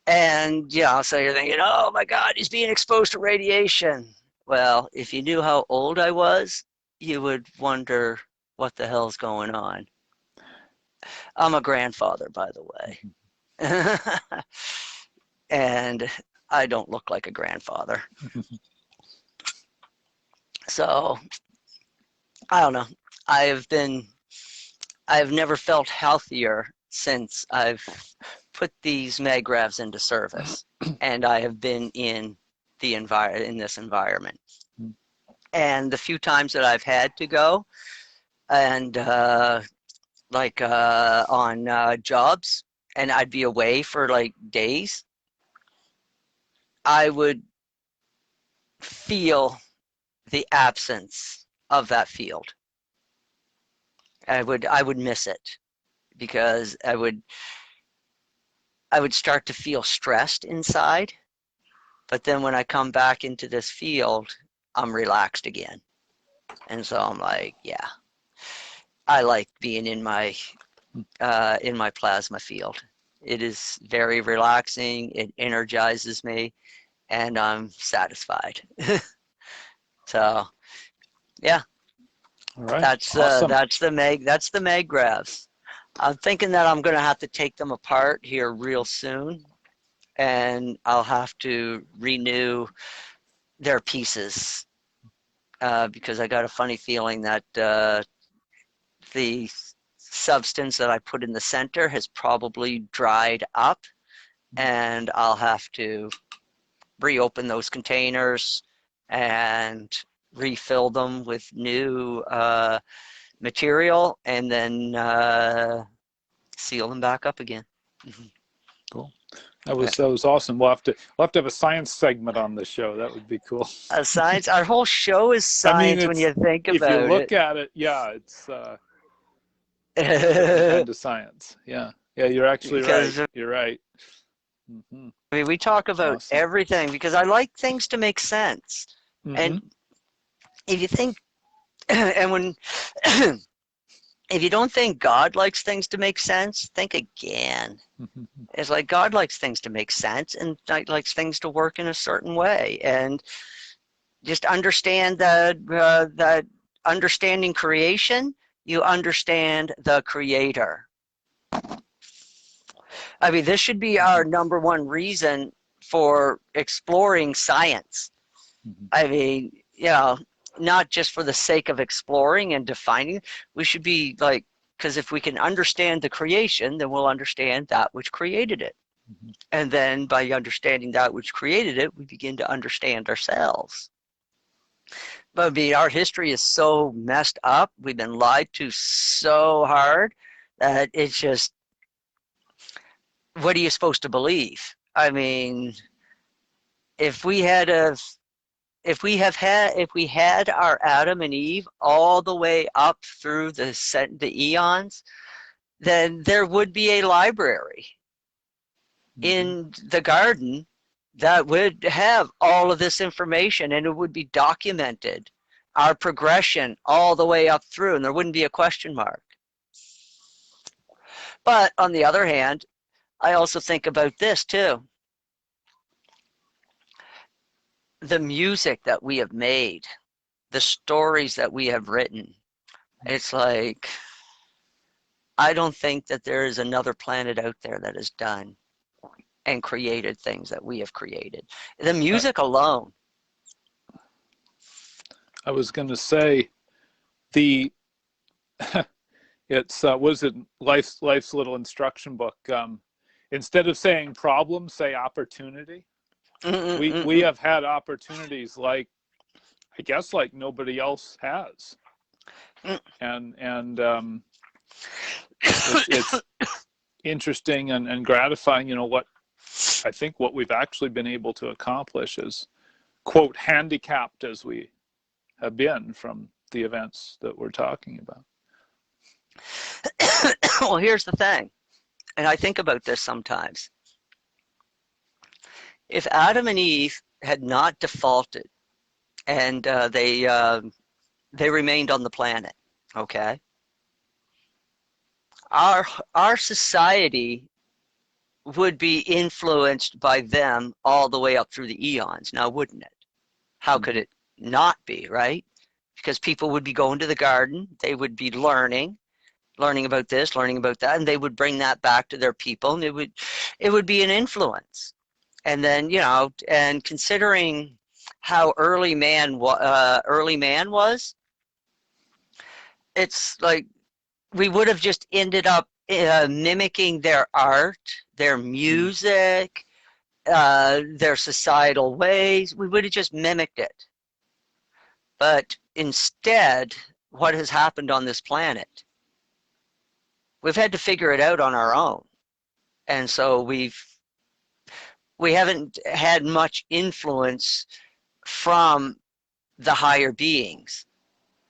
And yeah, so you're thinking, oh my God, he's being exposed to radiation. Well, if you knew how old I was, you would wonder what the hell's going on. I'm a grandfather, by the way. And I don't look like a grandfather. So, I don't know. I've never felt healthier since I've put these magravs into service, and I have been in this environment. And the few times that I've had to go, and on jobs, and I'd be away for like days, I would feel the absence of that field. I would miss it because I would start to feel stressed inside, but then when I come back into this field, I'm relaxed again. And so I'm like, yeah, I like being in my plasma field. It is very relaxing. It energizes me, and I'm satisfied. So, yeah. All right. That's Awesome. that's the maggravs. I'm thinking that I'm going to have to take them apart here real soon, and I'll have to renew their pieces because I got a funny feeling that the substance that I put in the center has probably dried up, and I'll have to reopen those containers and refill them with new material, and then seal them back up again. Cool. That was awesome. We'll have to have a science segment on the show. That would be cool. Science. Our whole show is science when you think about it. If you look at it, yeah, it's different kind of science. Yeah, you're actually right. You're right. I mean, we talk about everything because I like things to make sense. And if you think, and when, if you don't think God likes things to make sense, think again. It's like God likes things to make sense and likes things to work in a certain way. And just understand that understanding creation, you understand the creator. I mean, this should be our number one reason for exploring science. I mean, you know, not just for the sake of exploring and defining. We should be like, because if we can understand the creation, then we'll understand that which created it. And then by understanding that which created it, we begin to understand ourselves. But I mean, our history is so messed up. We've been lied to so hard that it's just, what are you supposed to believe? I mean, if we had our Adam and Eve all the way up through the eons, then there would be a library in the garden that would have all of this information, and it would be documented, our progression all the way up through, and there wouldn't be a question mark. But on the other hand, I also think about this too. The music that we have made, the stories that we have written, it's like, I don't think that there is another planet out there that has done and created things that we have created. The music alone. I was going to say, it's was it life's little instruction book. Instead of saying problem, say opportunity. We have had opportunities like, I guess, like nobody else has, and it's interesting and gratifying. You know, what I think what we've actually been able to accomplish is, quote, handicapped as we have been from the events that we're talking about. Well, here's the thing, and I think about this sometimes. If Adam and Eve had not defaulted and they remained on the planet, okay, our society would be influenced by them all the way up through the eons, now wouldn't it? How could it not be, right? Because people would be going to the garden, they would be learning about this, learning about that, and they would bring that back to their people, and it would be an influence. And then, you know, and considering how early man was, it's like we would have just ended up mimicking their art, their music, their societal ways. We would have just mimicked it. But instead, what has happened on this planet? We've had to figure it out on our own. And so we haven't had much influence from the higher beings.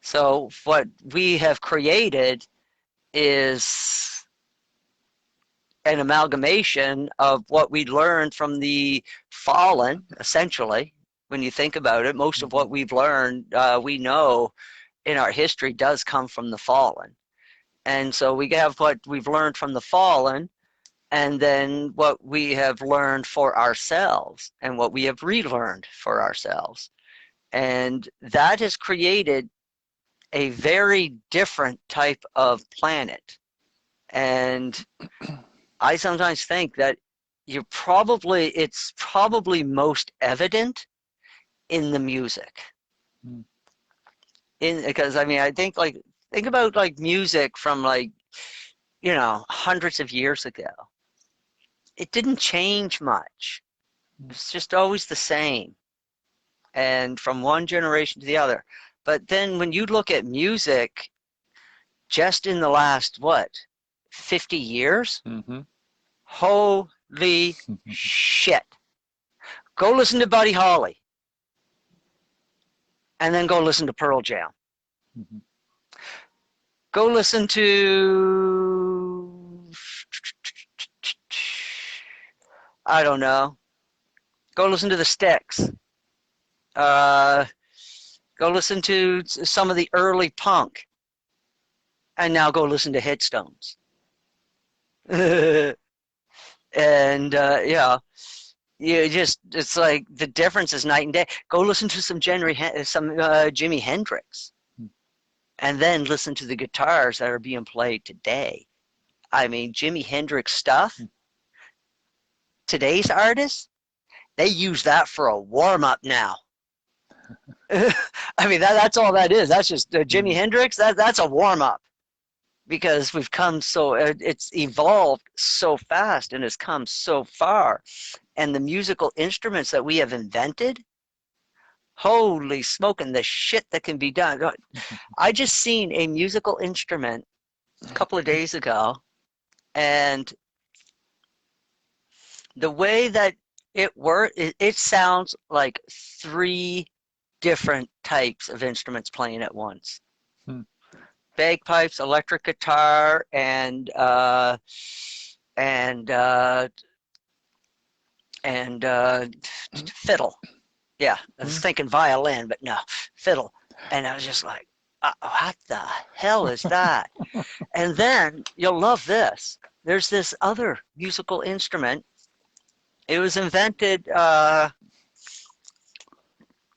So what we have created is an amalgamation of what we learned from the fallen, essentially. When you think about it, most of what we've learned, we know in our history does come from the fallen. And so we have what we've learned from the fallen, and then what we have learned for ourselves and what we have relearned for ourselves. And that has created a very different type of planet. And I sometimes think that it's probably most evident in the music. because I mean, I think like think about like music from like, you know, hundreds of years ago. It didn't change much. It's just always the same, and from one generation to the other. But then when you look at music, just in the last what, 50 years? Mm-hmm. Holy shit! Go listen to Buddy Holly, and then go listen to Pearl Jam. Mm-hmm. Go listen to, I don't know. Go listen to the Styx. Uh, Go listen to some of the early punk, and now go listen to Headstones. And yeah, you just it's like the difference is night and day. Go listen to some Jimi Hendrix, and then listen to the guitars that are being played today. I mean, Jimi Hendrix stuff. Today's artists, they use that for a warm up now. I mean, that's all that is. That's just Jimi Hendrix. That's a warm up, because we've come so it's evolved so fast and has come so far, and the musical instruments that we have invented, holy smoking, the shit that can be done. I just seen a musical instrument a couple of days ago, and the way that it works, it sounds like three different types of instruments playing at once. Bagpipes, electric guitar, and fiddle. Yeah, I was thinking violin, but no, fiddle. And I was just like, what the hell is that? And then you'll love this. There's this other musical instrument. It was invented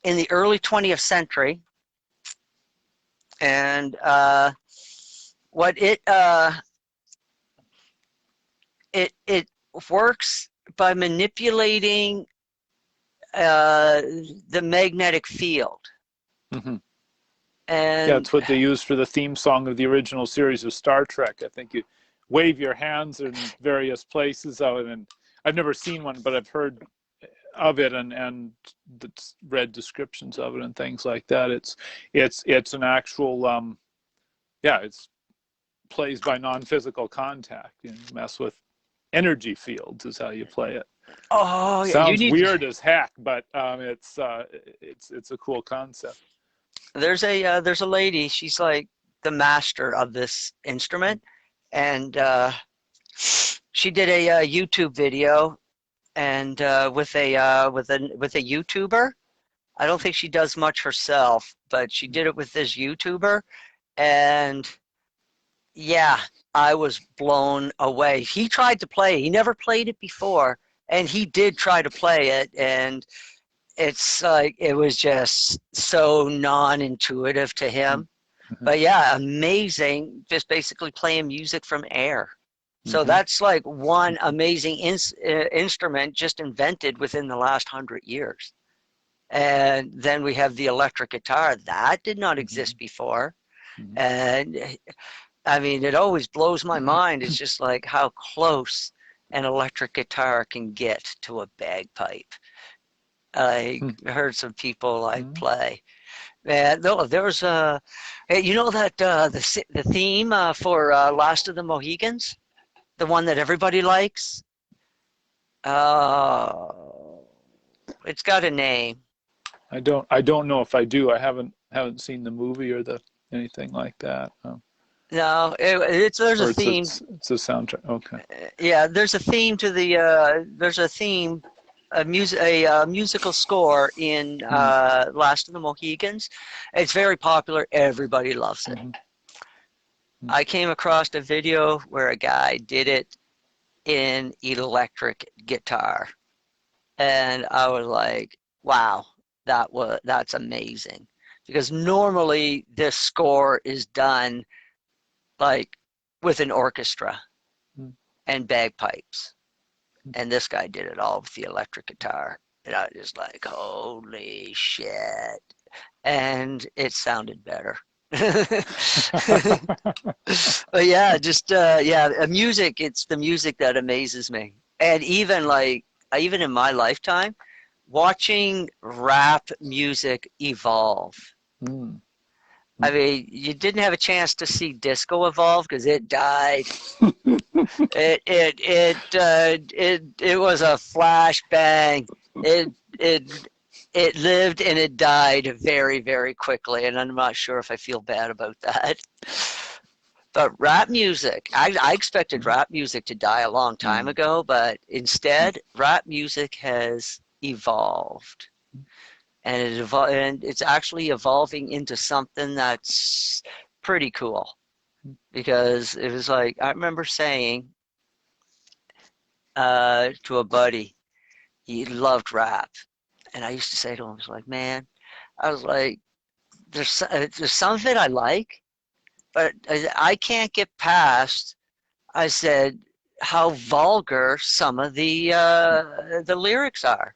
in the early 20th century, and what it works by manipulating the magnetic field. Mm-hmm. And yeah, it's what they used for the theme song of the original series of Star Trek. I think you wave your hands in various places of it, and I've never seen one, but I've heard of it and read descriptions of it and things like that. It's an actual it's plays by non-physical contact. You mess with energy fields is how you play it. oh, yeah, Sounds weird as heck, but it's a cool concept. there's a lady. She's like the master of this instrument, and she did a YouTube video, and with a YouTuber. I don't think she does much herself, but she did it with this YouTuber, and yeah, I was blown away. He tried to play. He never played it before, and he did try to play it, and it's like it was just so non-intuitive to him. But yeah, amazing. Just basically playing music from air. So that's like one amazing instrument just invented within the last 100 years. And then we have the electric guitar. That did not exist before. And I mean, it always blows my mind. It's just like how close an electric guitar can get to a bagpipe. I heard some people like play. And there was a, you know that the theme for Last of the Mohegans, the one that everybody likes. It's got a name. I don't know if I do. I haven't seen the movie or anything like that. No, there's a theme. It's a soundtrack. Okay. Yeah, there's a theme to a musical score in Last of the Mohegans. It's very popular. Everybody loves it. I came across a video where a guy did it in electric guitar, and I was like, wow, that's amazing, because normally this score is done like with an orchestra and bagpipes, and this guy did it all with the electric guitar, and I was just like, holy shit. and it sounded better. But yeah, just music. It's the music that amazes me, and even in my lifetime, watching rap music evolve. Mm. I mean, you didn't have a chance to see disco evolve because it died. It was a flash bang. It it it lived and it died very, very quickly, and I'm not sure if I feel bad about that. But rap music, I expected rap music to die a long time ago, but instead, rap music has evolved, and it's actually evolving into something that's pretty cool. Because it was like I remember saying to a buddy, he loved rap, and I used to say to him, I was like, man, I was like, there's some of it I like, but I can't get past. I said how vulgar some of the lyrics are.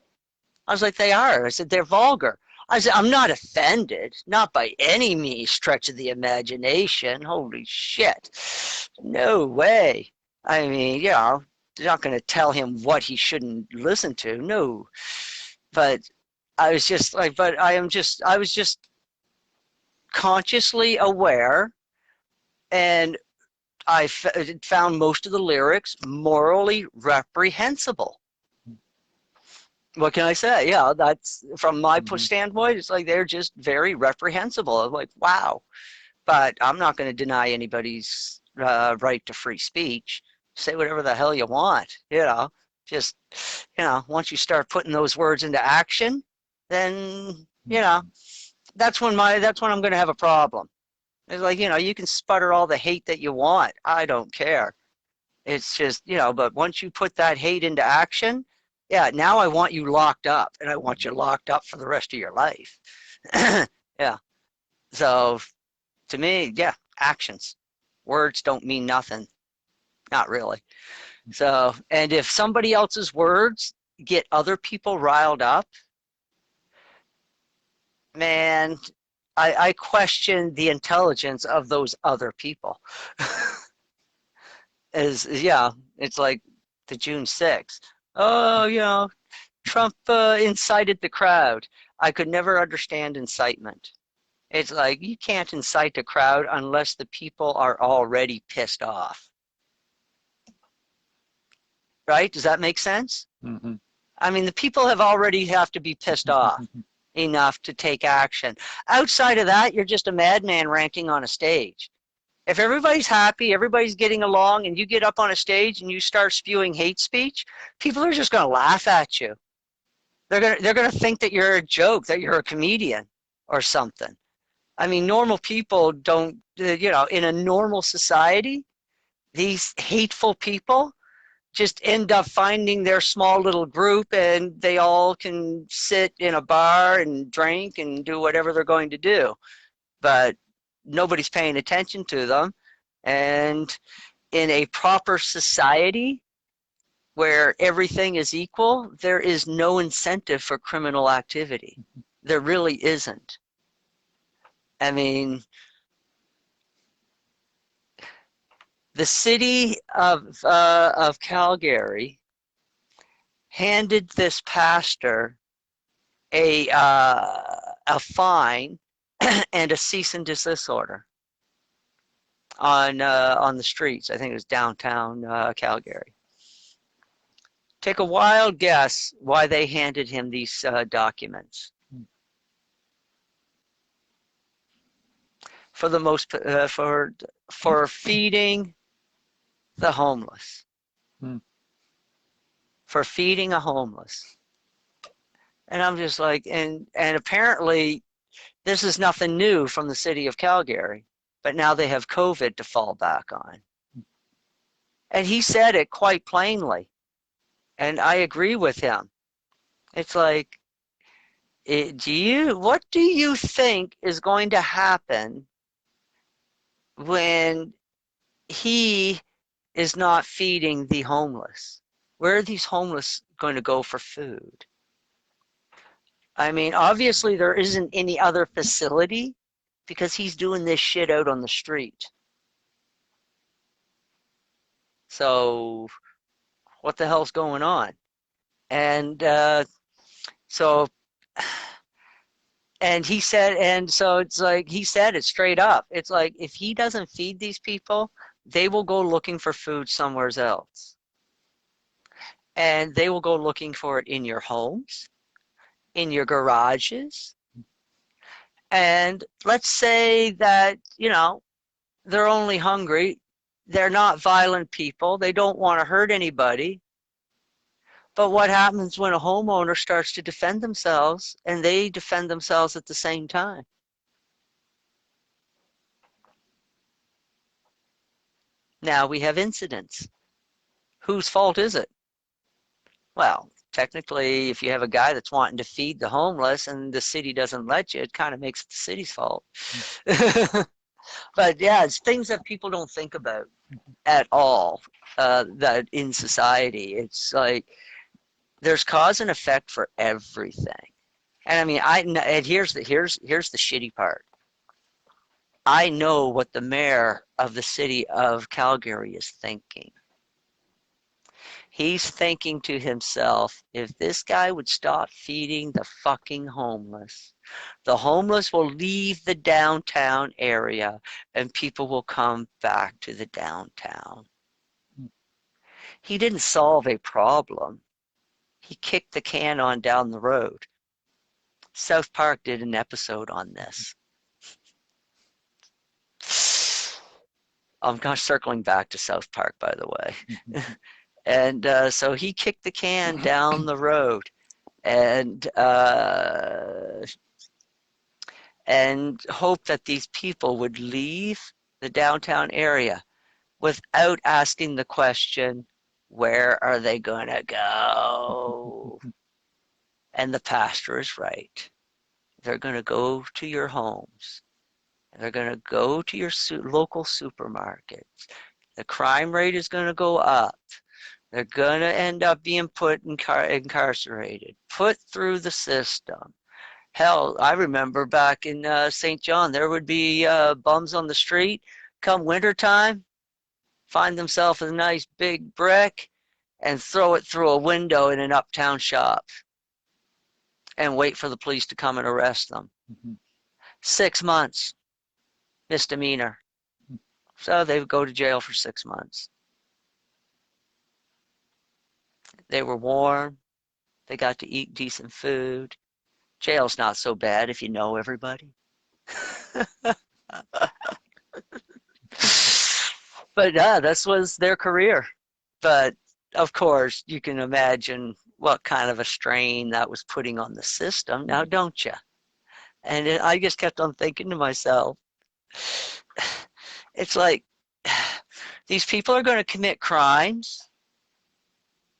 I was like, they are. I said they're vulgar. I said I'm not offended, not by any means stretch of the imagination. Holy shit, no way. I mean, they're not going to tell him what he shouldn't listen to. No, but I was just like, but I was just consciously aware, and I found most of the lyrics morally reprehensible. What can I say? Yeah, that's from my standpoint. It's like they're just very reprehensible. I'm like, wow. But I'm not going to deny anybody's right to free speech. Say whatever the hell you want. Just once you start putting those words into action, then that's when I'm going to have a problem. It's like, you can sputter all the hate that you want. I don't care. It's just, but once you put that hate into action, yeah, now I want you locked up, and I want you locked up for the rest of your life. Yeah. So to me, yeah, actions. Words don't mean nothing. Not really. So, and if somebody else's words get other people riled up, man, I question the intelligence of those other people. It's like the June 6th. Oh, Trump incited the crowd. I could never understand incitement. It's like you can't incite a crowd unless the people are already pissed off. Right? Does that make sense? Mm-hmm. I mean, the people have to be pissed off enough to take action. Outside of that, you're just a madman ranting on a stage. If everybody's happy, everybody's getting along, and you get up on a stage and you start spewing hate speech, people are just going to laugh at you. They're gonna think that you're a joke, that you're a comedian or something. I mean, normal people don't, in a normal society, these hateful people just end up finding their small little group, and they all can sit in a bar and drink and do whatever they're going to do. But nobody's paying attention to them. And in a proper society where everything is equal, there is no incentive for criminal activity. There really isn't. I mean, the city of Calgary handed this pastor a fine and a cease and desist order on the streets. I think it was downtown Calgary. Take a wild guess why they handed him these documents. For the most for feeding the homeless. For feeding a homeless. And I'm just like, and apparently this is nothing new from the city of Calgary, but now they have COVID to fall back on. And he said it quite plainly, and I agree with him. It's like, what do you think is going to happen when he is not feeding the homeless? Where are these homeless going to go for food? I mean, obviously there isn't any other facility because he's doing this shit out on the street. So what the hell's going on? And so and he said, and so it's like he said it straight up. It's like if he doesn't feed these people, they will go looking for food somewhere else. And they will go looking for it in your homes, in your garages. And let's say that, you know, they're only hungry. They're not violent people. They don't want to hurt anybody. But what happens when a homeowner starts to defend themselves and they defend themselves at the same time? Now we have incidents. Whose fault is it? Well, technically, if you have a guy that's wanting to feed the homeless and the city doesn't let you, it kind of makes it the city's fault. But yeah, it's things that people don't think about at all that in society. It's like there's cause and effect for everything. And I mean, and here's the shitty part. I know what the mayor of the city of Calgary is thinking. He's thinking to himself, if this guy would stop feeding the fucking homeless, the homeless will leave the downtown area and people will come back to the downtown. He didn't solve a problem. He kicked the can on down the road. South Park did an episode on this. I'm kind of circling back to South Park, by the way. And so he kicked the can down the road and hoped that these people would leave the downtown area without asking the question, where are they going to go? And the pastor is right. They're going to go to your homes. They're going to go to your local supermarkets. The crime rate is going to go up. They're going to end up being put incarcerated, put through the system. Hell, I remember back in St. John, there would be bums on the street. Come wintertime, find themselves a nice big brick and throw it through a window in an uptown shop and wait for the police to come and arrest them. 6 months, misdemeanor. So they would go to jail for 6 months. They were warm. They got to eat decent food. Jail's not so bad if you know everybody. But yeah, this was their career. But of course, you can imagine what kind of a strain that was putting on the system, now don't you? And I just kept on thinking to myself, it's like these people are going to commit crimes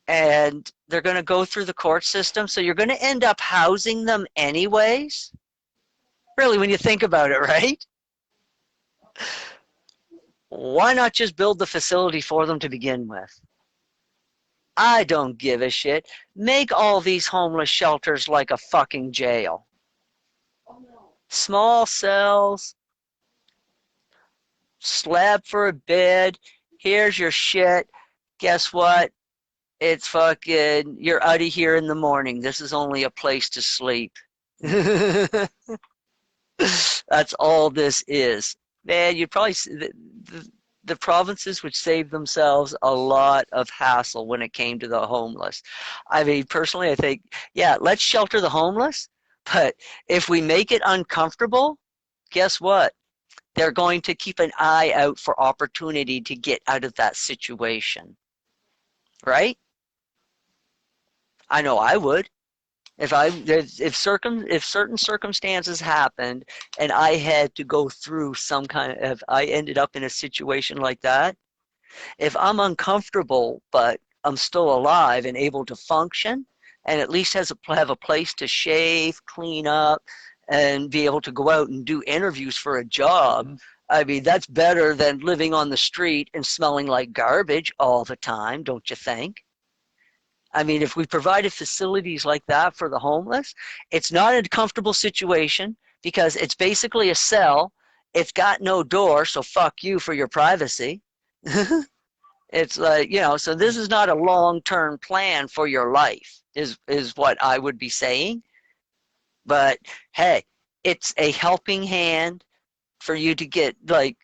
and they're going to go through the court system, so you're going to end up housing them anyways. Really, when you think about it, right? Why not just build the facility for them to begin with? I don't give a shit. Make all these homeless shelters like a fucking jail. Small cells, slab for a bed, here's your shit. Guess what? It's fucking, you're out of here in the morning. This is only a place to sleep. That's all this is. Man, you'd probably, the provinces would save themselves a lot of hassle when it came to the homeless. I mean, personally, I think, yeah, let's shelter the homeless, but if we make it uncomfortable, guess what? They're going to keep an eye out for opportunity to get out of that situation. Right? I know I would. If certain circumstances happened and I had to go through some kind of, I ended up in a situation like that, if I'm uncomfortable but I'm still alive and able to function and at least have a place to shave, clean up, and be able to go out and do interviews for a job, I mean, that's better than living on the street and smelling like garbage all the time, don't you think? I mean, if we provided facilities like that for the homeless, it's not a comfortable situation because it's basically a cell. It's got no door, so fuck you for your privacy. It's like, you know, so this is not a long-term plan for your life, is what I would be saying. But hey, it's a helping hand for you to get, like,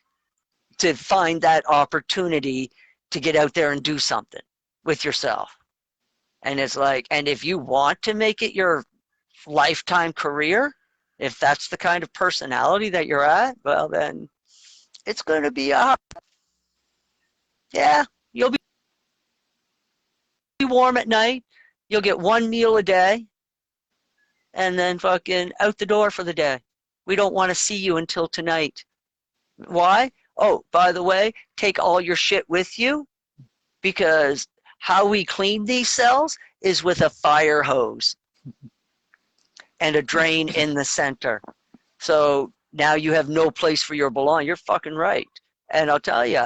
to find that opportunity to get out there and do something with yourself. And it's like, and if you want to make it your lifetime career, if that's the kind of personality that you're at, well, then it's going to be yeah, you'll be warm at night. You'll get one meal a day and then fucking out the door for the day. We don't want to see you until tonight. Why? Oh, by the way, take all your shit with you because how we clean these cells is with a fire hose and a drain in the center. So now you have no place for your belongings. You're fucking right. And I'll tell you,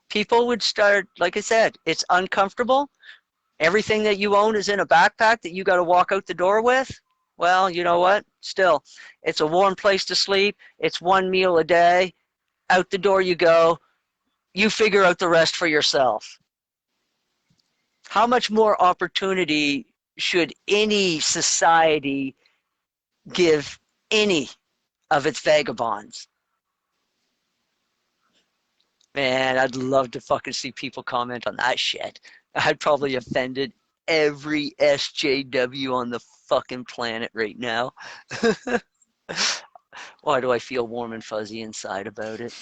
people would start, like I said, it's uncomfortable. Everything that you own is in a backpack that you got to walk out the door with. Well, you know what? Still, it's a warm place to sleep. It's one meal a day. Out the door you go. You figure out the rest for yourself. How much more opportunity should any society give any of its vagabonds? Man, I'd love to fucking see people comment on that shit. I'd probably offended every SJW on the fucking planet right now. Why do I feel warm and fuzzy inside about it?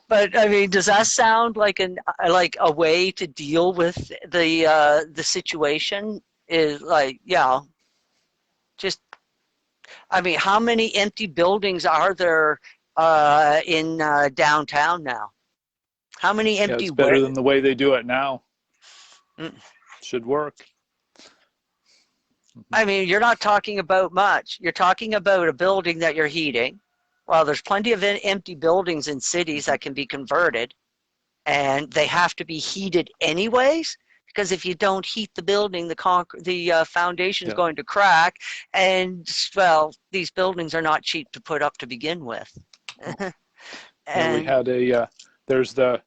But I mean, does that sound like a way to deal with the situation? Is like, yeah, just, I mean, how many empty buildings are there in downtown now? How many empty? Yeah, it's better than the way they do it now. Should work. I mean, you're not talking about much. You're talking about a building that you're heating. Well, there's plenty of empty buildings in cities that can be converted, and they have to be heated anyways, because if you don't heat the building, the foundation is going to crack, and, well, these buildings are not cheap to put up to begin with. And we had there's the,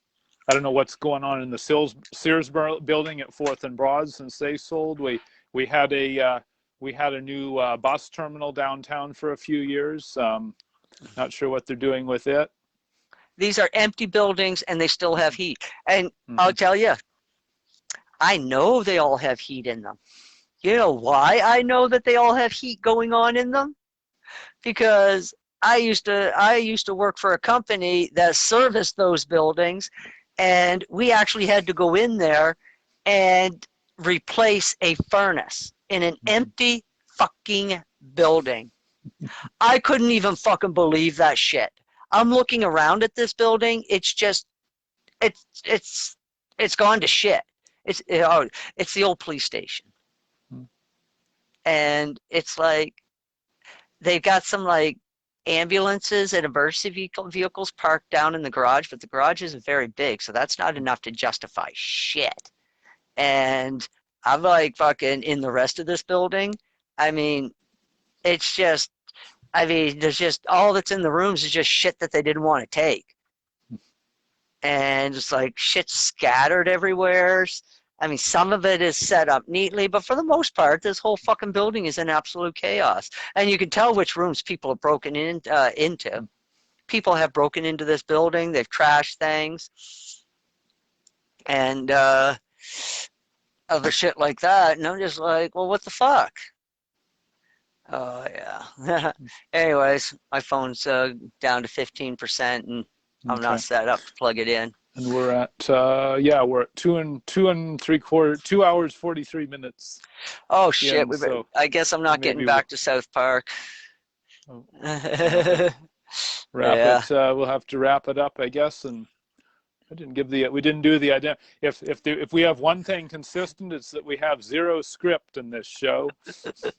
I don't know what's going on in the Sears building at 4th and Broad since they sold. We had a new bus terminal downtown for a few years. Not sure what they're doing with it. These are empty buildings and they still have heat. And I'll tell you, I know they all have heat in them. You know why I know that they all have heat going on in them? Because I used to work for a company that serviced those buildings, and we actually had to go in there and replace a furnace in an empty fucking building. I couldn't even fucking believe that shit. I'm looking around at this building. It's just, it's gone to shit. It's the old police station. And it's like, they've got some like ambulances and emergency vehicles parked down in the garage, but the garage isn't very big, so that's not enough to justify shit. And I'm like, fucking, in the rest of this building, I mean, it's just, I mean, there's just, all that's in the rooms is just shit that they didn't want to take. And it's like shit scattered everywhere. I mean, some of it is set up neatly, but for the most part, this whole fucking building is in absolute chaos. And you can tell which rooms people have broken into. People have broken into this building. They've trashed things. And other shit like that. And I'm just like, well, what the fuck? Oh, yeah. Anyways, my phone's down to 15%, and I'm not set up to plug it in. And we're at we're at 2 hours 43 minutes. Oh shit! I guess I'm not getting back to South Park. Oh, it. We'll have to wrap it up, I guess. And we didn't do the idea. If we have one thing consistent, it's that we have zero script in this show,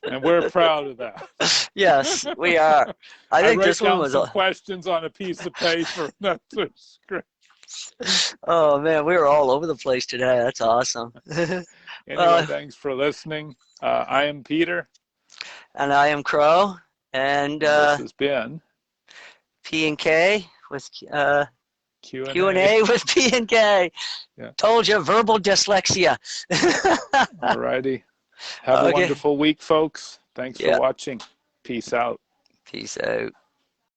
and we're proud of that. Yes, we are. I think write this one down was some questions on a piece of paper. Not the script. Oh man, we were all over the place today. That's awesome. Anyway, Well, thanks for listening. I am Peter, and I am Crow, and and this has been P and K with Q and Q&A. A with P and K. Yeah. Told you, verbal dyslexia. All righty. Have a Okay. wonderful week, folks. Thanks for Yeah. watching. Peace out. Peace out.